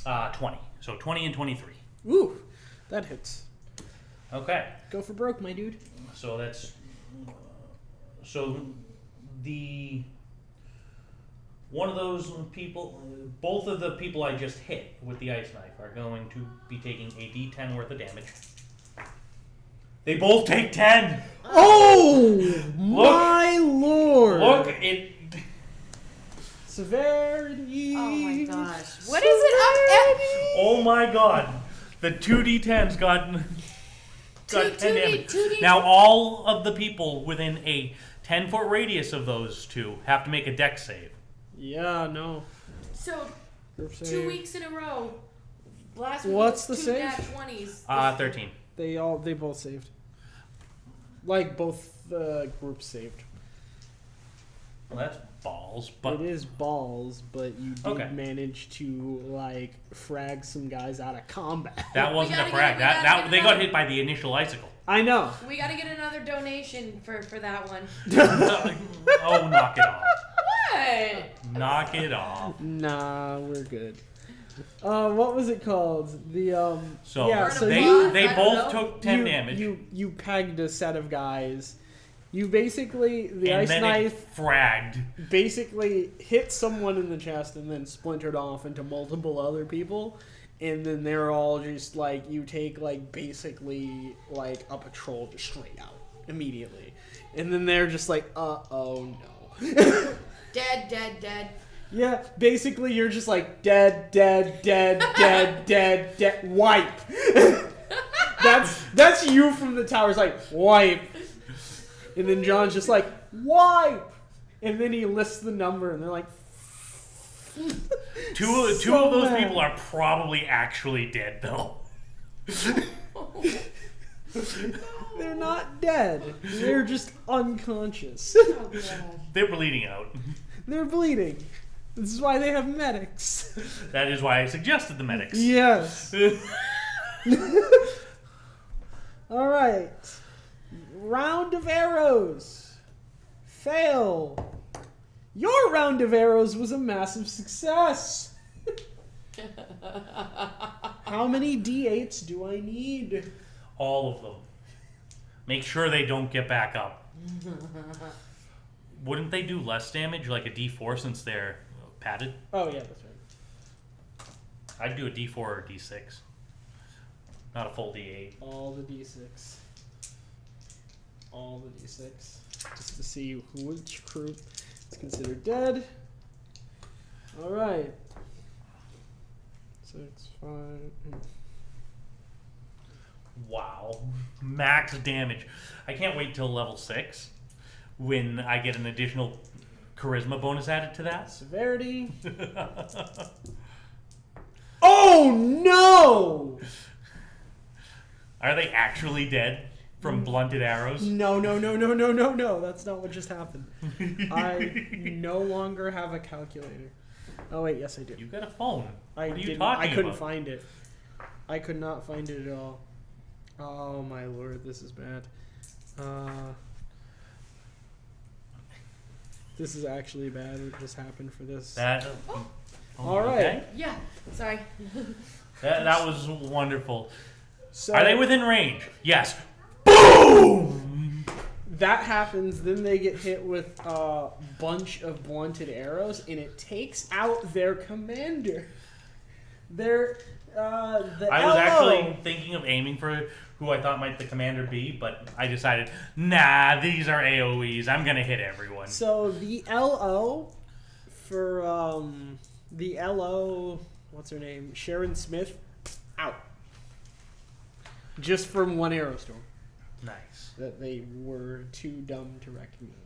20. So 20 and 23. Ooh, that hits. Okay, Go for broke, my dude. so that's... So the... One of those people, both of the people I just hit with the Ice Knife are going to be taking a D10 worth of damage. They both take 10! Oh, my lord. Look, it... Severity. Oh my gosh. What is it up at? Oh my god. The 2d10s got 10 damage. 2d10. Now all of the people within a 10-foot radius of those two have to make a dex save. Yeah, no. So, Group 2 save. weeks in a row. Last week What's the two save? nat 20s. 13. They both saved. Like, both the groups saved. Well, that's balls, but... It is balls, but you did Okay. manage to, like, frag some guys out of combat. That wasn't a gotta frag. get- we That gotta they get got another- hit by the initial icicle. I know. We gotta get another donation for that one. Oh, knock it off. What? Knock it off. Nah, we're good. What was it called? The So, yeah, Burn so a they, boss? they I don't both know. took 10 damage. You pegged a set of guys. You basically the and ice then knife it fragged. basically hit someone in the chest and then splintered off into multiple other people, and then they're all just like, you take like basically like a patrol just straight out immediately, and then they're just like, oh no. Dead. Yeah, basically you're just like dead, wipe. That's you from the towers, like wipe, and then John's just like wipe, and then he lists the number, and they're like, Two of So those mad. people are probably actually dead, though. They're not dead. They're just unconscious. Oh, God. They're bleeding out. They're bleeding. This is why they have medics. That is why I suggested the medics. Yes. All right. Round of arrows. Fail. Your round of arrows was a massive success. How many D8s do I need? All of them. Make sure they don't get back up. Wouldn't they do less damage, like a D4, since they're padded? Oh, yeah, that's right. I'd do a D4 or a D6. Not a full D8. All the D6. All the D6. Just to see which group is considered dead. Alright. 6, 5. Wow. Max damage. I can't wait till level 6 when I get an additional charisma bonus added to that. Severity. Oh no! Are they actually dead from blunted arrows? No. That's not what just happened. I no longer have a calculator. Oh wait, yes I do. You got a phone. I What are you didn't. talking I couldn't about? find it. I could not find it at all. Oh my lord, this is bad. This is actually bad. What just happened for this? That. All right. Okay. Yeah, sorry. That was wonderful. So Are they within range? Yes. Boom! that happens, then they get hit with a bunch of blunted arrows, and it takes out their commander. Their I was actually thinking of aiming for who I thought might the commander be, but I decided, nah, these are AoEs. I'm gonna hit everyone. So the LO for the LO, what's her name? Sharon Smith, out. Just from one arrow storm. Nice. That they were too dumb to recognize.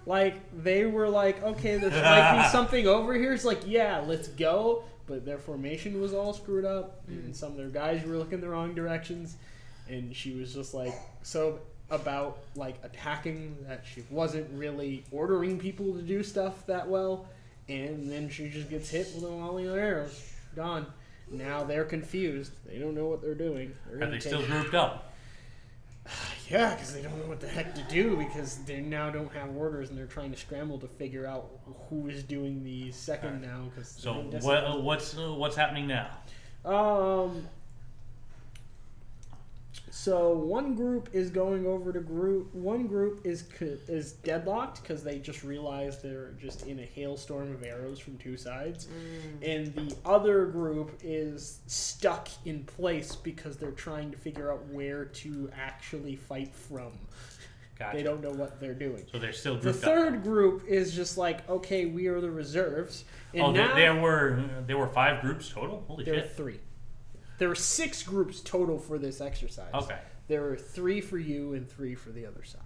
Like, they were like, okay, there might be something over here. It's like, yeah, let's go. But their formation was all screwed up, and some of their guys were looking the wrong directions. And she was just like, so about like attacking that she wasn't really ordering people to do stuff that well. And then she just gets hit with a volley of arrows. Gone. Now they're confused. They don't know what they're doing. Are they still grouped up? Yeah, because they don't know what the heck to do, because they now don't have orders, and they're trying to scramble to figure out who is doing the second now. Cause So what's happening now? So one group is going over to group. One group is deadlocked because they just realized they're just in a hailstorm of arrows from two sides, and the other group is stuck in place because they're trying to figure out where to actually fight from. Gotcha. They don't know what they're doing. So they're still The grouped up. third group is just like, okay, we are the reserves. And Oh, now there were 5 groups total? Holy there are shit. 3. There were 6 groups total for this exercise. Okay. There were 3 for you and 3 for the other side.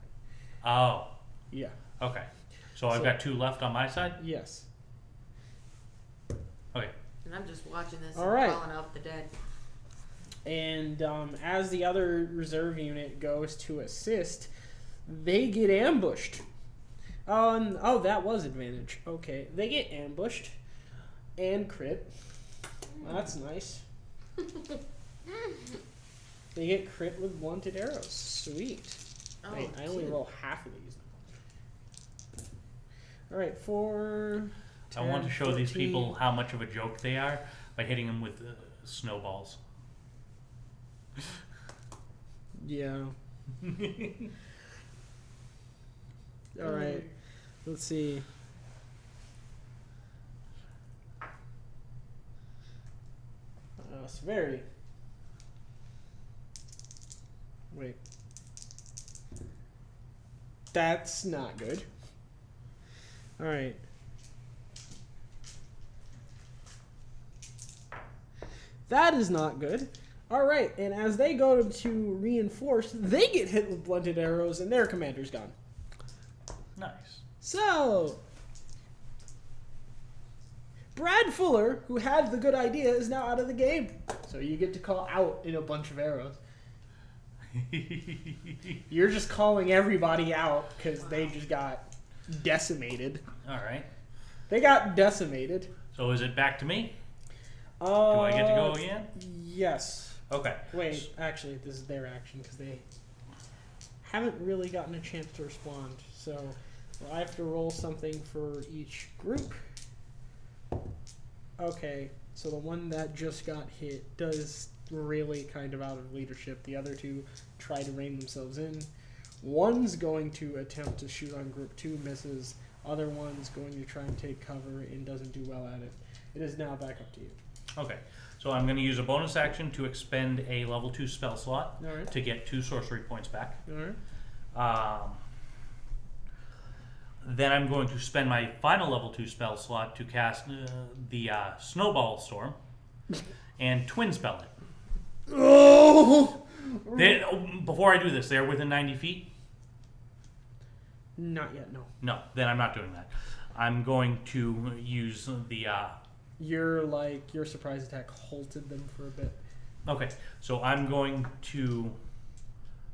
Oh, Yeah. okay. So I've got 2 left on my side? Yes. Okay. And I'm just watching this All and right. calling out the dead. And as the other reserve unit goes to assist, they get ambushed. Oh, that was advantage. Okay. They get ambushed and crit. That's nice. They get crit with blunted arrows. Sweet. Oh, Wait, I only cute. roll half of these. Alright, 4. I want to 10, show these 14. people how much of a joke they are by hitting them with snowballs. Yeah. Alright. Let's see. Severity. Wait. That's not good. Alright. That is not good. Alright, and as they go to reinforce, they get hit with blunted arrows and their commander's gone. Nice. So, Brad Fuller, who had the good idea, is now out of the game. So you get to call out in a bunch of arrows. You're just calling everybody out because they just got decimated. All right. They got decimated. So is it back to me? Do I get to go again? Yes. Okay. Wait, actually, this is their action because they haven't really gotten a chance to respond. So I have to roll something for each group. Okay, so the one that just got hit does really kind of out of leadership. The other two try to rein themselves in. One's going to attempt to shoot on group 2, misses. Other one's going to try and take cover and doesn't do well at it. It is now back up to you. Okay. So I'm going to use a bonus action to expend a level 2 spell slot All right. to get 2 sorcery points back. All right. Then I'm going to spend my final level 2 spell slot to cast the Snowball Storm and Twin Spell it. Oh! Before I do this, they're within 90 feet? Not yet, no. No, then I'm not doing that. I'm going to use the... Your surprise attack halted them for a bit. Okay, so I'm going to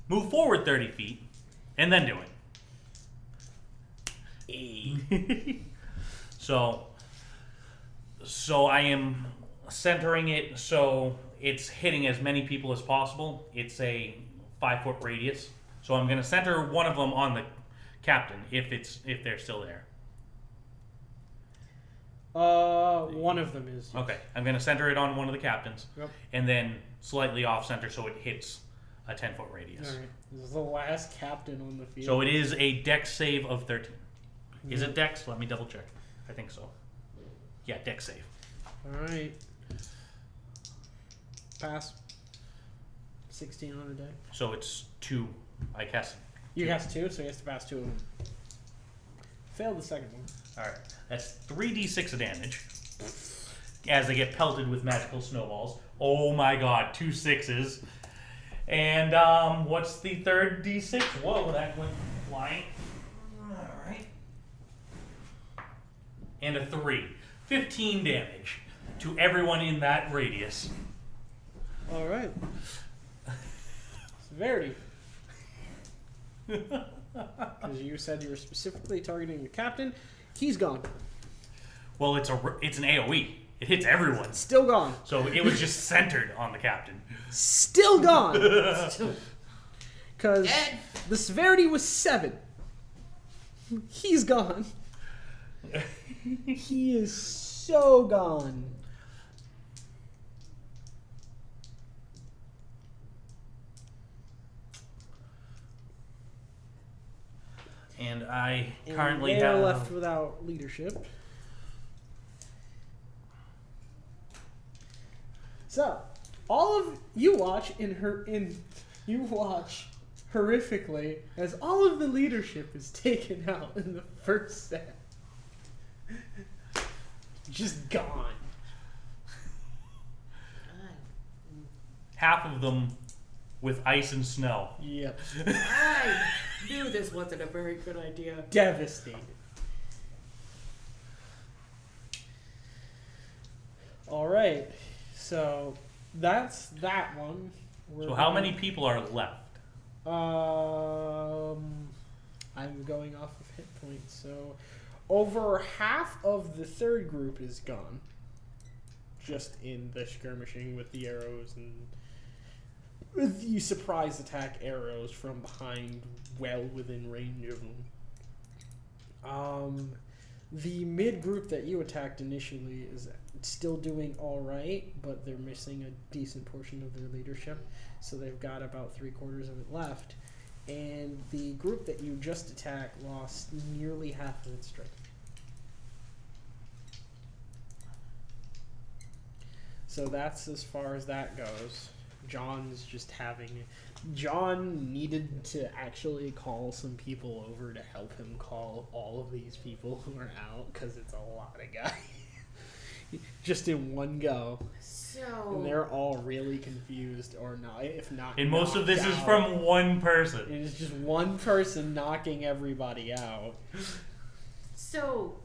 move forward 30 feet and then do it. So I am centering it so it's hitting as many people as possible. It's a 5-foot radius. So I'm going to center one of them on the captain if they're still there. One of them is. Okay, I'm going to center it on one of the captains. Yep. And then slightly off center so it hits a 10-foot radius. All right. This is the last captain on the field. So it is a dex save of 13. Is it dex? Let me double check. I think so. Yeah, dex save. All right. Pass. 16 on the day. So it's 2. I cast. You cast 2, so he has to pass 2 of them. Failed the second one. All right. That's 3d6 of damage as they get pelted with magical snowballs. Oh my god, 2 6s. And what's the third d6? Whoa, that went flying. All right. And a 3. 15 damage to everyone in that radius. All right. Severity. Because you said you were specifically targeting the captain. He's gone. Well, it's an AoE. It hits everyone. Still gone. So it was just centered on the captain. Still gone. Because the severity was 7. He's gone. He is so gone. And I And currently they're have left without leadership. So, all of you watch you watch horrifically as all of the leadership is taken out in the first set. Just gone. half of them with ice and snow. Yep. I knew this wasn't a very good idea. Devastated. All right. So that's that one. So how many people are left? I'm going off of hit points. So over half of the third group is gone. Just in the skirmishing with the arrows and with the surprise attack arrows from behind, well within range of them. The mid group that you attacked initially is still doing all right, but they're missing a decent portion of their leadership, so they've got about 3/4 of it left. And the group that you just attacked lost nearly half of its strength. So that's as far as that goes. John's just having... John needed to actually call some people over to help him call all of these people who are out, because it's a lot of guys. Just in one go. So... And they're all really confused, or not, if not And most of this knocked is out. from one person. It is just one person knocking everybody out. So...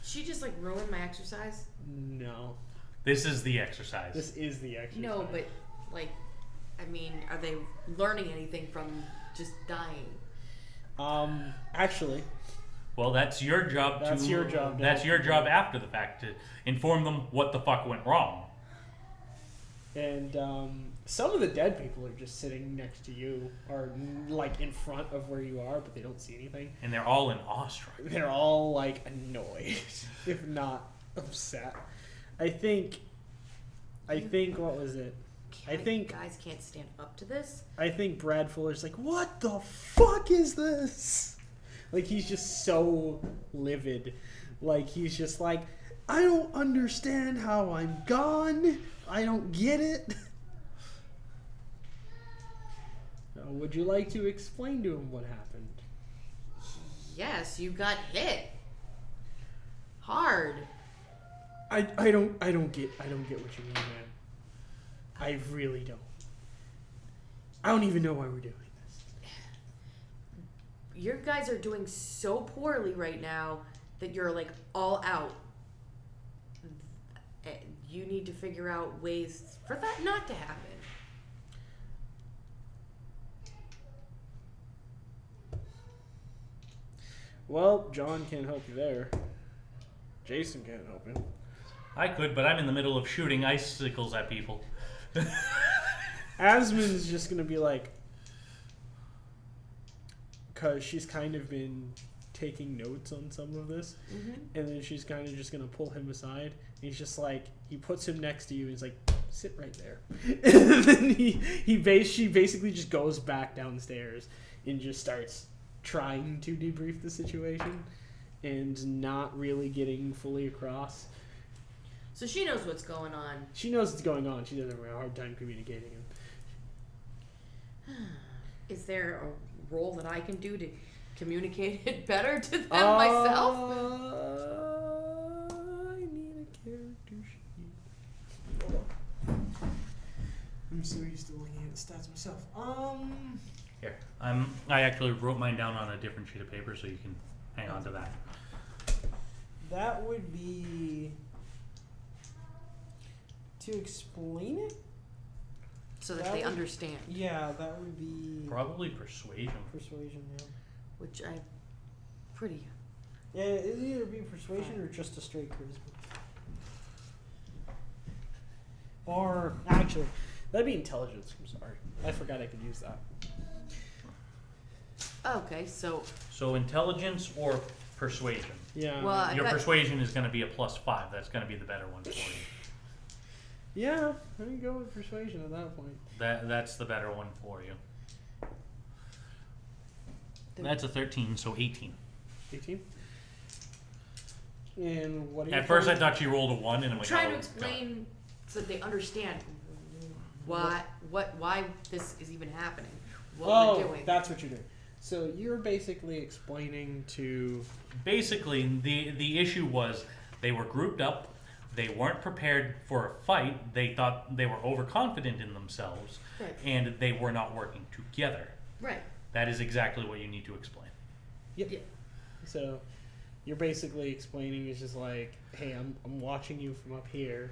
She just, like, ruined my exercise? No. This is the exercise. This is the exercise. No, but, like... I mean, are they learning anything from just dying? Actually, Well, that's your job. That's your job to That's help your people. job after the fact to inform them what the fuck went wrong. and some of the dead people are just sitting next to you, or like in front of where you are, but they don't see anything. And they're all in awestruck. They're all like annoyed, if not upset. I think what was it? I think guys can't stand up to this. I think Brad Fuller's like, what the fuck is this? Like, he's just so livid. Like, he's just like, I don't understand how I'm gone. I don't get it. Would you like to explain to him what happened? Yes, you got hit hard. I don't get what you mean, man. I really don't. I don't even know why we're doing this. You guys are doing so poorly right now that you're like all out. You need to figure out ways for that not to happen. Well, John can't help you there. Jason can't help you. I could, but I'm in the middle of shooting icicles at people. Asmon's just gonna be like, because she's kind of been taking notes on some of this, and then she's kind of just gonna pull him aside. And he's just like, he puts him next to you, and he's like, sit right there. And then she basically just goes back downstairs and just starts trying to debrief the situation and not really getting fully across. So she knows what's going on. She knows what's going on. She doesn't have a hard time communicating it. Is there a role that I can do to communicate it better to them myself? I need a character sheet. I'm so used to looking at the stats myself. Here, I actually wrote mine down on a different sheet of paper, so you can hang on to that. That would be to explain it. So that they understand. Yeah, that would be Probably persuasion. persuasion. Yeah. Which I pretty. Yeah, it'd either be persuasion or just a straight charisma. Or actually, that'd be intelligence. I'm sorry, I forgot I could use that. Okay, so So intelligence or persuasion. Yeah. well, I Your got, persuasion is going to be a +5. That's going to be the better one for you. Yeah, let me go with persuasion at that point. That's the better one for you. That's a 13, so 18. 18. And what? At first, I thought she rolled a 1, and I'm like, trying oh, to explain so that they understand why this is even happening. What we're doing. That's what you're doing. So you're basically explaining to. Basically, the issue was they were grouped up. They weren't prepared for a fight. They thought they were overconfident in themselves, Right. and they were not working together. Right. That is exactly what you need to explain. Yep. Yeah. So you're basically explaining it's just like, hey, I'm watching you from up here,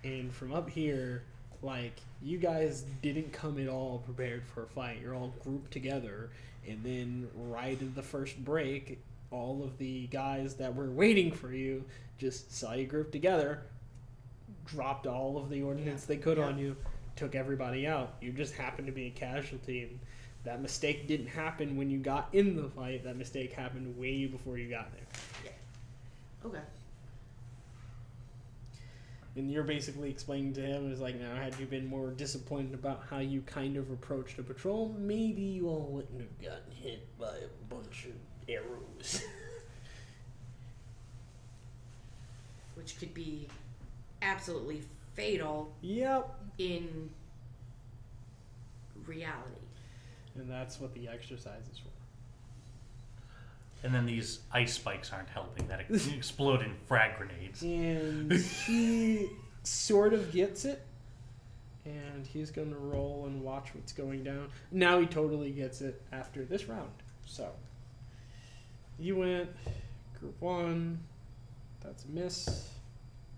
and from up here, like, you guys didn't come at all prepared for a fight. You're all grouped together, and then right at the first break, all of the guys that were waiting for you just saw you grouped together, dropped all of the ordnance they could on you, took everybody out. You just happened to be a casualty, and that mistake didn't happen when you got in the fight. That mistake happened way before you got there. Okay. And you're basically explaining to him, is like, now, had you been more disciplined about how you kind of approached a patrol, maybe you all wouldn't have gotten hit by a bunch of arrows. Which could be absolutely fatal Yep. in reality. And that's what the exercise is for. And then these ice spikes aren't helping. That explode in frag grenades. And he sort of gets it. And he's going to roll and watch what's going down. Now he totally gets it after this round. So, you went group 1. That's a miss.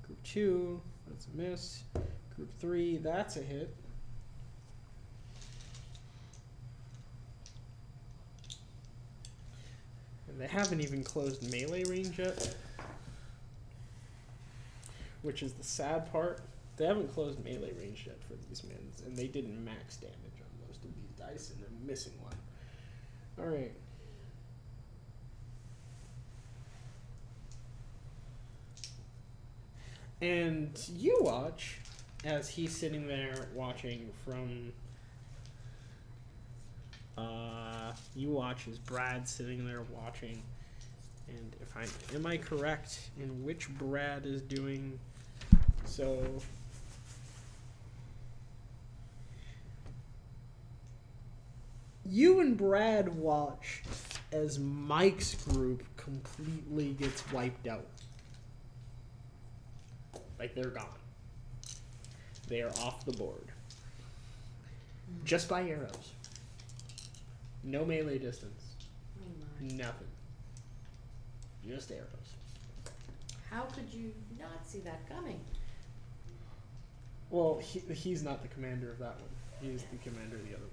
Group 2. That's a miss. Group 3. That's a hit. They haven't even closed melee range yet, which is the sad part. They haven't closed melee range yet for these mins, and they didn't max damage on most of these dice, and I'm missing one. Alright. And you watch as he's sitting there watching from... you watch as Brad's sitting there watching, and am I correct in which Brad is doing so? You and Brad watch as Mike's group completely gets wiped out. Like they're gone. They are off the board. Just by arrows. No melee distance. Oh my. Nothing. Just arrows. How could you not see that coming? Well, he's not the commander of that one. He's the commander of the other one.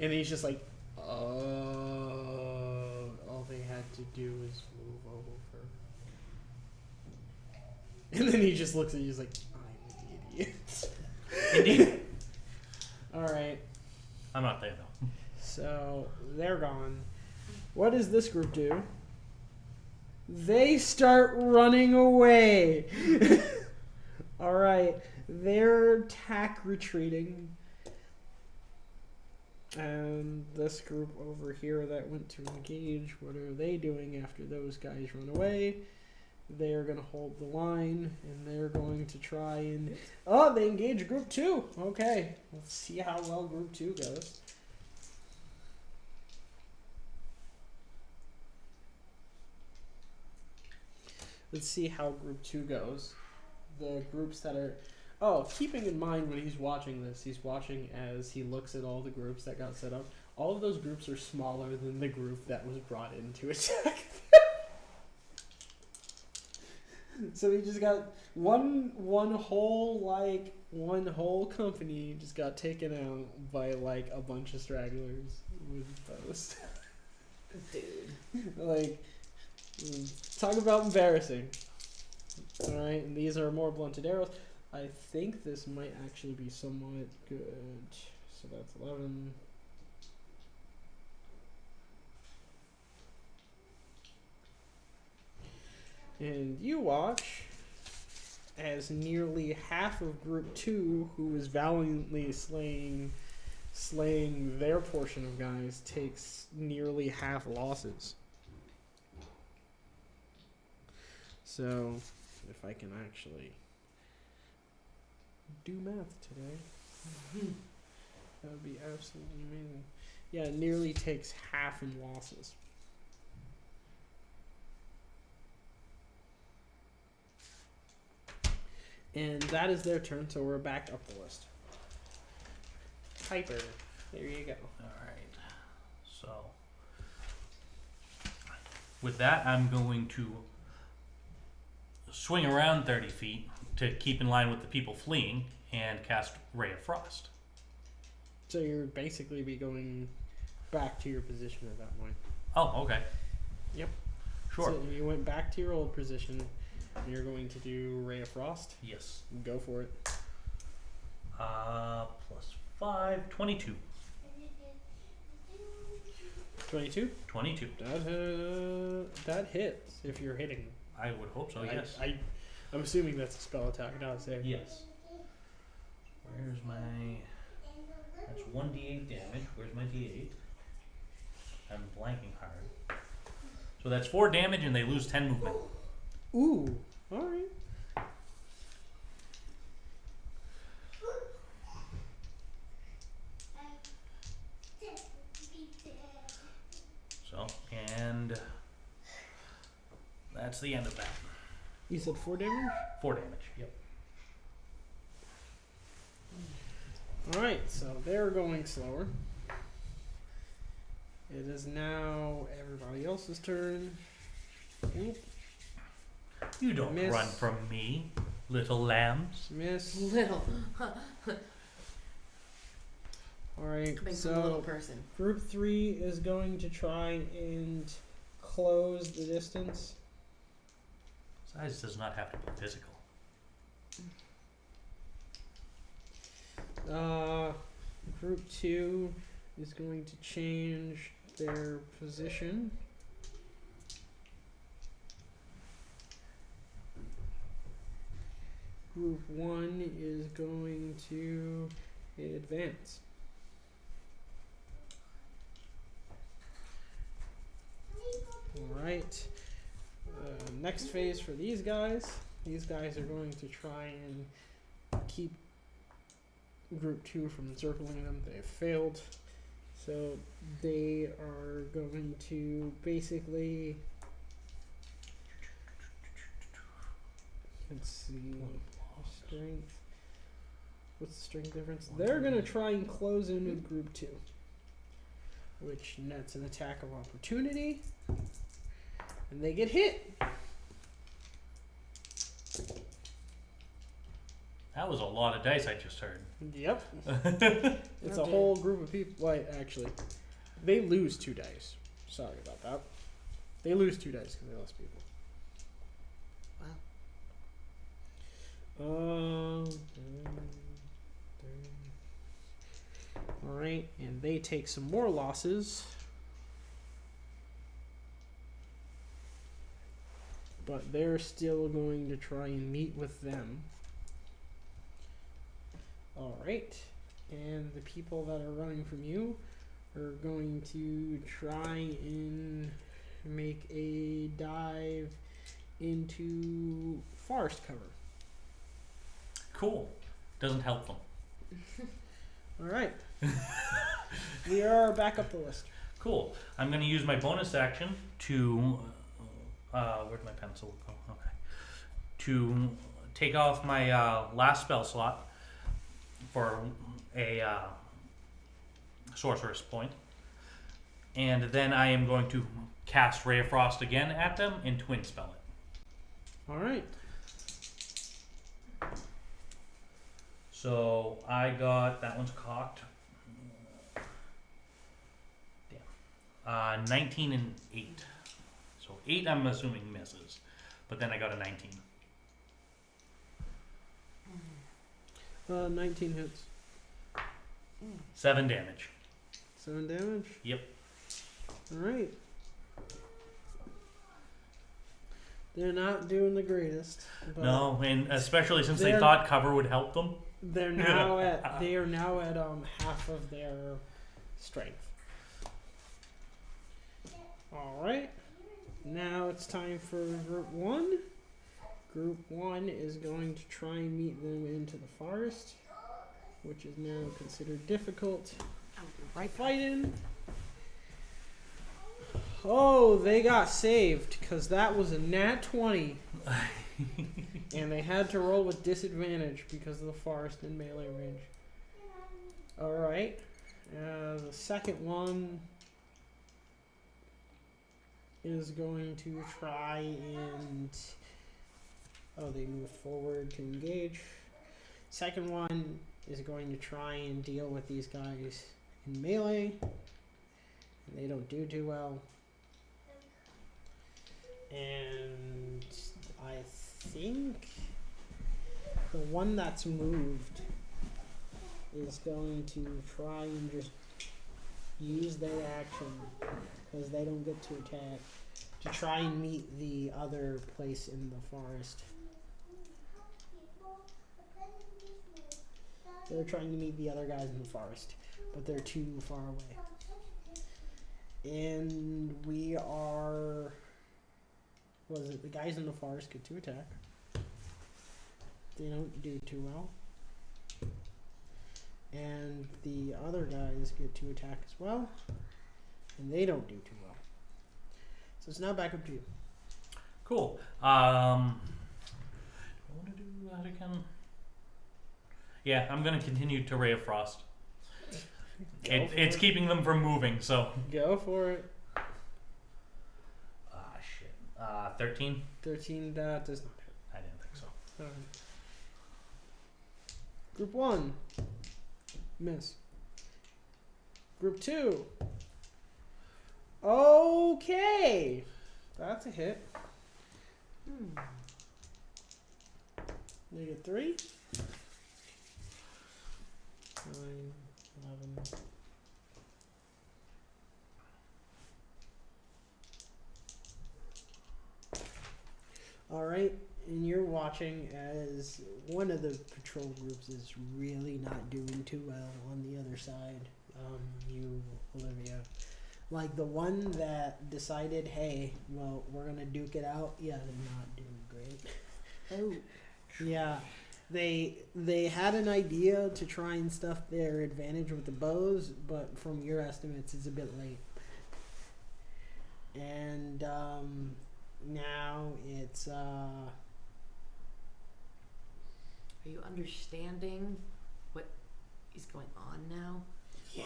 And he's just like, oh, all they had to do was move over. And then he just looks at you, he's like, I'm an idiot. Indeed. Alright, I'm not there though. so they're gone. What does this group do? They start running away. Alright, they're attack retreating. And this group over here that went to engage, what are they doing after those guys run away? They are going to hold the line, and they're going to try and... Oh, they engage group 2. Okay, let's see how well group 2 goes. Let's see how group 2 goes. The groups that are... Oh, keeping in mind when he's watching this, he's watching as he looks at all the groups that got set up. All of those groups are smaller than the group that was brought in to attack. So he just got one whole company just got taken out by like a bunch of stragglers with bows. Dude. Like, talk about embarrassing. Alright, and these are more blunted arrows. I think this might actually be somewhat good. So that's 11. And you watch as nearly half of group 2, who is valiantly slaying their portion of guys, takes nearly half losses. So, if I can actually do math today, that would be absolutely amazing. Yeah, it nearly takes half in losses. And that is their turn, so we're back up the list. Piper, there you go. Alright. So with that, I'm going to swing around 30 feet to keep in line with the people fleeing and cast Ray of Frost. So you're basically be going back to your position at that point. Oh, okay. Yep. Sure. So you went back to your old position. You're going to do Ray of Frost. Yes. Go for it. Plus 5, 22. 22? 22. That hits if you're hitting. I would hope so, yes. I'm assuming that's a spell attack, not a save. Yes. Where's my... That's 1d8 damage. Where's my d8? I'm blanking hard. So that's 4 damage and they lose 10 movement. Ooh, alright. So, and that's the end of that. You said 4 damage? 4 damage, yep. Alright, so they're going slower. It is now everybody else's turn. Oop. You don't Miss. run from me, little lambs. Miss. Little. Alright, Makes a little so person. group 3 is going to try and close the distance. Size does not have to be physical. Group 2 is going to change their position. Group 1 is going to advance. Alright. Next phase for these guys. These guys are going to try and keep Group 2 from encircling them. They have failed. So they are going to basically... Let's see. Strength. What's the strength difference? They're going to try and close in with Group 2. Which nets an attack of opportunity. And they get hit. That was a lot of dice I just heard. Yep. It's a whole group of people. Well, actually, they lose 2 dice. Sorry about that. They lose 2 dice because they lost people. Wow. Alright, and they take some more losses. But they're still going to try and meet with them. Alright, and the people that are running from you are going to try and make a dive into forest cover. Cool. Doesn't help them. Alright. We are back up the list. Cool. I'm going to use my bonus action to... where'd my pencil go? Okay. To take off my last spell slot for a sorceress point. And then I am going to cast Ray of Frost again at them and twin spell it. Alright. So I got, that one's cocked. Damn. 19 and 8. So 8 I'm assuming misses. But then I got a 19. 19 hits. 7 damage. 7 damage? Yep. Alright. They're not doing the greatest. But No, and especially since they they're- thought cover would help them. they are now at half of their strength. Alright. Now it's time for Group 1. Group 1 is going to try and meet them into the forest, which is now considered difficult. Right. Fighting. Oh, they got saved because that was a nat 20. And they had to roll with disadvantage because of the forest in melee range. Alright. The second one is going to try and... Oh, they move forward to engage. Second one is going to try and deal with these guys in melee. And they don't do too well. And I think the one that's moved is going to try and just use their action, because they don't get to attack, to try and meet the other place in the forest. They're trying to meet the other guys in the forest, but they're too far away. And we are... Was it the guys in the forest get to attack? They don't do too well. And the other guys get to attack as well. And they don't do too well. So it's now back up to you. Cool. I want to do that again. Yeah, I'm going to continue to Ray of Frost. It's keeping them from moving, so... Go for it. Ah, shit. 13? 13, that does not hit. I didn't think so. Alright. Group 1. Miss. Group 2. Okay. That's a hit. You get 3. 9, 11. All right, and you're watching as one of the patrol groups is really not doing too well on the other side. You, Olivia, like the one that decided, hey, well, we're gonna duke it out. Yeah, they're not doing great. Oh. Yeah, they had an idea to try and stuff their advantage with the bows, but from your estimates, it's a bit late. And now it's Are you understanding what is going on now? yeah,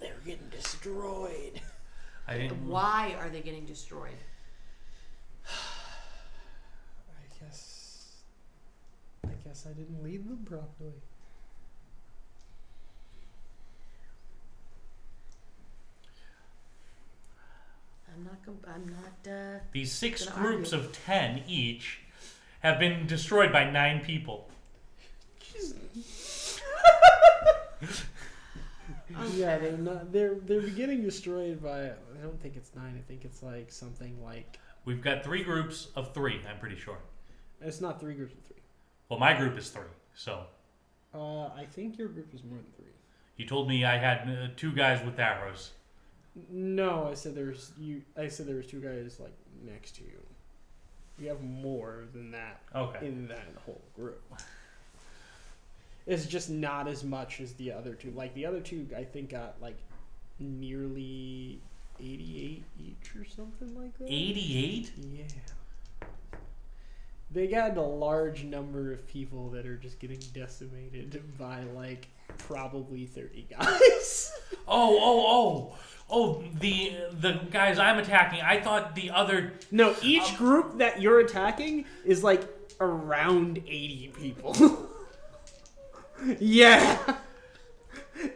they're getting destroyed. I didn't. Why are they getting destroyed? I guess I didn't lead them properly. I'm not. These 6 gonna groups argue. of 10 each have been destroyed by 9 people. Yeah, they're not. They're getting destroyed by. I don't think it's 9. I think it's like something like. We've got 3 groups of 3, I'm pretty sure. It's not 3 groups of 3. Well, my group is 3, so. I think your group is more than 3. You told me I had 2 guys with arrows. No, I said there's you. I said there was 2 guys like next to you. You have more than that Okay. in that whole group. It's just not as much as the other 2. Like the other 2, I think got like nearly 88 each or something like that. 88? Yeah. They got a large number of people that are just getting decimated by like probably 30 guys. Oh, the guys I'm attacking. I thought the other. No, each group that you're attacking is like around 80 people. Yeah.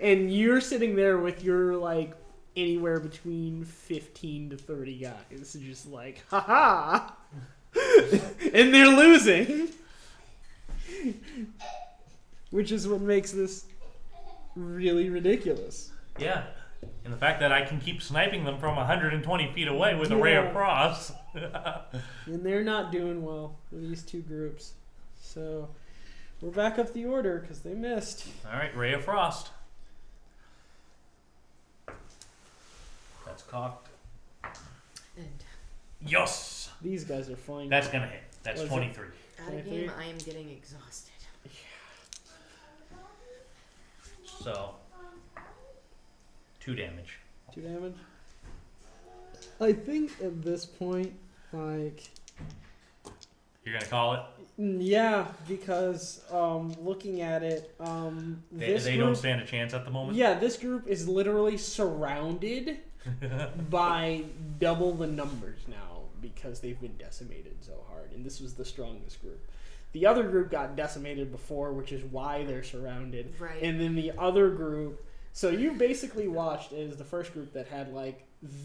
And you're sitting there with your like anywhere between 15 to 30 guys, just like, haha. And they're losing. Which is what makes this really ridiculous. Yeah. And the fact that I can keep sniping them from 120 feet away with a ray of frost. And they're not doing well with these 2 groups. So we're back up the order because they missed. Alright, ray of frost. That's cocked. And Yes! These guys are flying. That's gonna hit. That's What is 23. out of game, I am getting exhausted. So, 2 damage. 2 damage. I think at this point, like, You're gonna call it? yeah, because looking at it, this They group, don't stand a chance at the moment? yeah, this group is literally surrounded by double the numbers now because they've been decimated so hard, and this was the strongest group. The other group got decimated before, which is why they're surrounded. Right. And then the other group, so you basically watched as the first group that had like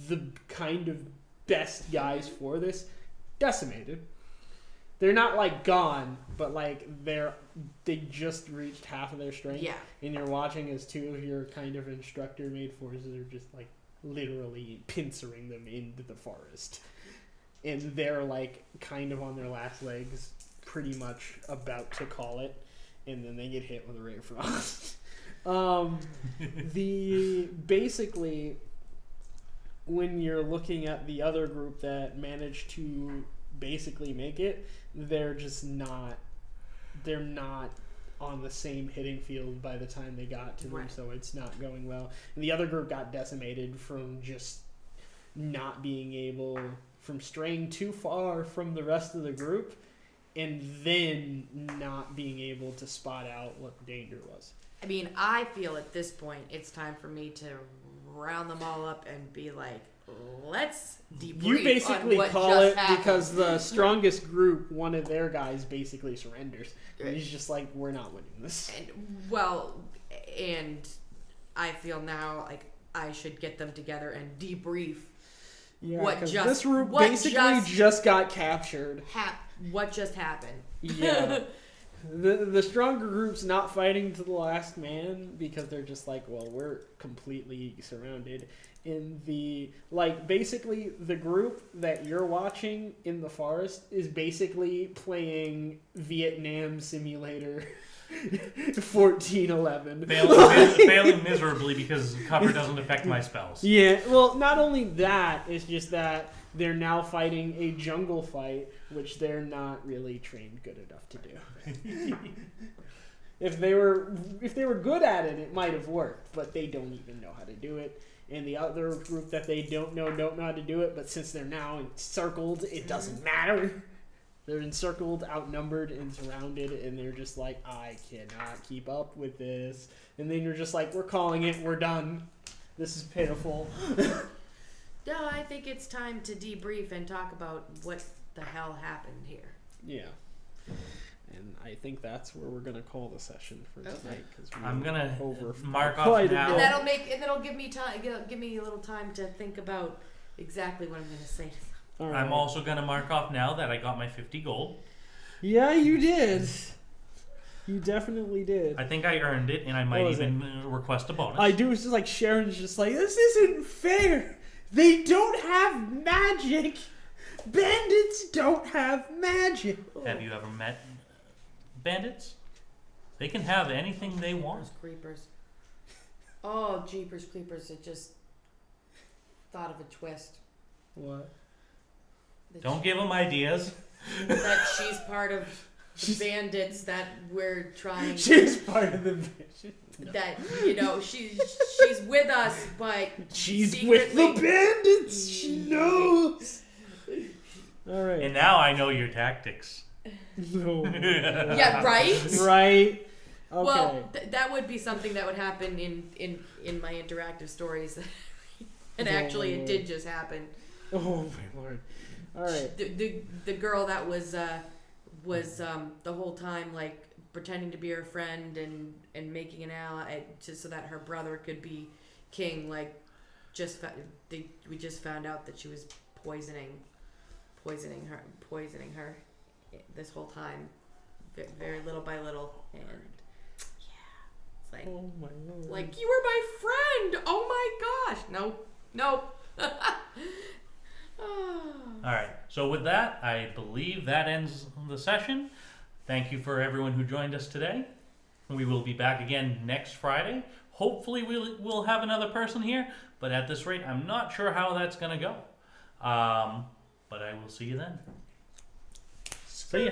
the kind of best guys for this decimated. They're not like gone, but like they just reached half of their strength. Yeah. And you're watching as 2 of your kind of instructor made forces are just like literally pincering them into the forest. And they're like kind of on their last legs, pretty much about to call it, and then they get hit with a ray of frost. Basically when you're looking at the other group that managed to basically make it, they're not on the same hitting field by the time they got to them, Right. so it's not going well. And the other group got decimated from just not being able, from straying too far from the rest of the group, and then not being able to spot out what the danger was. I mean, I feel at this point it's time for me to round them all up and be like, let's debrief You basically on what call just it happened. because the strongest group, one of their guys, basically surrenders. And Right. he's just like, we're not winning this. And I feel now like I should get them together and debrief Yeah, What 'cause just- this group what basically just got captured. What just happened? Yeah. The stronger group's not fighting to the last man because they're just like, well, we're completely surrounded. In the, like, basically the group that you're watching in the forest is basically playing Vietnam Simulator 1411. Failing miserably because cover doesn't affect my spells. Yeah, well, not only that, it's just that they're now fighting a jungle fight, which they're not really trained good enough to do. If they were good at it, it might have worked, but they don't even know how to do it. And the other group that they don't know how to do it, but since they're now encircled, it doesn't matter. They're encircled, outnumbered, and surrounded, and they're just like, I cannot keep up with this. And then you're just like, we're calling it, we're done. This is pitiful. No, I think it's time to debrief and talk about what the hell happened here. Yeah. And I think that's where we're going to call the session for tonight. Cause I'm going to over mark off quite a now. bit. And that'll give me time. Give me a little time to think about exactly what I'm going to say. All right. I'm also going to mark off now that I got my 50 gold. Yeah, you did. You definitely did. I think I earned it, and I might even request a bonus. I do. It's just like Sharon's just like, this isn't fair. They don't have magic. Bandits don't have magic. Have you ever met bandits? They can have anything they want. Creepers. Oh, jeepers creepers! I just thought of a twist. What? Don't give them ideas. That she's part of the bandits that we're trying. She's part of the vision. That she's with us, but She's secretly, with the bandits. She knows. All right. And now I know your tactics. No. yeah, right. Right. Okay. Well, that would be something that would happen in my interactive stories, and actually it did just happen. Oh my lord! All right. The girl that was the whole time like pretending to be her friend and making an ally just so that her brother could be king. Like, we just found out that she was poisoning her this whole time, very little by little, and yeah, it's like, Oh my lord! like, you were my friend. Oh my gosh! Nope. All right. So with that, I believe that ends the session. Thank you for everyone who joined us today. We will be back again next Friday. Hopefully we'll have another person here, but at this rate, I'm not sure how that's going to go. But I will see you then. See ya.